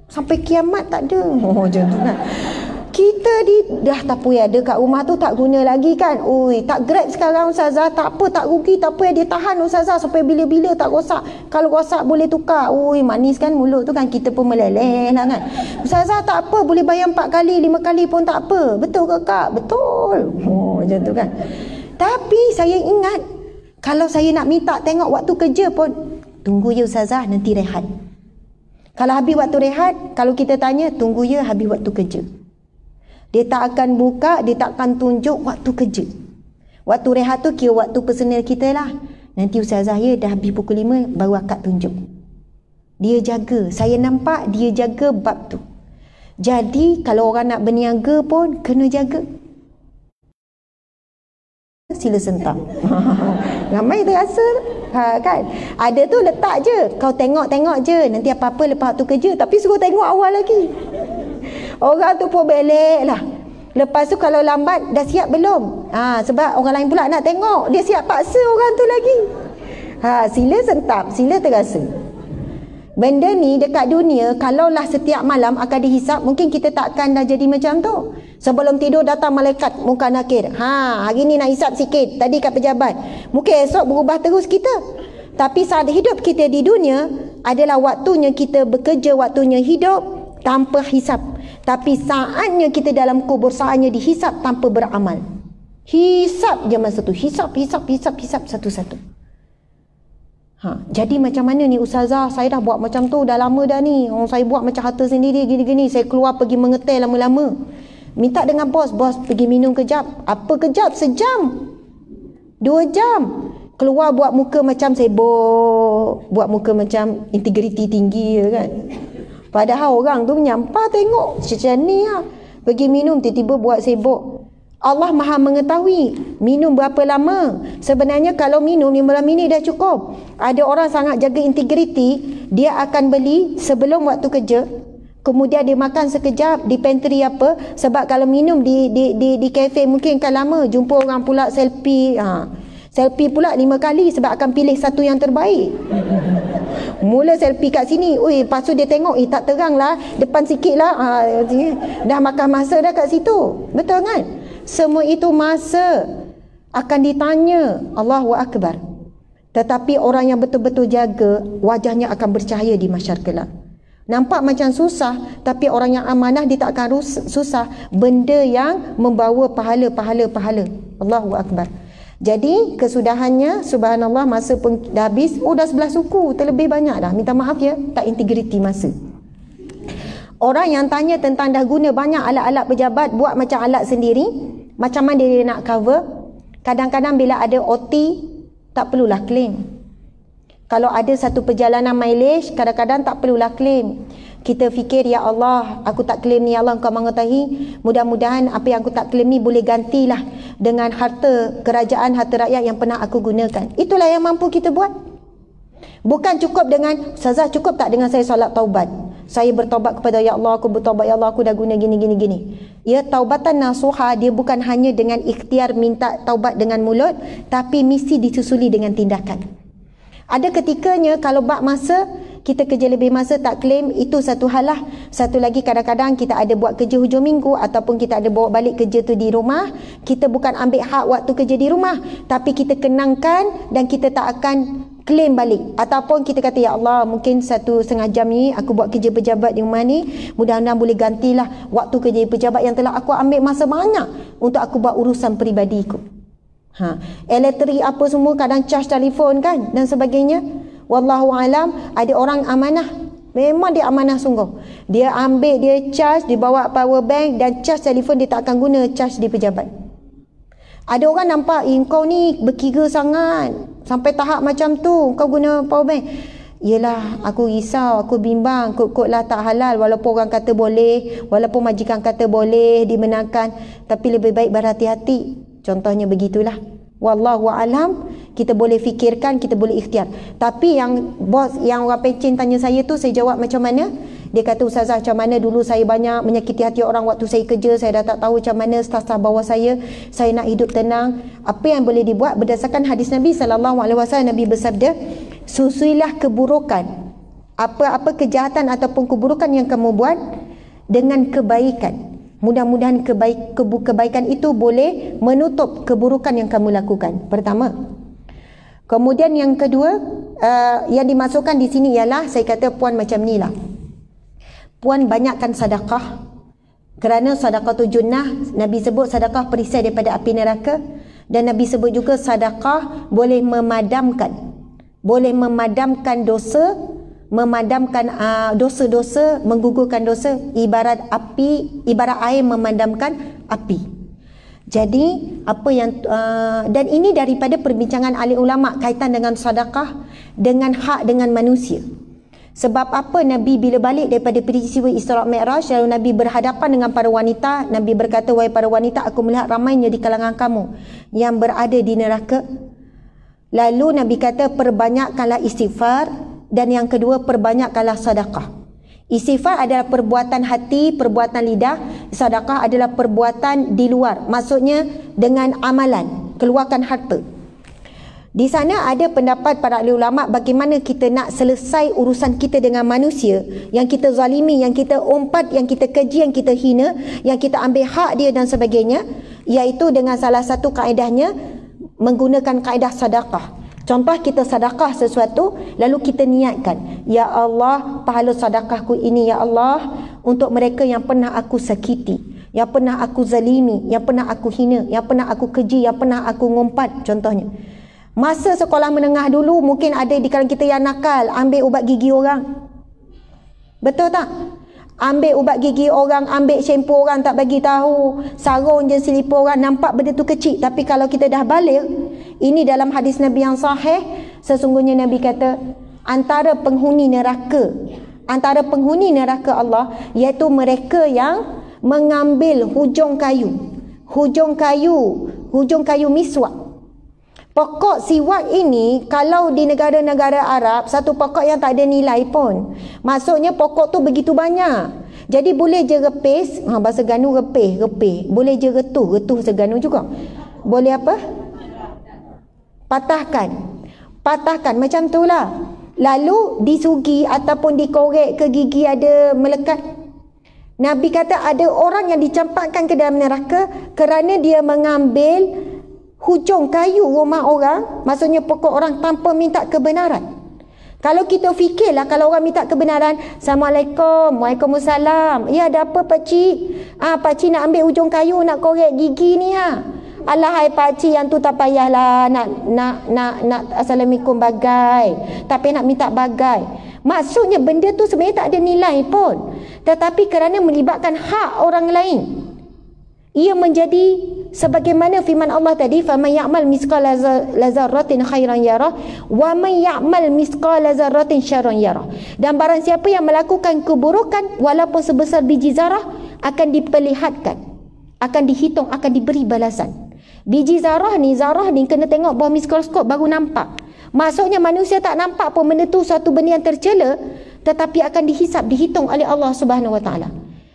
sampai kiamat tak ada. Oh macam tu kan. Kita dah tepuer ada kat rumah tu tak guna lagi kan. Oi, tak grab sekarang Ustazah. Tak apa, tak rugi tepuer dia tahan Ustazah sampai bila-bila tak rosak. Kalau rosak boleh tukar. Oi, manis kan mulut tu kan, kita pun meleleh lah kan. Ustazah tak apa, boleh bayar 4 kali 5 kali pun tak apa. Betul ke kak? Betul. Oh macam tu kan. Tapi saya ingat, kalau saya nak minta tengok waktu kerja pun, tunggu ya Ustazah, nanti rehat. Kalau habis waktu rehat, kalau kita tanya, tunggu ya habis waktu kerja. Dia tak akan buka, dia tak akan tunjuk waktu kerja. Waktu rehat tu kira waktu personal kita lah. Nanti Ustazah ya dah habis pukul 5 baru akak tunjuk. Dia jaga, saya nampak dia jaga bab tu. Jadi kalau orang nak berniaga pun kena jaga. Sila sentak. Ramai terasa kan. Ada tu letak je, kau tengok-tengok je, nanti apa-apa lepas waktu kerja, tapi suruh tengok awal lagi. Orang tu pun belek lah. Lepas tu kalau lambat, dah siap belum? Sebab orang lain pula nak tengok, dia siap paksa orang tu lagi. Sila sentap, sila terasa. Benda ni dekat dunia, kalaulah setiap malam akan dihisap, mungkin kita takkan dah jadi macam tu. Sebelum tidur datang malaikat muka nakir. Hari ni nak hisap sikit, tadi kat pejabat. Mungkin esok berubah terus kita. Tapi saat hidup kita di dunia adalah waktunya kita bekerja, waktunya hidup tanpa hisap. Tapi saatnya kita dalam kubur, saatnya dihisap tanpa beramal. Hisap je masa tu. Hisap satu-satu. Jadi macam mana ni ustazah, saya dah buat macam tu dah lama dah ni. Saya buat macam harta sendiri gini-gini. Saya keluar pergi mengetel lama-lama. Minta dengan bos pergi minum kejap. Apa kejap? Sejam 2 jam. Keluar buat muka macam sibuk, buat muka macam integriti tinggi kan. Padahal orang tu menyampah tengok macam ni lah. Pergi minum tiba-tiba buat sibuk. Allah Maha mengetahui minum berapa lama. Sebenarnya kalau minum 15 minit dah cukup. Ada orang sangat jaga integriti, dia akan beli sebelum waktu kerja, kemudian dia makan sekejap di pantry apa. Sebab kalau minum di kafe mungkin akan lama. Jumpa orang pula selfie. Selfie pula 5 kali sebab akan pilih satu yang terbaik. Mula selfie kat sini, lepas tu dia tengok, tak terang lah, depan sikit lah, dah makan masa dah kat situ. Betul kan? Semua itu masa akan ditanya. Allahu Akbar. Tetapi orang yang betul-betul jaga, wajahnya akan bercahaya di mahsyar kelak. Nampak macam susah, tapi orang yang amanah dia tak akan susah. Benda yang membawa pahala. Allahu Akbar. Jadi kesudahannya, subhanallah, masa pun dah habis. Dah 11 suku, terlebih banyak dah. Minta maaf ya, tak integriti masa. Orang yang tanya tentang dah guna banyak alat-alat pejabat, buat macam alat sendiri, macam mana dia nak cover. Kadang-kadang bila ada OT, tak perlulah claim. Kalau ada satu perjalanan mileage, kadang-kadang tak perlulah claim. Kita fikir, ya Allah, aku tak claim ni, ya Allah engkau mengetahui. Mudah-mudahan apa yang aku tak claim ni boleh gantilah dengan harta kerajaan, harta rakyat yang pernah aku gunakan. Itulah yang mampu kita buat. Bukan cukup dengan, Ustazah cukup tak dengan saya solat taubat? Saya bertaubat kepada ya Allah, aku bertaubat ya Allah, aku dah guna gini. Ya, taubatan nasuha dia bukan hanya dengan ikhtiar minta taubat dengan mulut, tapi mesti disusuli dengan tindakan. Ada ketikanya kalau bak masa kita kerja lebih masa tak claim, itu satu hal lah. Satu lagi, kadang-kadang kita ada buat kerja hujung minggu ataupun kita ada bawa balik kerja tu di rumah, kita bukan ambil hak waktu kerja di rumah, tapi kita kenangkan dan kita tak akan claim balik. Ataupun kita kata, ya Allah, mungkin 1,5 jam ni aku buat kerja pejabat di rumah ni, mudah-mudahan boleh gantilah waktu kerja pejabat yang telah aku ambil masa banyak untuk aku buat urusan peribadiku. Elektrik apa semua, kadang charge telefon kan dan sebagainya. Wallahu alam, ada orang amanah, memang dia amanah sungguh. Dia ambil, dia charge, dia bawa power bank dan charge telefon, dia tak akan guna charge di pejabat. Ada orang nampak, kau ni berkira sangat sampai tahap macam tu, kau guna power bank. Yelah, aku risau, aku bimbang, kot-kotlah tak halal. Walaupun orang kata boleh, walaupun majikan kata boleh, dibenarkan, tapi lebih baik berhati-hati. Contohnya begitulah. Wallahu alam, kita boleh fikirkan, kita boleh ikhtiar. Tapi yang bos, yang orang pencen tanya saya tu, saya jawab macam mana? Dia kata, Ustazah, macam mana dulu saya banyak menyakiti hati orang waktu saya kerja, saya dah tak tahu macam mana staf-staf bawah saya nak hidup tenang. Apa yang boleh dibuat? Berdasarkan hadis Nabi SAW, Nabi bersabda, susuilah keburukan, apa-apa kejahatan ataupun keburukan yang kamu buat dengan kebaikan. Mudah-mudahan kebaikan itu boleh menutup keburukan yang kamu lakukan. Pertama. Kemudian yang kedua, yang dimasukkan di sini ialah, saya kata puan macam ni lah. Puan banyakkan sedekah. Kerana sedekah tu junnah. Nabi sebut sedekah perisai daripada api neraka. Dan Nabi sebut juga sedekah boleh memadamkan dosa, memadamkan dosa-dosa, menggugurkan dosa, ibarat api, ibarat air memadamkan api. Jadi apa yang dan ini daripada perbincangan ahli ulama kaitan dengan sedekah dengan hak dengan manusia. Sebab apa Nabi bila balik daripada peristiwa Isra' Mi'raj, lalu Nabi berhadapan dengan para wanita, Nabi berkata, wahai para wanita, aku melihat ramainya di kalangan kamu yang berada di neraka. Lalu Nabi kata, perbanyakkanlah istighfar, dan yang kedua, perbanyakkanlah sedekah. Istighfar adalah perbuatan hati, perbuatan lidah. Sedekah adalah perbuatan di luar, maksudnya dengan amalan, keluarkan harta. Di sana ada pendapat para ahli ulama bagaimana kita nak selesai urusan kita dengan manusia yang kita zalimi, yang kita umpat, yang kita keji, yang kita hina, yang kita ambil hak dia dan sebagainya, iaitu dengan salah satu kaedahnya menggunakan kaedah sedekah. Contoh, kita sedekah sesuatu, lalu kita niatkan, ya Allah, pahala sedekahku ini ya Allah untuk mereka yang pernah aku sakiti, yang pernah aku zalimi, yang pernah aku hina, yang pernah aku keji, yang pernah aku ngumpat contohnya. Masa sekolah menengah dulu mungkin ada di kalangan kita yang nakal, ambil ubat gigi orang. Betul tak? Ambil ubat gigi orang, ambil shampoo orang tak bagi tahu, sarung je selipar orang, nampak benda tu kecil. Tapi kalau kita dah balik, ini dalam hadis Nabi yang sahih, sesungguhnya Nabi kata antara penghuni neraka Allah iaitu mereka yang mengambil hujung kayu miswak. Pokok siwak ini kalau di negara-negara Arab satu pokok yang tak ada nilai pun. Maksudnya pokok tu begitu banyak. Jadi boleh je repis, bahasa Ganu repih. Boleh je retuh seganu juga. Boleh apa? Patahkan macam tu lah. Lalu disugi ataupun dikorek ke gigi ada melekat. Nabi kata ada orang yang dicampakkan ke dalam neraka kerana dia mengambil hujung kayu rumah orang, maksudnya pokok orang tanpa minta kebenaran. Kalau kita fikirlah, kalau orang minta kebenaran, Assalamualaikum, Waalaikumsalam. Ya, ada apa pakcik? Pakcik nak ambil hujung kayu nak korek gigi ni ha. Alah hai pakcik, yang tu tak payahlah nak Assalamualaikum bagai. Tapi nak minta bagai. Maksudnya benda tu sebenarnya tak ada nilai pun. Tetapi kerana melibatkan hak orang lain, ia menjadi sebagaimana firman Allah tadi, faman ya'mal misqala dzarratin khairan yarah wa man ya'mal misqala dzarratin syarran yarah. Dan barang siapa yang melakukan keburukan walaupun sebesar biji zarah akan diperlihatkan, akan dihitung, akan diberi balasan. Biji zarah ni kena tengok bawah mikroskop baru nampak. Maksudnya manusia tak nampak pun benda tu suatu benda yang tercela, tetapi akan dihisap, dihitung oleh Allah Subhanahu Wa Taala.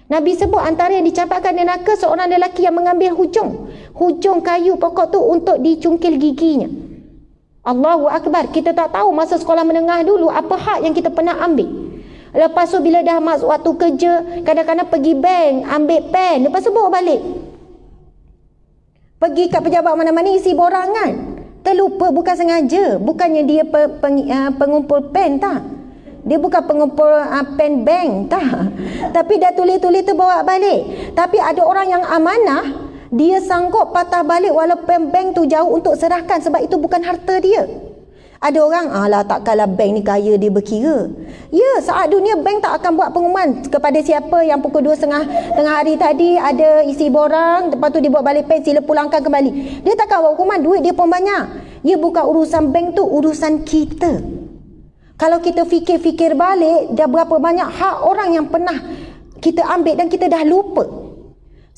Nabi sebut antara yang dicampakkan neraka seorang lelaki yang mengambil hujung kayu pokok tu untuk dicungkil giginya. Allahu Akbar. Kita tak tahu masa sekolah menengah dulu apa hak yang kita pernah ambil. Lepas tu bila dah masuk waktu kerja, kadang-kadang pergi bank ambil pen, lepas tu bawa balik. Pergi kat pejabat mana-mana isi borangan. Terlupa, bukan sengaja. Bukannya dia pengumpul pen tak. Dia bukan pengumpul pen bank tak. Tapi dah tulis-tulis tu bawa balik. Tapi ada orang yang amanah, dia sanggup patah balik walaupun bank tu jauh untuk serahkan, sebab itu bukan harta dia. Ada orang, alah takkanlah bank ni kaya dia berkira. Ya, saat dunia bank tak akan buat pengumuman kepada siapa yang pukul 2.30 tengah hari tadi ada isi borang, lepas tu dia buat balik pen, sila pulangkan kembali. Dia takkan buat pengumuman, duit dia pun banyak. Ya, bukan urusan bank tu, urusan kita. Kalau kita fikir-fikir balik, dah berapa banyak hak orang yang pernah kita ambil dan kita dah lupa.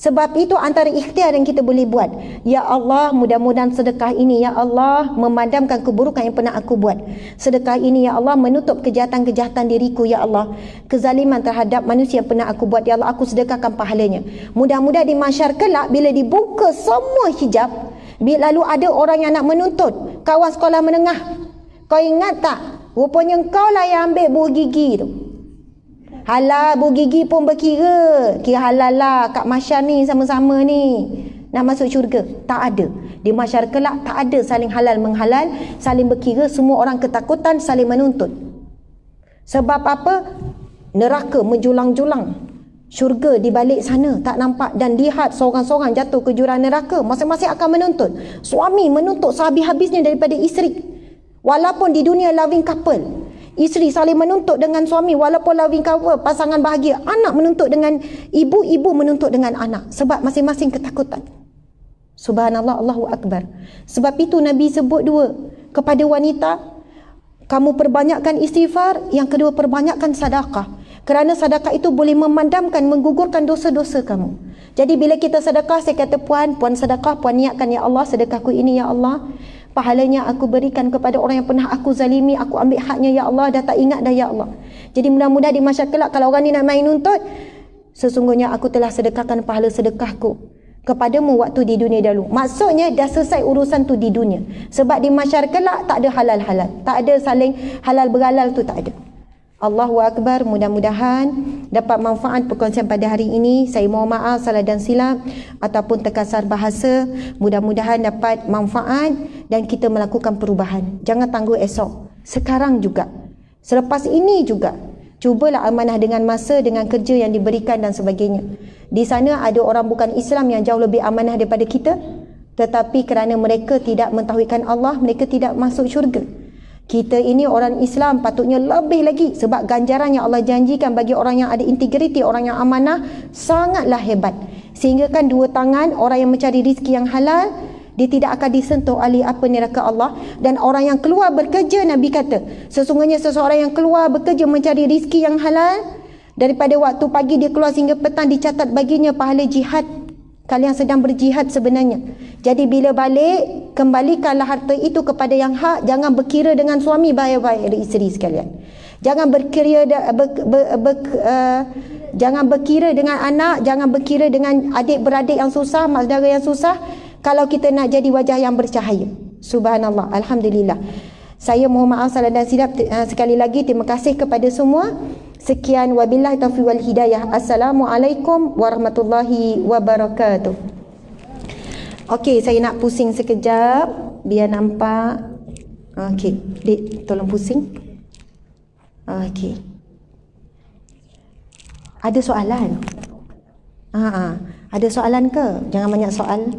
Sebab itu antara ikhtiar yang kita boleh buat. Ya Allah, mudah-mudahan sedekah ini, Ya Allah, memadamkan keburukan yang pernah aku buat. Sedekah ini, Ya Allah, menutup kejahatan-kejahatan diriku, Ya Allah. Kezaliman terhadap manusia yang pernah aku buat, Ya Allah, aku sedekahkan pahalanya. Mudah-mudahan di mahsyar kelak, bila dibuka semua hijab, lalu ada orang yang nak menuntut kawan sekolah menengah. Kau ingat tak? Rupanya kau lah yang ambil buah gigi tu. Halal buah gigi pun berkira. Kira halal lah kat mahsyar ni sama-sama ni. Nak masuk syurga. Tak ada. Di mahsyar kelak tak ada saling halal menghalal. Saling berkira. Semua orang ketakutan saling menuntut. Sebab apa? Neraka menjulang-julang. Syurga di balik sana tak nampak. Dan lihat seorang-seorang jatuh ke jurang neraka. Masing-masing akan menuntut. Suami menuntut sehabis-habisnya daripada isteri. Walaupun di dunia loving couple, isteri saling menuntut dengan suami. Walaupun loving couple, pasangan bahagia, anak menuntut dengan ibu, ibu menuntut dengan anak. Sebab masing-masing ketakutan. Subhanallah, Allahu Akbar. Sebab itu Nabi sebut dua. Kepada wanita, kamu perbanyakkan istighfar. Yang kedua, perbanyakkan sedekah. Kerana sedekah itu boleh memadamkan, menggugurkan dosa-dosa kamu. Jadi bila kita sedekah, saya kata puan sedekah, puan niatkan, Ya Allah, sedekahku ini, Ya Allah, pahalanya aku berikan kepada orang yang pernah aku zalimi, aku ambil haknya, Ya Allah, dah tak ingat dah, Ya Allah. Jadi mudah-mudahan di mahsyar kelak kalau orang ni nak main nuntut, sesungguhnya aku telah sedekahkan pahala sedekahku kepadamu waktu di dunia dahulu. Maksudnya dah selesai urusan tu di dunia. Sebab di mahsyar kelak tak ada halal-halal, tak ada saling halal berhalal tu, tak ada. Allahu Akbar. Mudah-mudahan dapat manfaat perkongsian pada hari ini. Saya mohon maaf salah dan silap ataupun terkasar bahasa. Mudah-mudahan dapat manfaat dan kita melakukan perubahan. Jangan tangguh esok, sekarang juga, selepas ini juga. Cubalah amanah dengan masa, dengan kerja yang diberikan dan sebagainya. Di sana ada orang bukan Islam yang jauh lebih amanah daripada kita, tetapi kerana mereka tidak mentauhidkan Allah, mereka tidak masuk syurga. Kita ini orang Islam patutnya lebih lagi, sebab ganjaran yang Allah janjikan bagi orang yang ada integriti, orang yang amanah, sangatlah hebat. Sehingga kan dua tangan orang yang mencari rezeki yang halal, dia tidak akan disentuh oleh apa neraka Allah. Dan orang yang keluar bekerja, Nabi kata, sesungguhnya seseorang yang keluar bekerja mencari rezeki yang halal, daripada waktu pagi dia keluar sehingga petang, dicatat baginya pahala jihad. Kalian sedang berjihad sebenarnya. Jadi bila balik, kembalikanlah harta itu kepada yang hak. Jangan berkira dengan suami, baik-baik isteri sekalian. Jangan berkira jangan berkira dengan anak, jangan berkira dengan adik-beradik yang susah, mak saudara yang susah, kalau kita nak jadi wajah yang bercahaya. Subhanallah, alhamdulillah. Saya mohon maaf salah dan silap. Sekali lagi terima kasih kepada semua. Sekian, wabillahi taufiq wal hidayah. Assalamualaikum warahmatullahi wabarakatuh. Okey, saya nak pusing sekejap biar nampak. Okey, Dik, tolong pusing. Okey. Ada soalan? Ada soalan ke? Jangan banyak soal.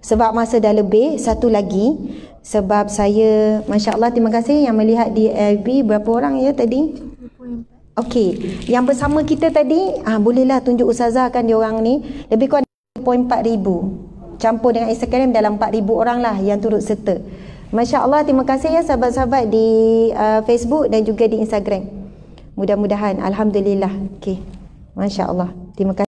Sebab masa dah lebih. Satu lagi, sebab saya, Masya Allah, terima kasih yang melihat di FB. Berapa orang ya tadi? Okey, yang bersama kita tadi, bolehlah tunjuk Ustazah kan dia orang ni. Lebih kurang 4,000. Campur dengan Instagram dalam 4,000 orang lah yang turut serta. Masya Allah, terima kasih ya sahabat-sahabat di Facebook dan juga di Instagram. Mudah-mudahan, alhamdulillah. Okey, Masya Allah, terima kasih.